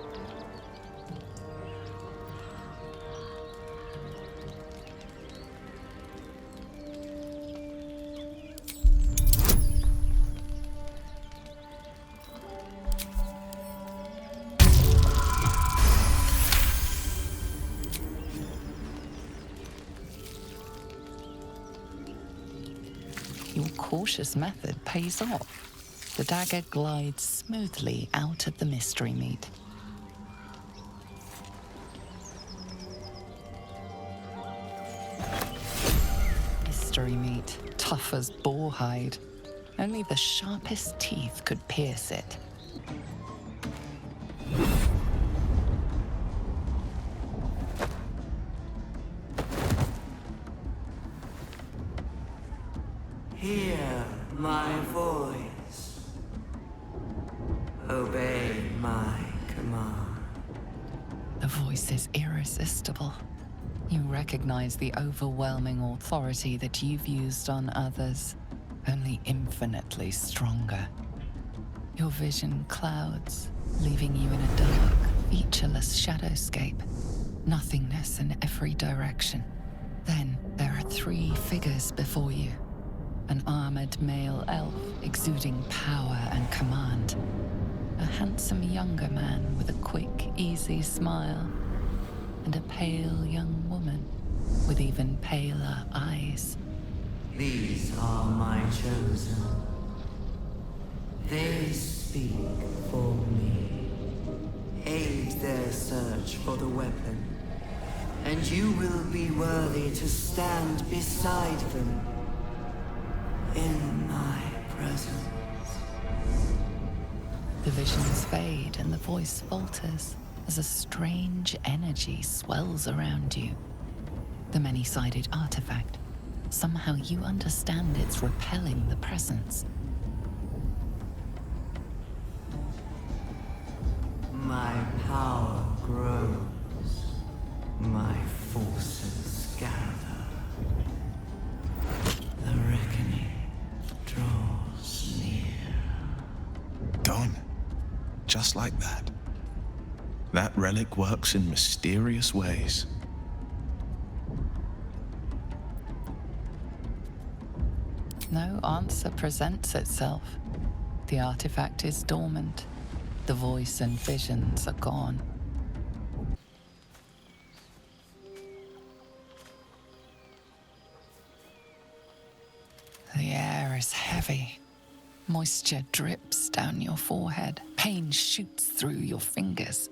cautious method pays off. The dagger glides smoothly out of the mystery meat. Mystery meat, tough as boar hide. Only the sharpest teeth could pierce it. Hear my voice. Obey my command. The voice is irresistible. You recognize the overwhelming authority that you've used on others, only infinitely stronger. Your vision clouds, leaving you in a dark, featureless shadowscape. Nothingness in every direction. Then there are 3 figures before you. An armored male elf exuding power and command. A handsome younger man with a quick, easy smile. And a pale young woman with even paler eyes. These are my chosen. They speak for me. Aid their search for the weapon, and you will be worthy to stand beside them in my presence. The visions fade and the voice falters as a strange energy swells around you. The many-sided artifact. Somehow you understand it's repelling the presence. My power grows. My forces gather. The reckoning draws near. Gone. Just like that. That relic works in mysterious ways. No answer presents itself. The artifact is dormant. The voice and visions are gone. The air is heavy. Moisture drips down your forehead. Pain shoots through your fingers.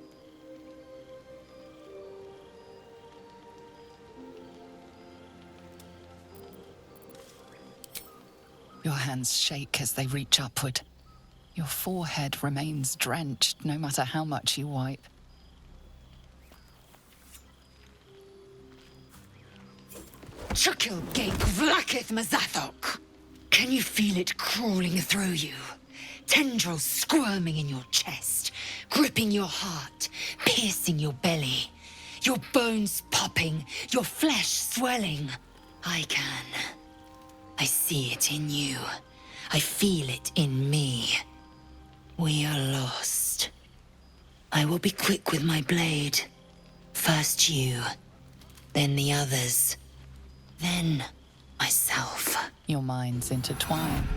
Your hands shake as they reach upward. Your forehead remains drenched no matter how much you wipe. Chukil Gate Vlakith Mazathok! Can you feel it crawling through you? Tendrils squirming in your chest, gripping your heart, piercing your belly. Your bones popping, your flesh swelling. I can. I see it in you. I feel it in me. We are lost. I will be quick with my blade. First you, then the others, then myself. Your minds intertwine.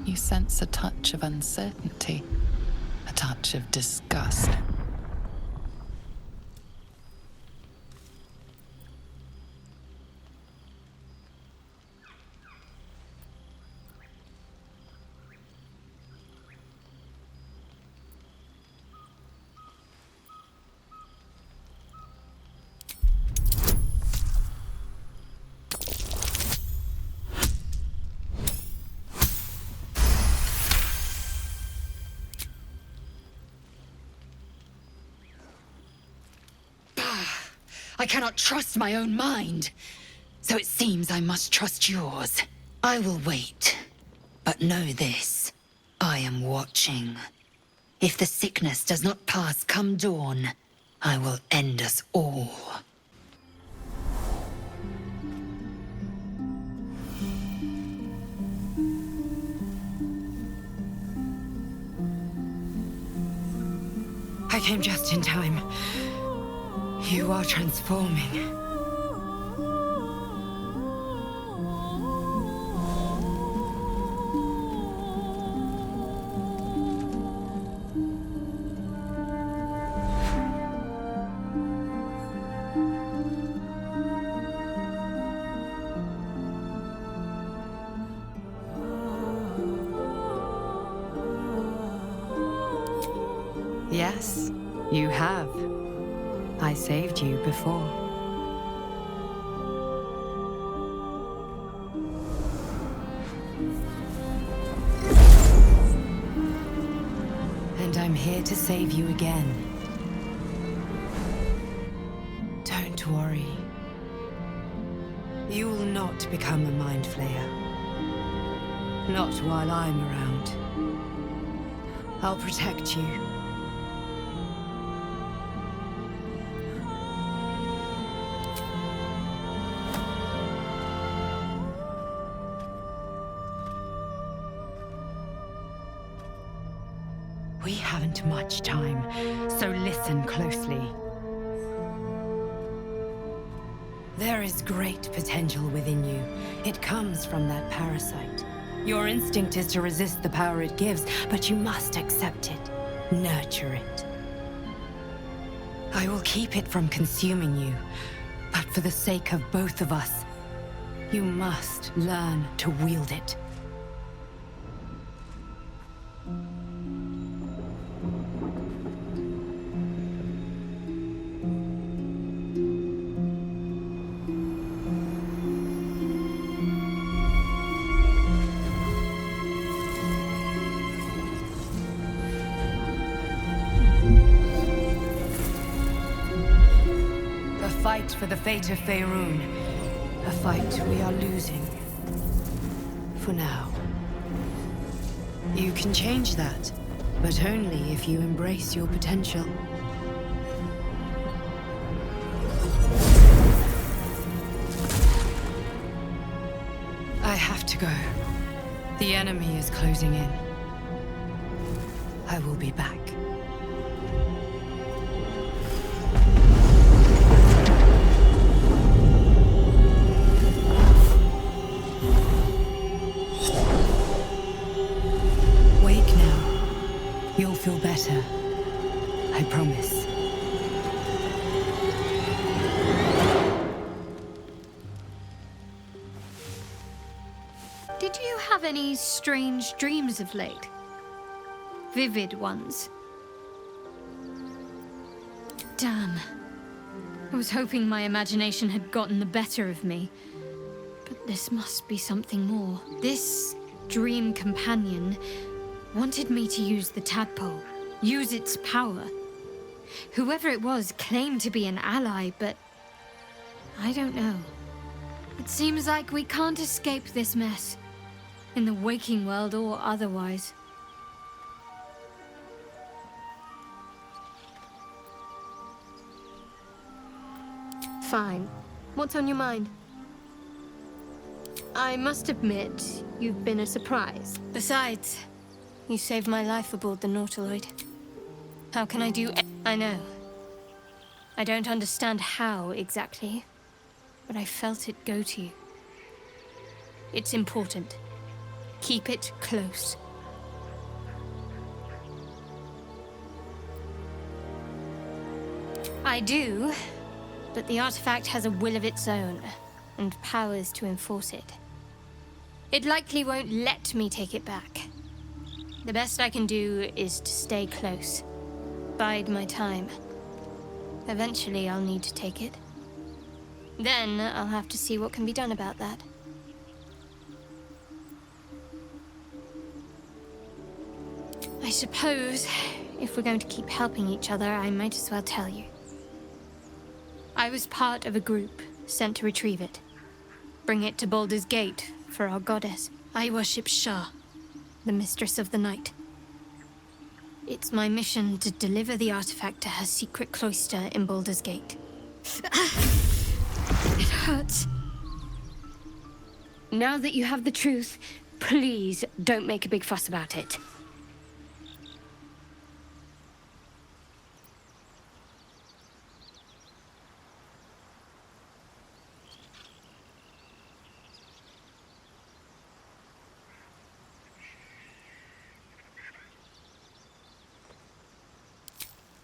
You sense a touch of uncertainty, a touch of disgust. I cannot trust my own mind. So it seems I must trust yours. I will wait. But know this. I am watching. If the sickness does not pass come dawn, I will end us all. I came just in time. You are transforming. Yes, you have. I saved you before. And I'm here to save you again. Don't worry. You will not become a mind flayer. Not while I'm around. I'll protect you. We haven't much time, so listen closely. There is great potential within you. It comes from that parasite. Your instinct is to resist the power it gives, but you must accept it, nurture it. I will keep it from consuming you, but for the sake of both of us, you must learn to wield it. For the fate of Faerun. A fight we are losing. For now. You can change that, but only if you embrace your potential. I have to go. The enemy is closing in. I will be back. You'll feel better. I promise. Did you have any strange dreams of late? Vivid ones? Damn. I was hoping my imagination had gotten the better of me. But this must be something more. This dream companion wanted me to use the tadpole, use its power. Whoever it was claimed to be an ally, but I don't know. It seems like we can't escape this mess, in the waking world or otherwise. Fine. What's on your mind? I must admit, you've been a surprise. Besides, you saved my life aboard the Nautiloid. How can I do I know. I don't understand how exactly, but I felt it go to you. It's important. Keep it close. I do, but the artifact has a will of its own, and powers to enforce it. It likely won't let me take it back. The best I can do is to stay close. Bide my time. Eventually, I'll need to take it. Then, I'll have to see what can be done about that. I suppose, if we're going to keep helping each other, I might as well tell you. I was part of a group sent to retrieve it. Bring it to Baldur's Gate for our goddess. I worship Shah, the Mistress of the Night. It's my mission to deliver the artifact to her secret cloister in Baldur's Gate. It hurts. Now that you have the truth, please don't make a big fuss about it.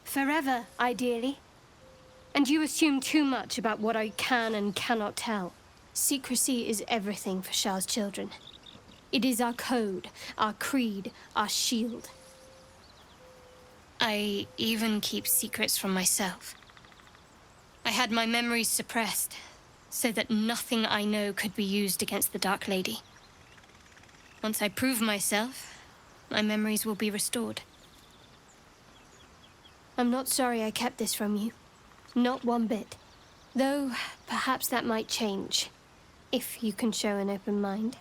Forever, ideally. And you assume too much about what I can and cannot tell. Secrecy is everything for Shah's children. It is our code, our creed, our shield. I even keep secrets from myself. I had my memories suppressed, so that nothing I know could be used against the Dark Lady. Once I prove myself, my memories will be restored. I'm not sorry I kept this from you. Not one bit. Though, perhaps that might change, if you can show an open mind.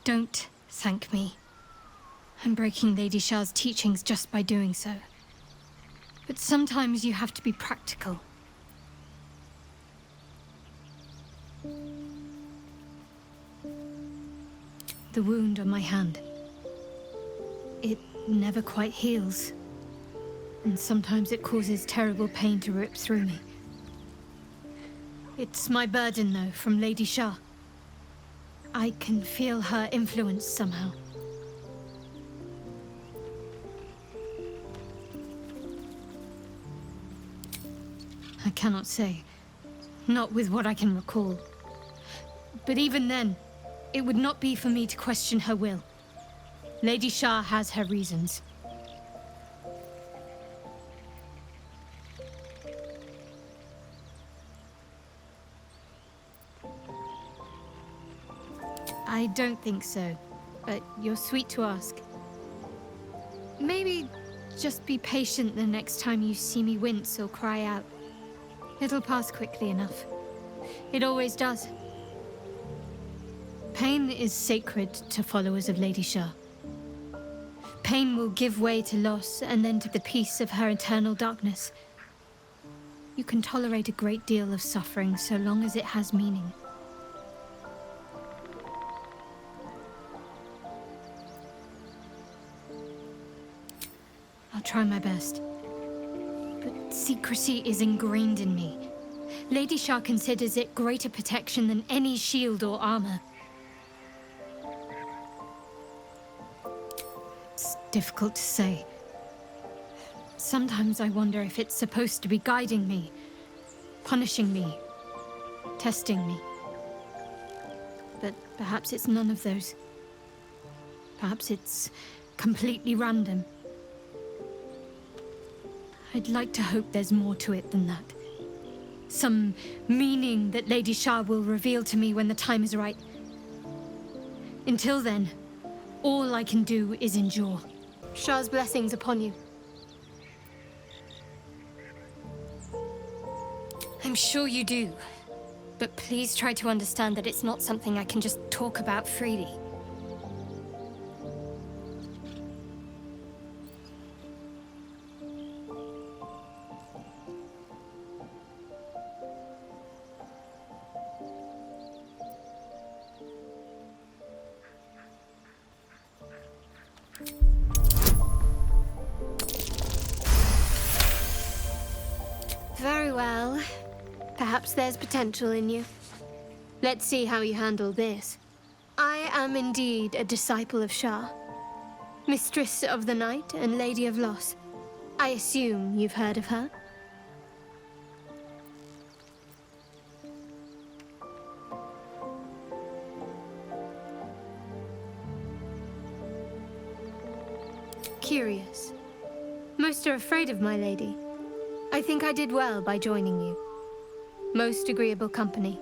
Don't thank me. I'm breaking Lady Shah's teachings just by doing so. But sometimes you have to be practical. The wound on my hand. It never quite heals. And sometimes it causes terrible pain to rip through me. It's my burden, though, from Lady Shah. I can feel her influence somehow. I cannot say. Not with what I can recall. But even then, it would not be for me to question her will. Lady Shah has her reasons. I don't think so, but you're sweet to ask. Maybe just be patient the next time you see me wince or cry out. It'll pass quickly enough. It always does. Pain is sacred to followers of Lady Shah. Pain will give way to loss and then to the peace of her eternal darkness. You can tolerate a great deal of suffering so long as it has meaning. I'll try my best. But secrecy is ingrained in me. Lady Shah considers it greater protection than any shield or armor. It's difficult to say. Sometimes I wonder if it's supposed to be guiding me, punishing me, testing me. But perhaps it's none of those. Perhaps it's completely random. I'd like to hope there's more to it than that. Some meaning that Lady Shah will reveal to me when the time is right. Until then, all I can do is endure. Shah's blessings upon you. I'm sure you do. But please try to understand that it's not something I can just talk about freely. Very well. Perhaps there's potential in you. Let's see how you handle this. I am indeed a disciple of Shah, Mistress of the Night and Lady of Loss. I assume you've heard of her? Curious. Most are afraid of my lady. I think I did well by joining you. Most agreeable company.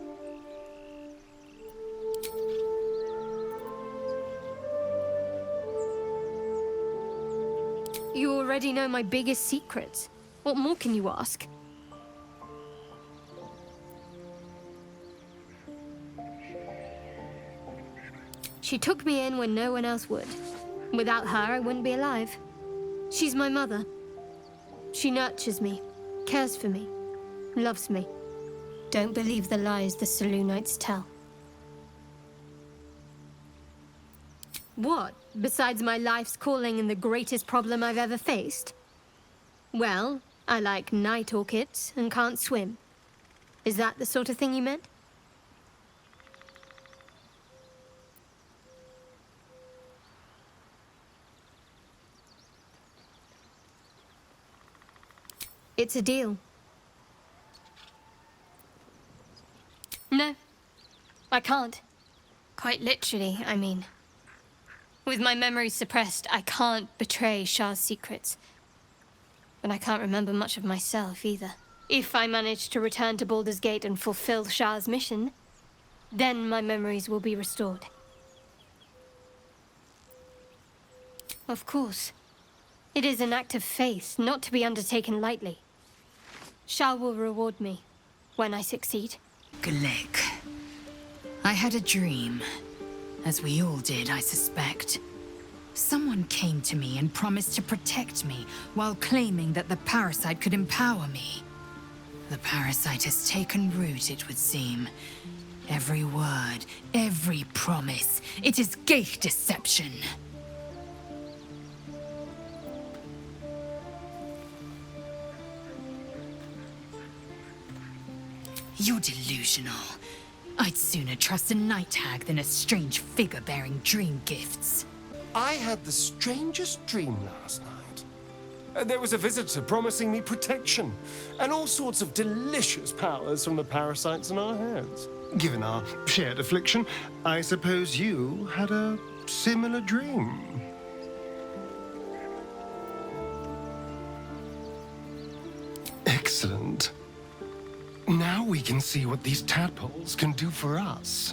You already know my biggest secrets. What more can you ask? She took me in when no one else would. Without her, I wouldn't be alive. She's my mother. She nurtures me, cares for me, loves me. Don't believe the lies the Selûnites tell. What, besides my life's calling and the greatest problem I've ever faced? Well, I like night orchids and can't swim. Is that the sort of thing you meant? It's a deal. I can't. Quite literally, I mean. With my memories suppressed, I can't betray Shah's secrets. But I can't remember much of myself either. If I manage to return to Baldur's Gate and fulfill Shah's mission, then my memories will be restored. Of course. It is an act of faith, not to be undertaken lightly. Shah will reward me when I succeed. Glick. I had a dream. As we all did, I suspect. Someone came to me and promised to protect me, while claiming that the parasite could empower me. The parasite has taken root, it would seem. Every word, every promise, it is gate deception. You're delusional. I'd sooner trust a night hag than a strange figure bearing dream gifts. I had the strangest dream last night. There was a visitor promising me protection and all sorts of delicious powers from the parasites in our heads. Given our shared affliction, I suppose you had a similar dream. Excellent. Now we can see what these tadpoles can do for us.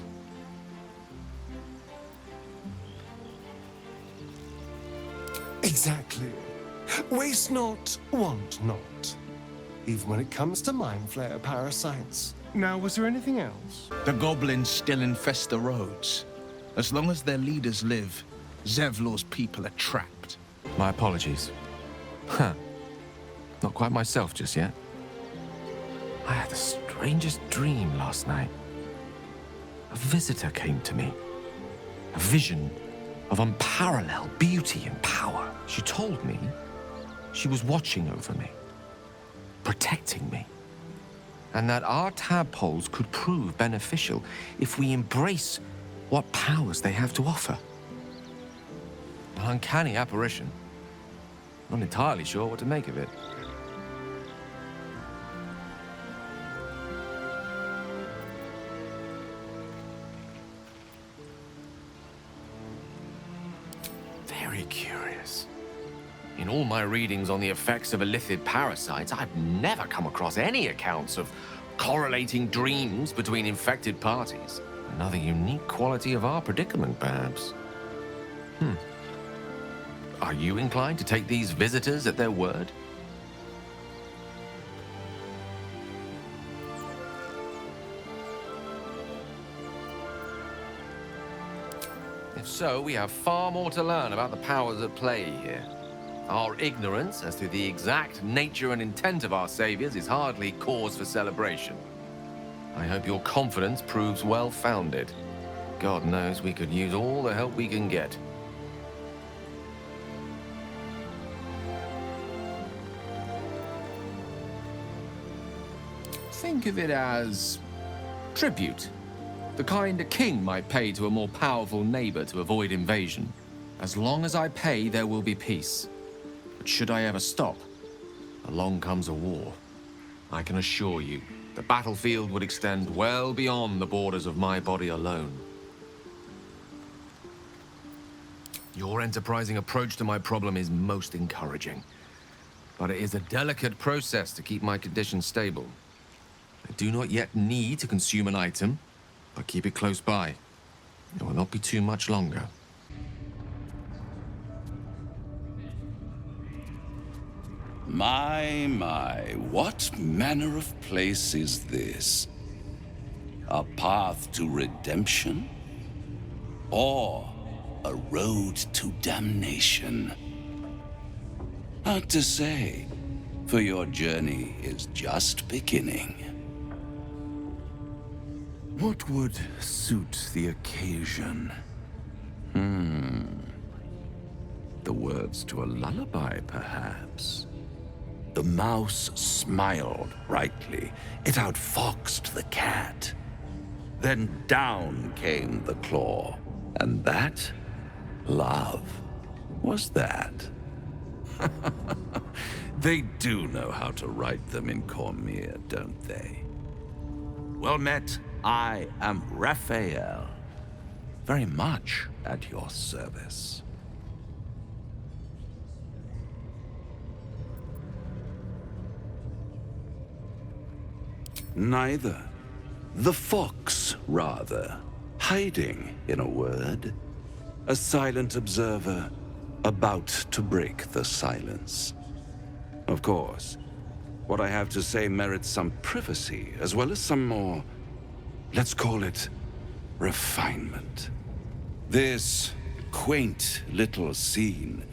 Exactly. Waste not, want not. Even when it comes to mind flayer parasites. Now, was there anything else? The goblins still infest the roads. As long as their leaders live, Zevlor's people are trapped. My apologies. Huh. Not quite myself just yet. I had the strangest dream last night. A visitor came to me. A vision of unparalleled beauty and power. She told me she was watching over me, protecting me, and that our tadpoles could prove beneficial if we embrace what powers they have to offer. An uncanny apparition. Not entirely sure what to make of it. Very curious. In all my readings on the effects of illithid parasites, I've never come across any accounts of correlating dreams between infected parties. Another unique quality of our predicament, perhaps. Are you inclined to take these visitors at their word? If so, we have far more to learn about the powers at play here. Our ignorance as to the exact nature and intent of our saviors is hardly cause for celebration. I hope your confidence proves well-founded. God knows we could use all the help we can get. Think of it as tribute. The kind a king might pay to a more powerful neighbor to avoid invasion. As long as I pay, there will be peace. But should I ever stop, along comes a war. I can assure you, the battlefield would extend well beyond the borders of my body alone. Your enterprising approach to my problem is most encouraging. But it is a delicate process to keep my condition stable. I do not yet need to consume an item, but keep it close by. It will not be too much longer. My, what manner of place is this? A path to redemption? Or a road to damnation? Hard to say, for your journey is just beginning. What would suit the occasion? The words to a lullaby, perhaps? The mouse smiled brightly. It outfoxed the cat. Then down came the claw. And that, love, was that. They do know how to write them in Cormier, don't they? Well met, I am Raphael, very much at your service. Neither. The fox, rather. Hiding, in a word. A silent observer, about to break the silence. Of course, what I have to say merits some privacy, as well as some more, let's call it, refinement. This quaint little scene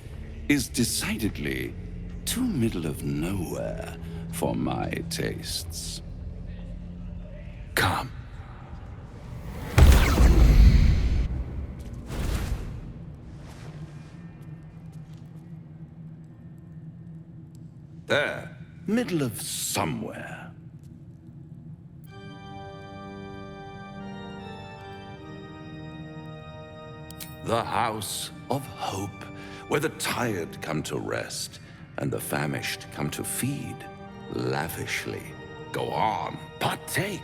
is decidedly too middle of nowhere for my tastes. Come. There, middle of somewhere. The House of Hope, where the tired come to rest and the famished come to feed lavishly. Go on, partake,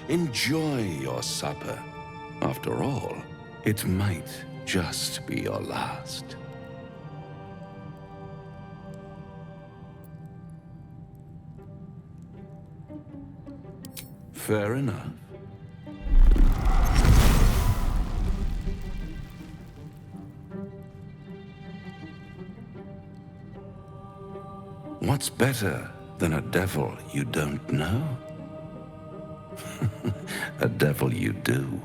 enjoy your supper. After all, it might just be your last. Fair enough. What's better than a devil you don't know? A devil you do.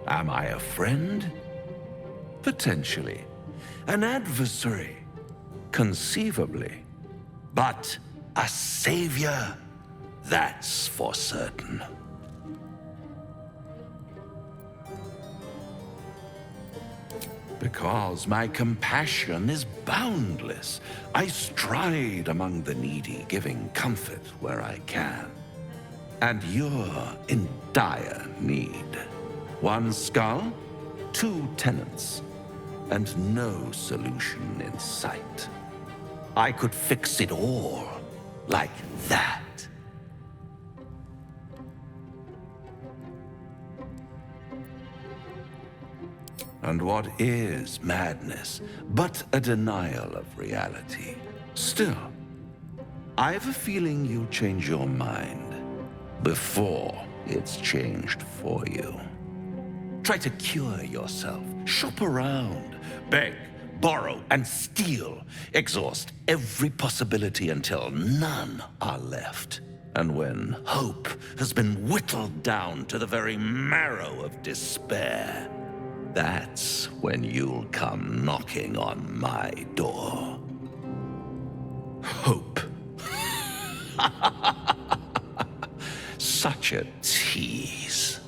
Am I a friend? Potentially. An adversary? Conceivably. But a savior? That's for certain. Because my compassion is boundless. I stride among the needy, giving comfort where I can. And you're in dire need. One skull, 2 tenants, and no solution in sight. I could fix it all like that. And what is madness but a denial of reality? Still, I've a feeling you'll change your mind before it's changed for you. Try to cure yourself, shop around, beg, borrow, and steal. Exhaust every possibility until none are left. And when hope has been whittled down to the very marrow of despair, that's when you'll come knocking on my door. Hope. Such a tease.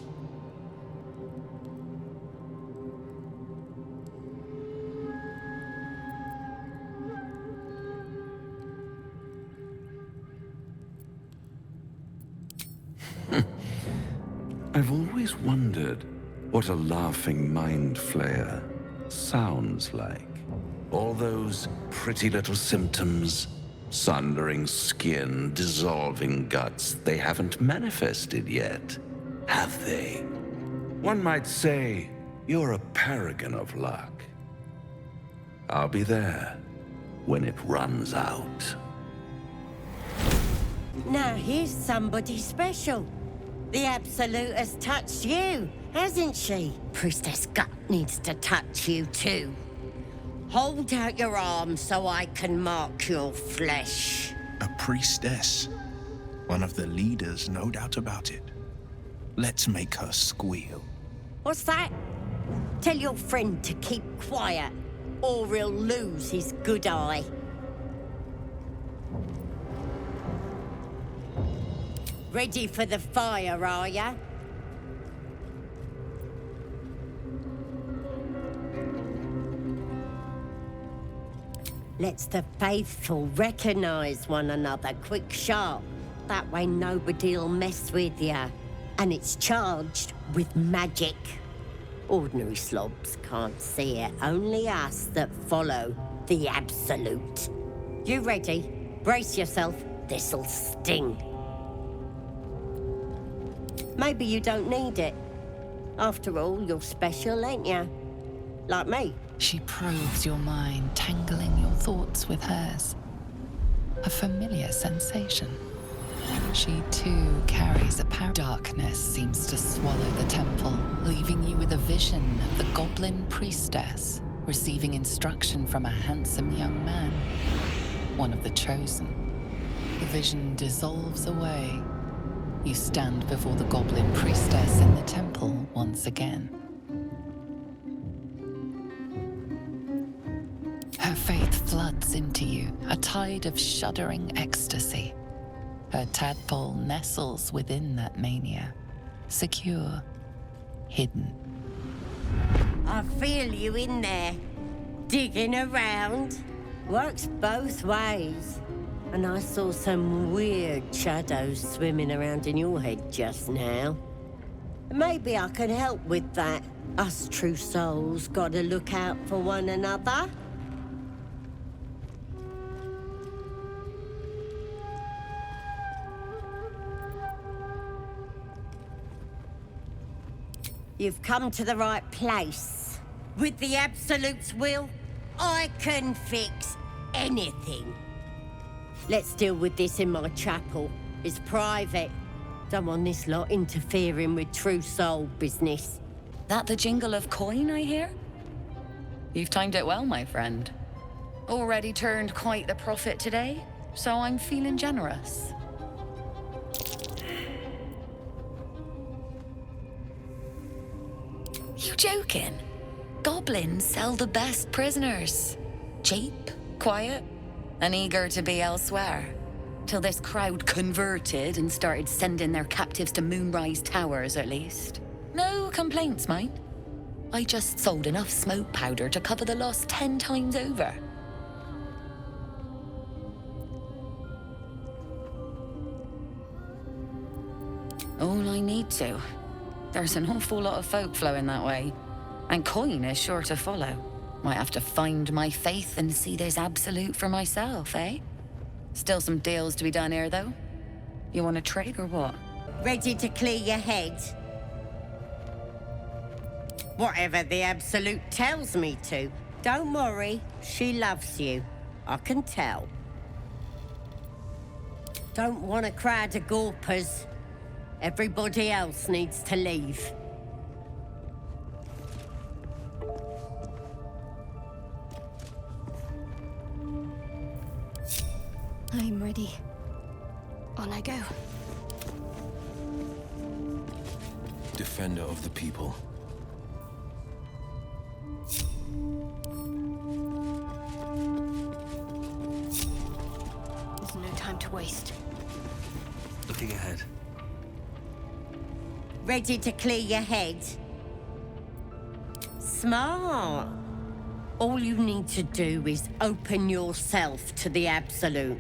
I've always wondered what a laughing mind flayer sounds like. All those pretty little symptoms, sundering skin, dissolving guts, they haven't manifested yet, have they? One might say you're a paragon of luck. I'll be there when it runs out. Now here's somebody special. The Absolute has touched you, hasn't she? Priestess Gut needs to touch you too. Hold out your arms so I can mark your flesh. A priestess. One of the leaders, no doubt about it. Let's make her squeal. What's that? Tell your friend to keep quiet, or he'll lose his good eye. Ready for the fire, are ya? Let's the faithful recognize one another quick sharp. That way nobody'll mess with ya. And it's charged with magic. Ordinary slobs can't see it, only us that follow the Absolute. You ready? Brace yourself, this'll sting. Maybe you don't need it. After all, you're special, ain't you? Like me. She probes your mind, tangling your thoughts with hers. A familiar sensation. She too carries a power. Darkness seems to swallow the temple, leaving you with a vision of the goblin priestess receiving instruction from a handsome young man, one of the chosen. The vision dissolves away. You stand before the goblin priestess in the temple once again. Her faith floods into you, a tide of shuddering ecstasy. Her tadpole nestles within that mania, secure, hidden. I feel you in there, digging around. Works both ways. And I saw some weird shadows swimming around in your head just now. Maybe I can help with that. Us true souls gotta look out for one another. You've come to the right place. With the Absolute's will, I can fix anything. Let's deal with this in my chapel. It's private. Don't want this lot interfering with true soul business. That the jingle of coin, I hear? You've timed it well, my friend. Already turned quite the profit today, so I'm feeling generous. You joking? Goblins sell the best prisoners. Cheap, quiet, and eager to be elsewhere. Till this crowd converted and started sending their captives to Moonrise Towers, at least. No complaints, mind. I just sold enough smoke powder to cover the loss 10 times over. All I need to. There's an awful lot of folk flowing that way, and coin is sure to follow. Might have to find my faith and see this absolute for myself, eh? Still some deals to be done here, though. You want to trade or what? Ready to clear your head? Whatever the Absolute tells me to. Don't worry, she loves you. I can tell. Don't want a crowd of gawpers. Everybody else needs to leave. I'm ready. On I go. Defender of the people. There's no time to waste. Looking ahead. Ready to clear your head? Smart. All you need to do is open yourself to the Absolute.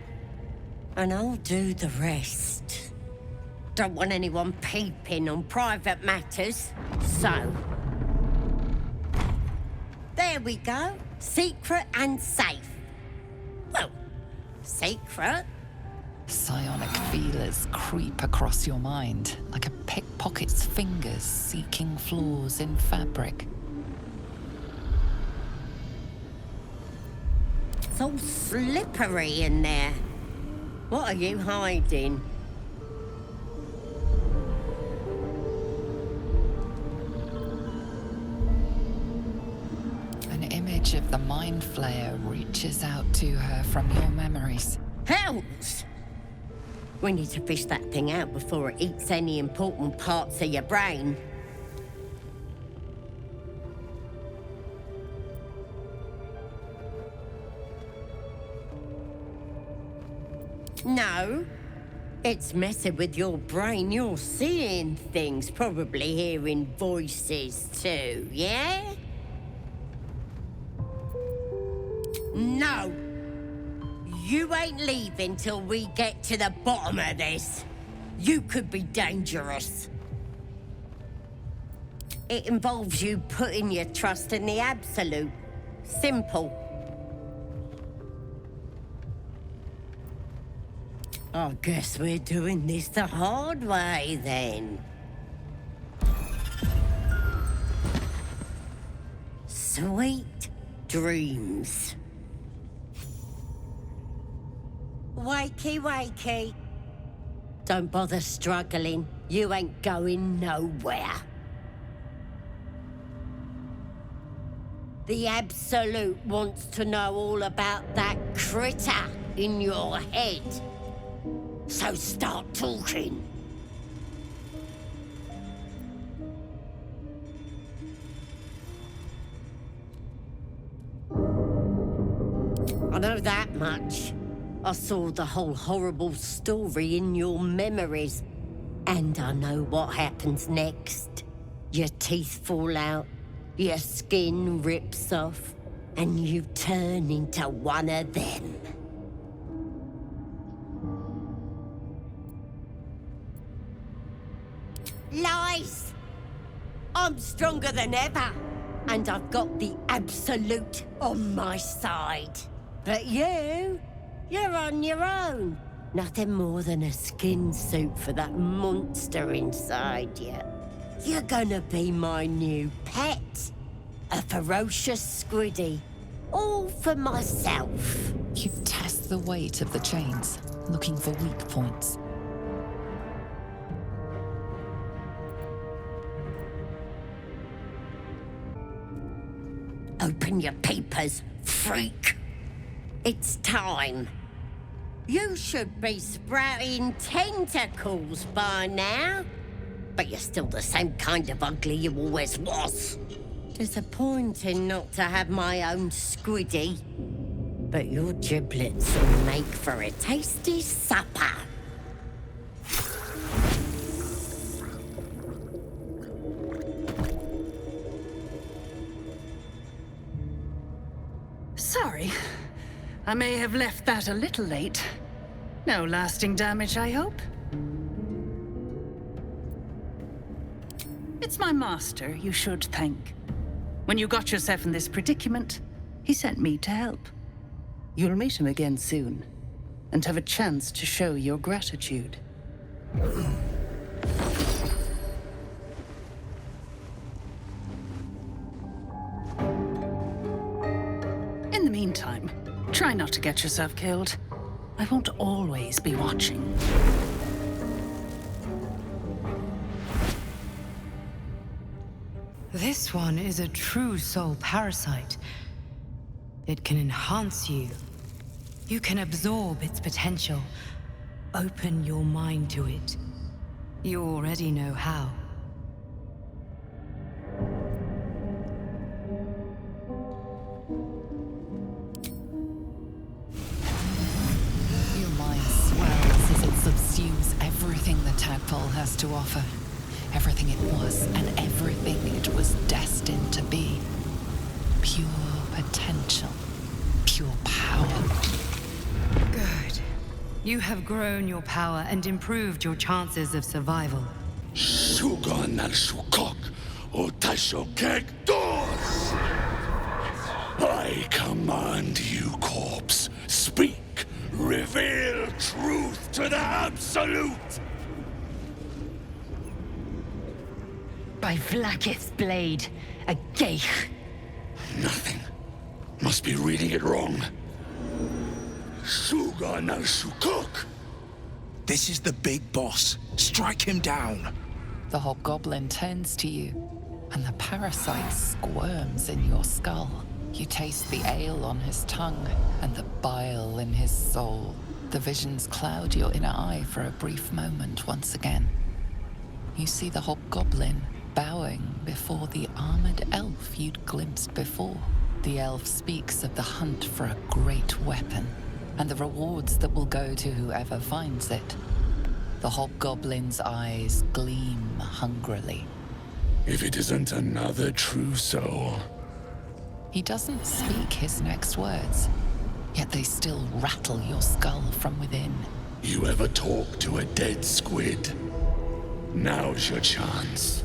And I'll do the rest. Don't want anyone peeping on private matters, so... There we go. Secret and safe. Well, secret. Psionic feelers creep across your mind, like a pickpocket's fingers seeking flaws in fabric. It's all slippery in there. What are you hiding? An image of the Mind Flayer reaches out to her from your memories. Hells! We need to fish that thing out before it eats any important parts of your brain. No. It's messing with your brain. You're seeing things, probably hearing voices too, yeah? No. You ain't leaving till we get to the bottom of this. You could be dangerous. It involves you putting your trust in the Absolute. Simple. I guess we're doing this the hard way, then. Sweet dreams. Wakey, wakey. Don't bother struggling. You ain't going nowhere. The Absolute wants to know all about that critter in your head. So start talking. I know that much. I saw the whole horrible story in your memories. And I know what happens next. Your teeth fall out, your skin rips off, and you turn into one of them. Lies! I'm stronger than ever, and I've got the Absolute on my side. But you're on your own. Nothing more than a skin suit for that monster inside you. You're gonna be my new pet. A ferocious squiddy. All for myself. You test the weight of the chains, looking for weak points. Open your papers, freak. It's time. You should be sprouting tentacles by now. But you're still the same kind of ugly you always was. Disappointing not to have my own squiddy. But your giblets will make for a tasty supper. Sorry. I may have left that a little late. No lasting damage, I hope? It's my master you should thank. When you got yourself in this predicament, he sent me to help. You'll meet him again soon, and have a chance to show your gratitude. In the meantime, try not to get yourself killed. I won't always be watching. This one is a true soul parasite. It can enhance you. You can absorb its potential. Open your mind to it. You already know how. Your mind swells as it subsumes everything the tadpole has to offer. Everything it was and everything it was destined to be. Pure potential. Pure power. Good. You have grown your power and improved your chances of survival. Shugan al Shukok, Otasho Kek Dos! I command you, corpse. Speak. Reveal truth to the Absolute! By Vlaakith's blade, a geich. Nothing. Must be reading it wrong. Shugan al Shukok. This is the big boss. Strike him down. The hobgoblin turns to you, and the parasite squirms in your skull. You taste the ale on his tongue, and the bile in his soul. The visions cloud your inner eye for a brief moment once again. You see the hobgoblin bowing before the armored elf you'd glimpsed before. The elf speaks of the hunt for a great weapon, and the rewards that will go to whoever finds it. The hobgoblin's eyes gleam hungrily. If it isn't another true soul. He doesn't speak his next words, yet they still rattle your skull from within. You ever talk to a dead squid? Now's your chance.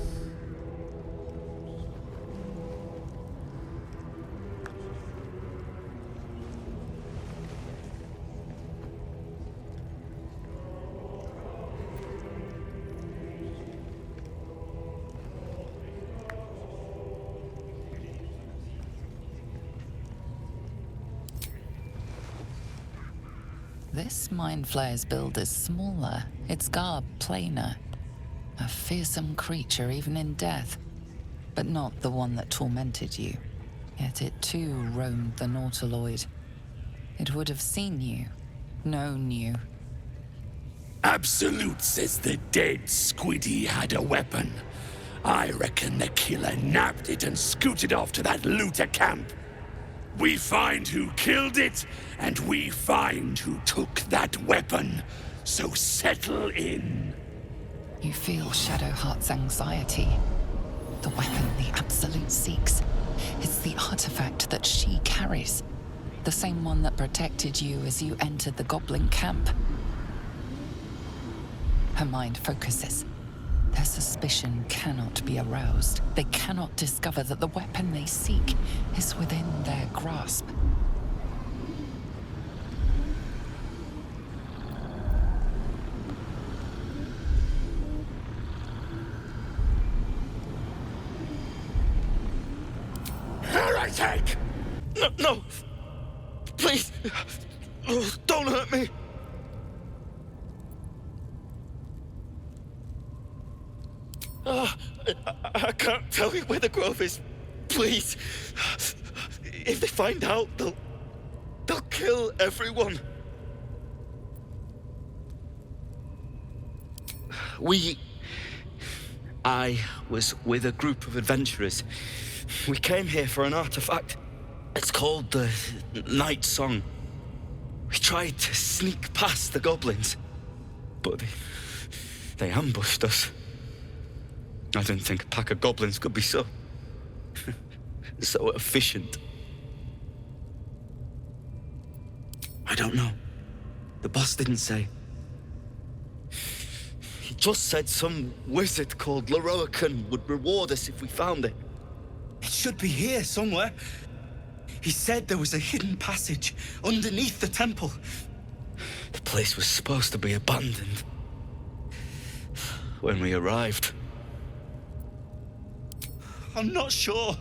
This mind flayer's build is smaller, its garb plainer. A fearsome creature even in death, but not the one that tormented you. Yet it too roamed the Nautiloid. It would have seen you, known you. Absolute says the dead Squiddy had a weapon. I reckon the killer nabbed it and scooted off to that looter camp. We find who killed it, and we find who took that weapon. So settle in. You feel Shadowheart's anxiety. The weapon the Absolute seeks. It's the artifact that she carries. The same one that protected you as you entered the goblin camp. Her mind focuses. Their suspicion cannot be aroused. They cannot discover that the weapon they seek is within their grasp. Heretic! No! Please! Oh, don't hurt me! I can't tell you where the grove is. Please. If they find out, they'll kill everyone. I was with a group of adventurers. We came here for an artifact. It's called the Night Song. We tried to sneak past the goblins, but they ambushed us. I didn't think a pack of goblins could be so efficient. I don't know. The boss didn't say. He just said some wizard called Leroican would reward us if we found it. It should be here somewhere. He said there was a hidden passage underneath the temple. The place was supposed to be abandoned when we arrived. I'm not sure.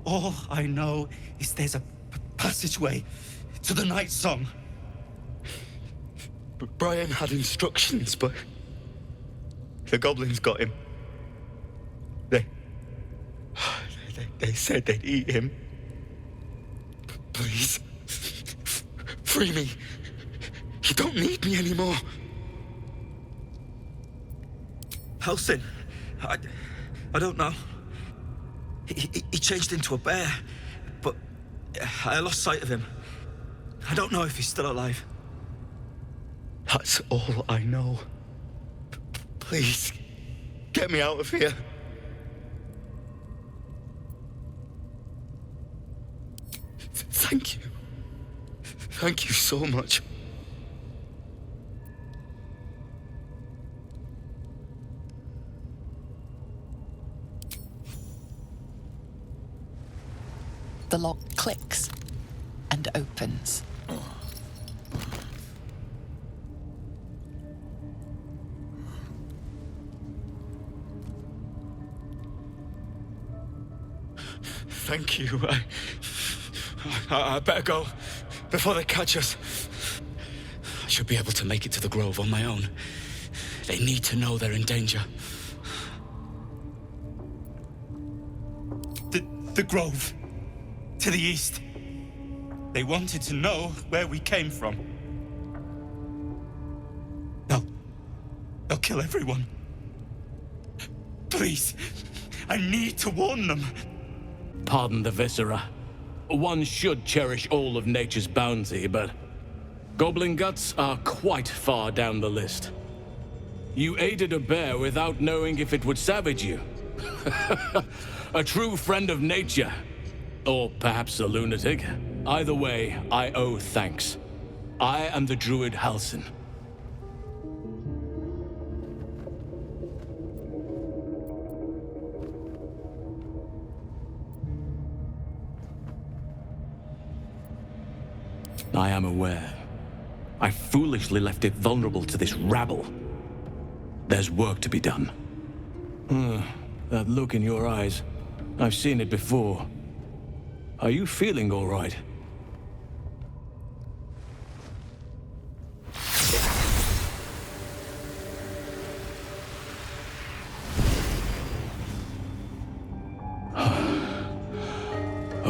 All I know is there's a passageway to the Night Song. Brian had instructions, but the goblins got him. They said they'd eat him. Please, free me. You don't need me anymore. Halsin, I don't know. He changed into a bear, but I lost sight of him. I don't know if he's still alive. That's all I know. Please, get me out of here. Thank you. Thank you so much. The lock clicks and opens. Thank you. I better go before they catch us. I should be able to make it to the grove on my own. They need to know they're in danger. The grove. To the east. They wanted to know where we came from. They'll kill everyone. Please, I need to warn them. Pardon the viscera. One should cherish all of nature's bounty, but goblin guts are quite far down the list. You aided a bear without knowing if it would savage you. A true friend of nature. Or perhaps a lunatic. Either way, I owe thanks. I am the druid Halsin. I am aware. I foolishly left it vulnerable to this rabble. There's work to be done. That look in your eyes. I've seen it before. Are you feeling all right?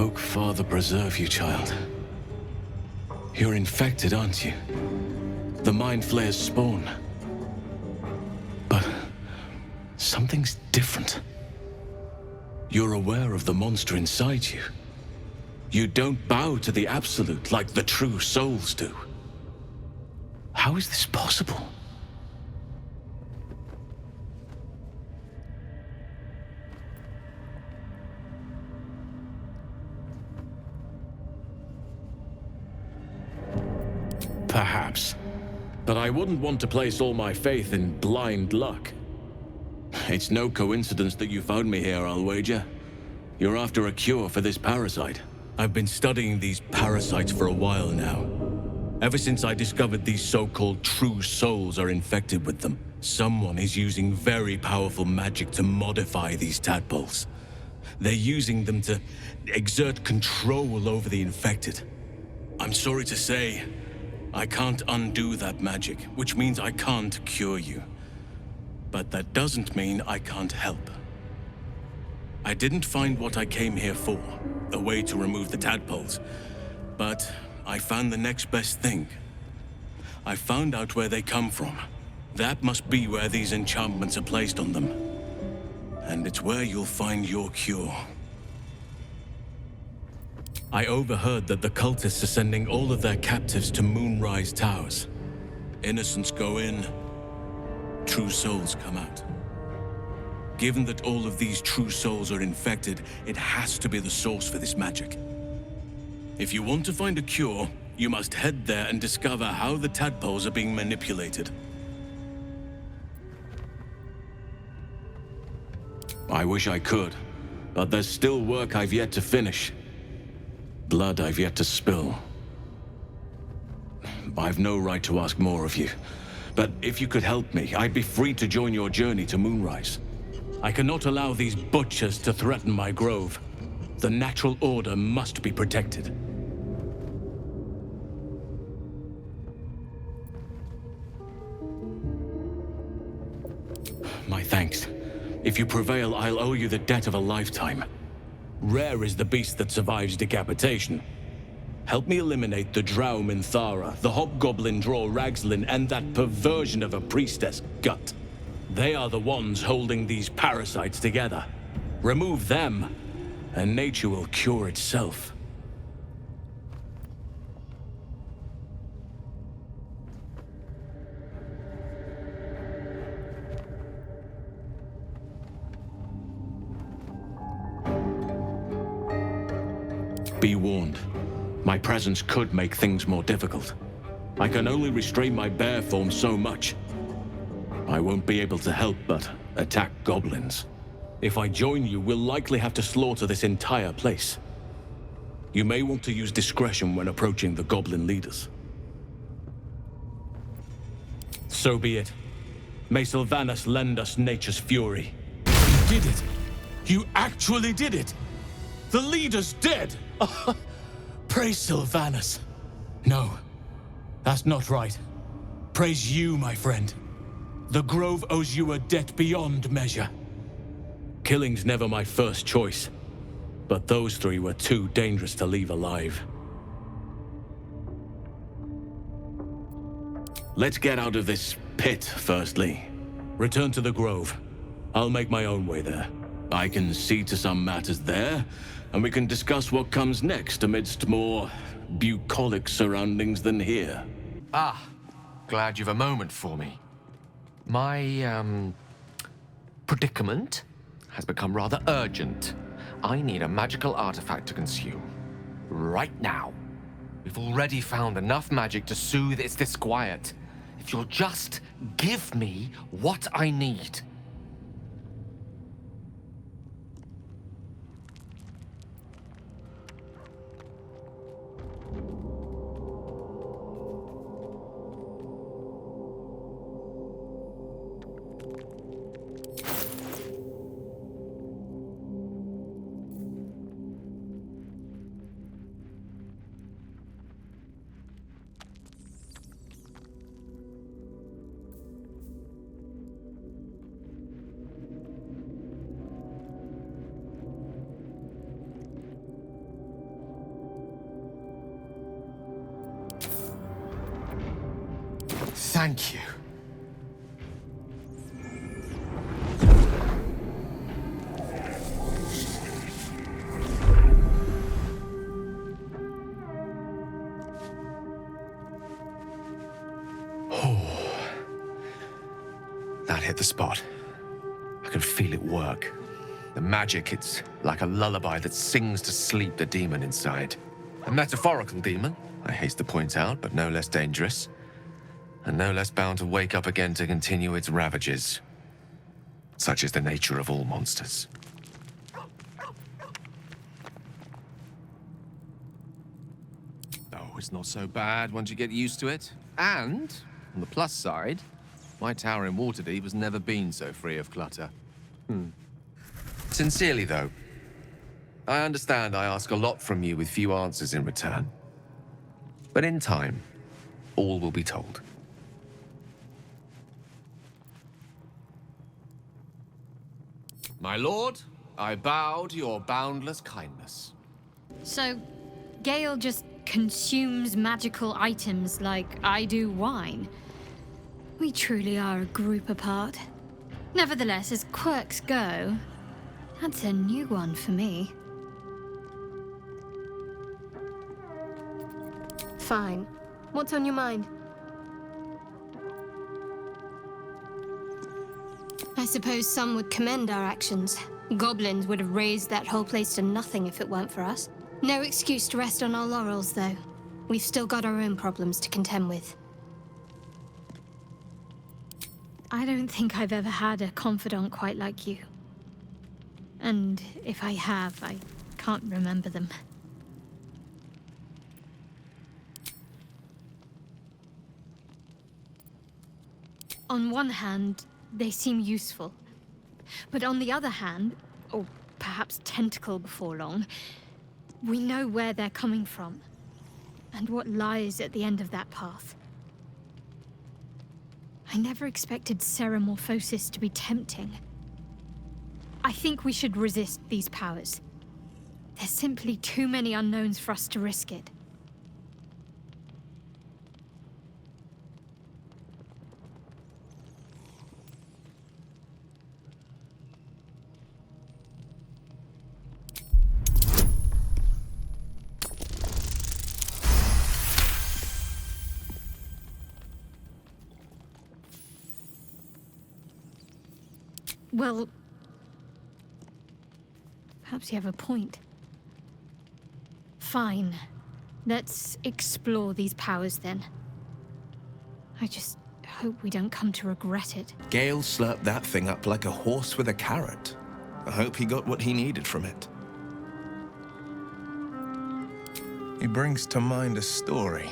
Oak Father preserve you, child. You're infected, aren't you? The Mind Flayer's spawn. But something's different. You're aware of the monster inside you. You don't bow to the Absolute like the true souls do. How is this possible? Perhaps. But I wouldn't want to place all my faith in blind luck. It's no coincidence that you found me here, I'll wager. You're after a cure for this parasite. I've been studying these parasites for a while now. Ever since I discovered these so-called true souls are infected with them, someone is using very powerful magic to modify these tadpoles. They're using them to exert control over the infected. I'm sorry to say, I can't undo that magic, which means I can't cure you. But that doesn't mean I can't help. I didn't find what I came here for, a way to remove the tadpoles, but I found the next best thing. I found out where they come from. That must be where these enchantments are placed on them. And it's where you'll find your cure. I overheard that the cultists are sending all of their captives to Moonrise Towers. Innocents go in, true souls come out. Given that all of these true souls are infected, it has to be the source for this magic. If you want to find a cure, you must head there and discover how the tadpoles are being manipulated. I wish I could, but there's still work I've yet to finish. Blood I've yet to spill. I've no right to ask more of you, but if you could help me, I'd be free to join your journey to Moonrise. I cannot allow these butchers to threaten my grove. The natural order must be protected. My thanks. If you prevail, I'll owe you the debt of a lifetime. Rare is the beast that survives decapitation. Help me eliminate the Drow Minthara, the Hobgoblin Draw Ragslin, and that perversion of a priestess, Gut. They are the ones holding these parasites together. Remove them, and nature will cure itself. Be warned. My presence could make things more difficult. I can only restrain my bear form so much. I won't be able to help but attack goblins. If I join you, we'll likely have to slaughter this entire place. You may want to use discretion when approaching the goblin leaders. So be it. May Sylvanas lend us nature's fury. You did it! You actually did it! The leader's dead! Praise Sylvanas. No, that's not right. Praise you, my friend. The Grove owes you a debt beyond measure. Killing's never my first choice, but those three were too dangerous to leave alive. Let's get out of this pit, firstly. Return to the Grove. I'll make my own way there. I can see to some matters there, and we can discuss what comes next amidst more bucolic surroundings than here. Ah, glad you've a moment for me. My, predicament has become rather urgent. I need a magical artifact to consume. Right now. We've already found enough magic to soothe its disquiet. If you'll just give me what I need. Thank you. That hit the spot. I can feel it work. The magic, it's like a lullaby that sings to sleep the demon inside. A metaphorical demon, I haste to point out, but no less dangerous. And no less bound to wake up again to continue its ravages. Such is the nature of all monsters. Oh, it's not so bad once you get used to it. And, on the plus side, my tower in Waterdeep has never been so free of clutter. Sincerely, though, I understand I ask a lot from you with few answers in return. But in time, all will be told. My lord, I bow to your boundless kindness. So, Gale just consumes magical items like I do wine. We truly are a group apart. Nevertheless, as quirks go, that's a new one for me. Fine. What's on your mind? I suppose some would commend our actions. Goblins would have razed that whole place to nothing if it weren't for us. No excuse to rest on our laurels, though. We've still got our own problems to contend with. I don't think I've ever had a confidant quite like you. And if I have, I can't remember them. On one hand, they seem useful. But on the other hand, or perhaps tentacle before long, we know where they're coming from, and what lies at the end of that path. I never expected ceremorphosis to be tempting. I think we should resist these powers. There's simply too many unknowns for us to risk it. Well, perhaps you have a point. Fine. Let's explore these powers then. I just hope we don't come to regret it. Gale slurped that thing up like a horse with a carrot. I hope he got what he needed from it. He brings to mind a story.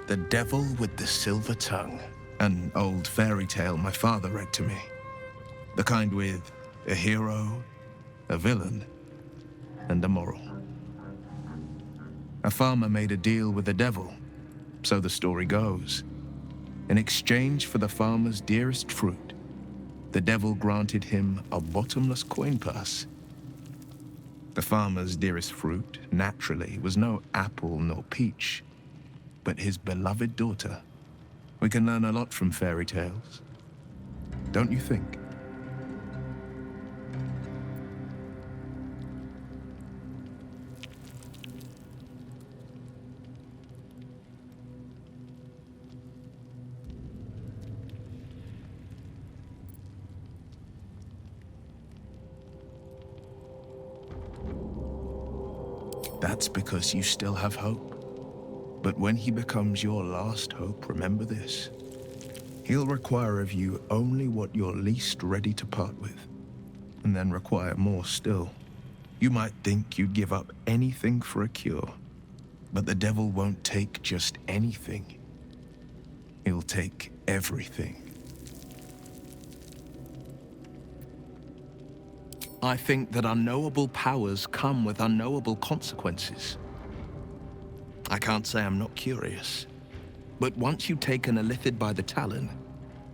The Devil with the Silver Tongue. An old fairy tale my father read to me. The kind with a hero, a villain, and a moral. A farmer made a deal with the devil, so the story goes. In exchange for the farmer's dearest fruit, the devil granted him a bottomless coin purse. The farmer's dearest fruit, naturally, was no apple nor peach, but his beloved daughter. We can learn a lot from fairy tales, don't you think? That's because you still have hope. But when he becomes your last hope, remember this. He'll require of you only what you're least ready to part with, and then require more still. You might think you'd give up anything for a cure, but the devil won't take just anything. He'll take everything. I think that unknowable powers come with unknowable consequences. I can't say I'm not curious, but once you take an illithid by the talon,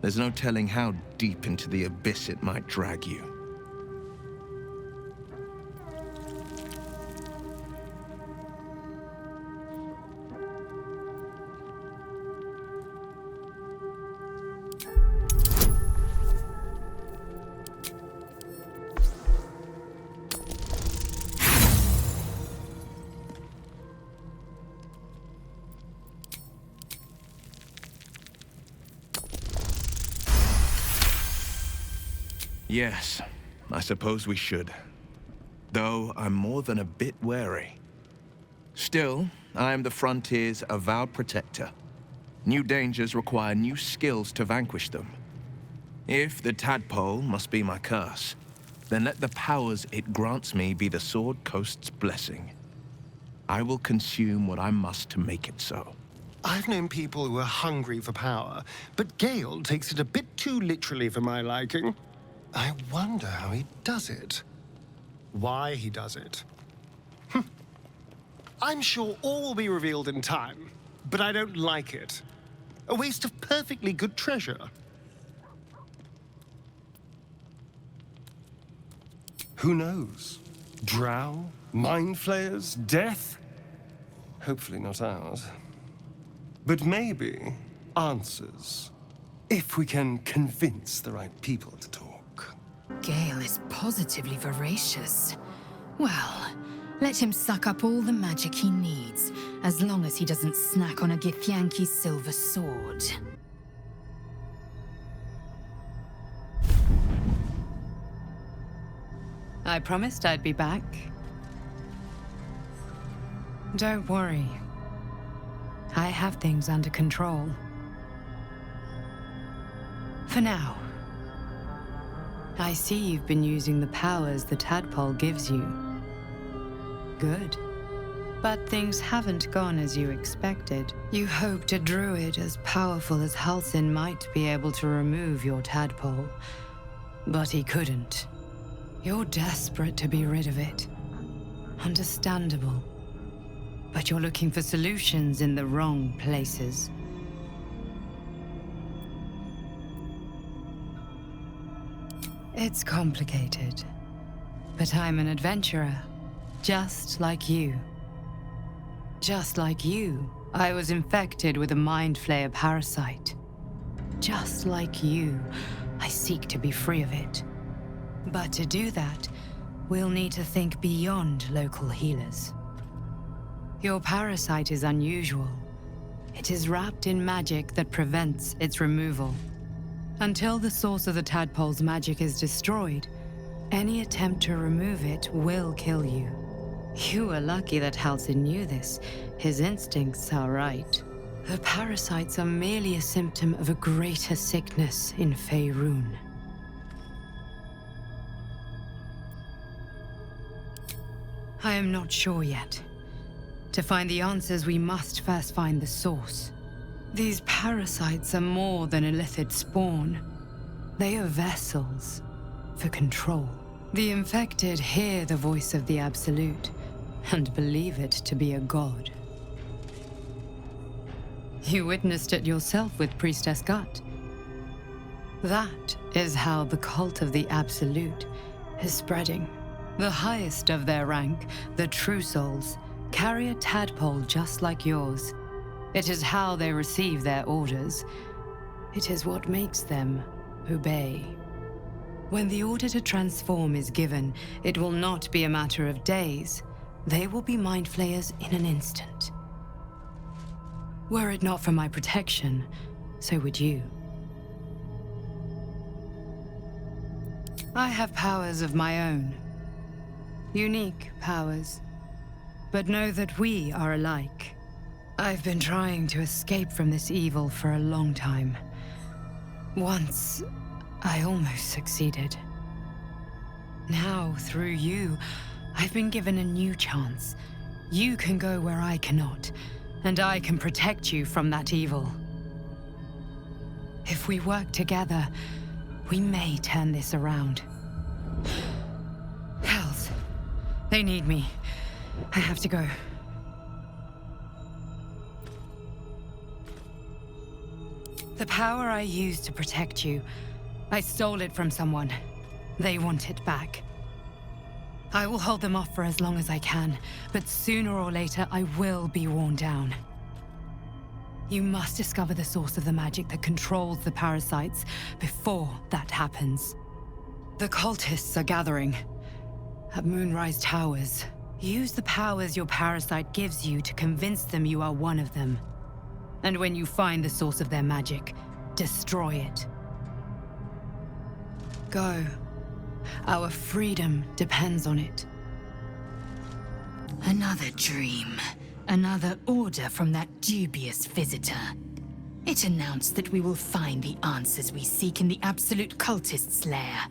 there's no telling how deep into the abyss it might drag you. Yes, I suppose we should. Though I'm more than a bit wary. Still, I am the Frontier's avowed protector. New dangers require new skills to vanquish them. If the tadpole must be my curse, then let the powers it grants me be the Sword Coast's blessing. I will consume what I must to make it so. I've known people who are hungry for power, but Gale takes it a bit too literally for my liking. I wonder how he does it. Why he does it. I'm sure all will be revealed in time, but I don't like it. A waste of perfectly good treasure. Who knows? Drow? Mind flayers? Death? Hopefully not ours. But maybe answers. If we can convince the right people to talk. Gale is positively voracious. Well, let him suck up all the magic he needs, as long as he doesn't snack on a Githyanki's silver sword. I promised I'd be back. Don't worry. I have things under control. For now. I see you've been using the powers the tadpole gives you. Good. But things haven't gone as you expected. You hoped a druid as powerful as Halsin might be able to remove your tadpole. But he couldn't. You're desperate to be rid of it. Understandable. But you're looking for solutions in the wrong places. It's complicated. But I'm an adventurer, just like you. Just like you, I was infected with a mind flayer parasite. Just like you, I seek to be free of it. But to do that, we'll need to think beyond local healers. Your parasite is unusual. It is wrapped in magic that prevents its removal. Until the source of the tadpole's magic is destroyed, any attempt to remove it will kill you. You were lucky that Halsin knew this. His instincts are right. The parasites are merely a symptom of a greater sickness in Faerun. I am not sure yet. To find the answers, we must first find the source. These parasites are more than illithid spawn. They are vessels for control. The infected hear the voice of the Absolute and believe it to be a god. You witnessed it yourself with Priestess Gut. That is how the cult of the Absolute is spreading. The highest of their rank, the True Souls, carry a tadpole just like yours. It is how they receive their orders. It is what makes them obey. When the order to transform is given, it will not be a matter of days. They will be mind flayers in an instant. Were it not for my protection, so would you. I have powers of my own. Unique powers. But know that we are alike. I've been trying to escape from this evil for a long time. Once, I almost succeeded. Now, through you, I've been given a new chance. You can go where I cannot, and I can protect you from that evil. If we work together, we may turn this around. Hells, they need me. I have to go. The power I used to protect you, I stole it from someone. They want it back. I will hold them off for as long as I can, but sooner or later I will be worn down. You must discover the source of the magic that controls the parasites before that happens. The cultists are gathering at Moonrise Towers. Use the powers your parasite gives you to convince them you are one of them. And when you find the source of their magic, destroy it. Go, Our freedom depends on it. Another dream. Another order from that dubious visitor. It announced that we will find the answers we seek in the Absolute Cultist's lair,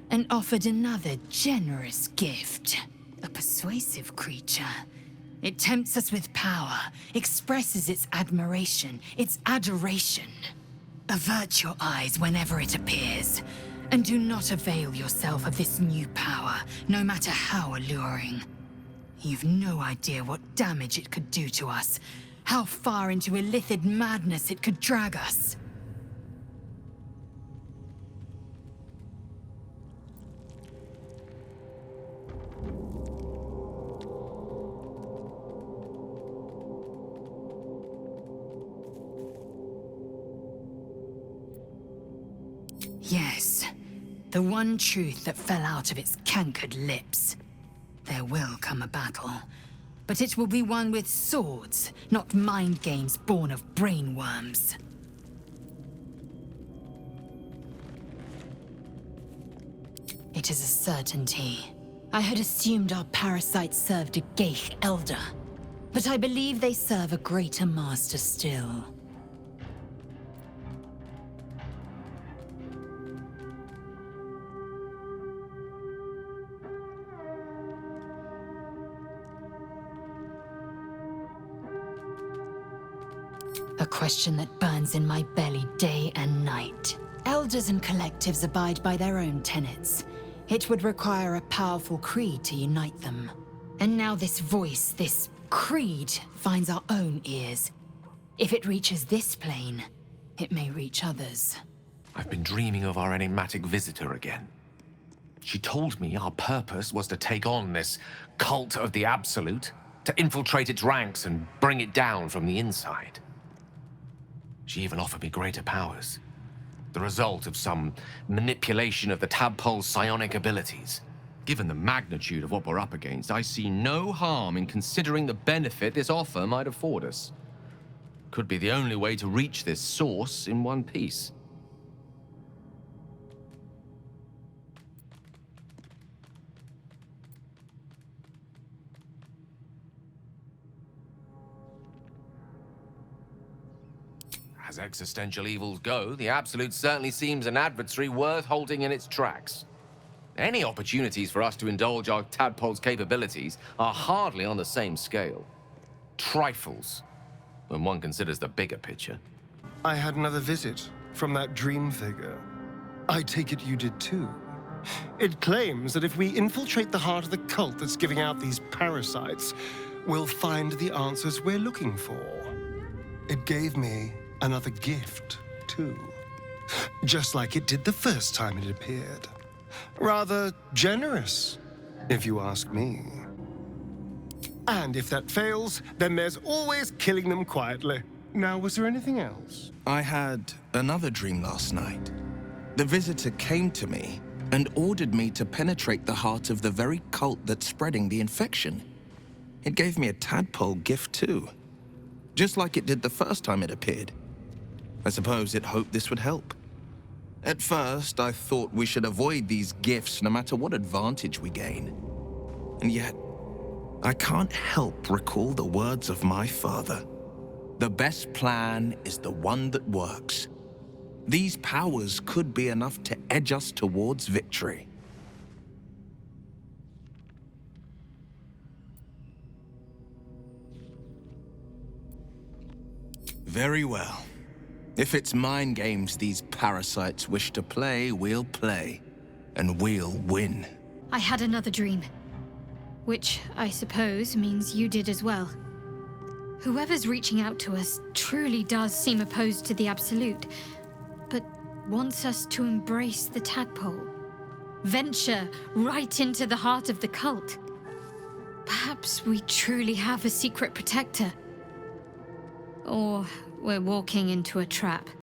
and offered another generous gift. A persuasive creature. It tempts us with power, expresses its admiration, its adoration. Avert your eyes whenever it appears, and do not avail yourself of this new power, no matter how alluring. You've no idea what damage it could do to us, how far into illithid madness it could drag us. Yes, the one truth that fell out of its cankered lips. There will come a battle, but it will be one with swords, not mind games born of brainworms. It is a certainty. I had assumed our parasites served a Geich elder, but I believe they serve a greater master still. A question that burns in my belly day and night. Elders and collectives abide by their own tenets. It would require a powerful creed to unite them. And now this voice, this creed, finds our own ears. If it reaches this plane, it may reach others. I've been dreaming of our enigmatic visitor again. She told me our purpose was to take on this cult of the Absolute, to infiltrate its ranks and bring it down from the inside. She even offered me greater powers, the result of some manipulation of the tadpole's psionic abilities. Given the magnitude of what we're up against, I see no harm in considering the benefit this offer might afford us. Could be the only way to reach this source in one piece. As existential evils go, the Absolute certainly seems an adversary worth halting in its tracks. Any opportunities for us to indulge our tadpole's capabilities are hardly on the same scale. Trifles, when one considers the bigger picture. I had another visit from that dream figure. I take it you did too. It claims that if we infiltrate the heart of the cult that's giving out these parasites, we'll find the answers we're looking for. It gave me another gift, too. Just like it did the first time it appeared. Rather generous, if you ask me. And if that fails, then there's always killing them quietly. Now, was there anything else? I had another dream last night. The visitor came to me and ordered me to penetrate the heart of the very cult that's spreading the infection. It gave me a tadpole gift, too. Just like it did the first time it appeared. I suppose it hoped this would help. At first, I thought we should avoid these gifts no matter what advantage we gain. And yet, I can't help recall the words of my father. The best plan is the one that works. These powers could be enough to edge us towards victory. Very well. If it's mind games these parasites wish to play, we'll play. And we'll win. I had another dream. Which, I suppose, means you did as well. Whoever's reaching out to us truly does seem opposed to the Absolute, but wants us to embrace the tadpole. Venture right into the heart of the cult. Perhaps we truly have a secret protector. Or we're walking into a trap.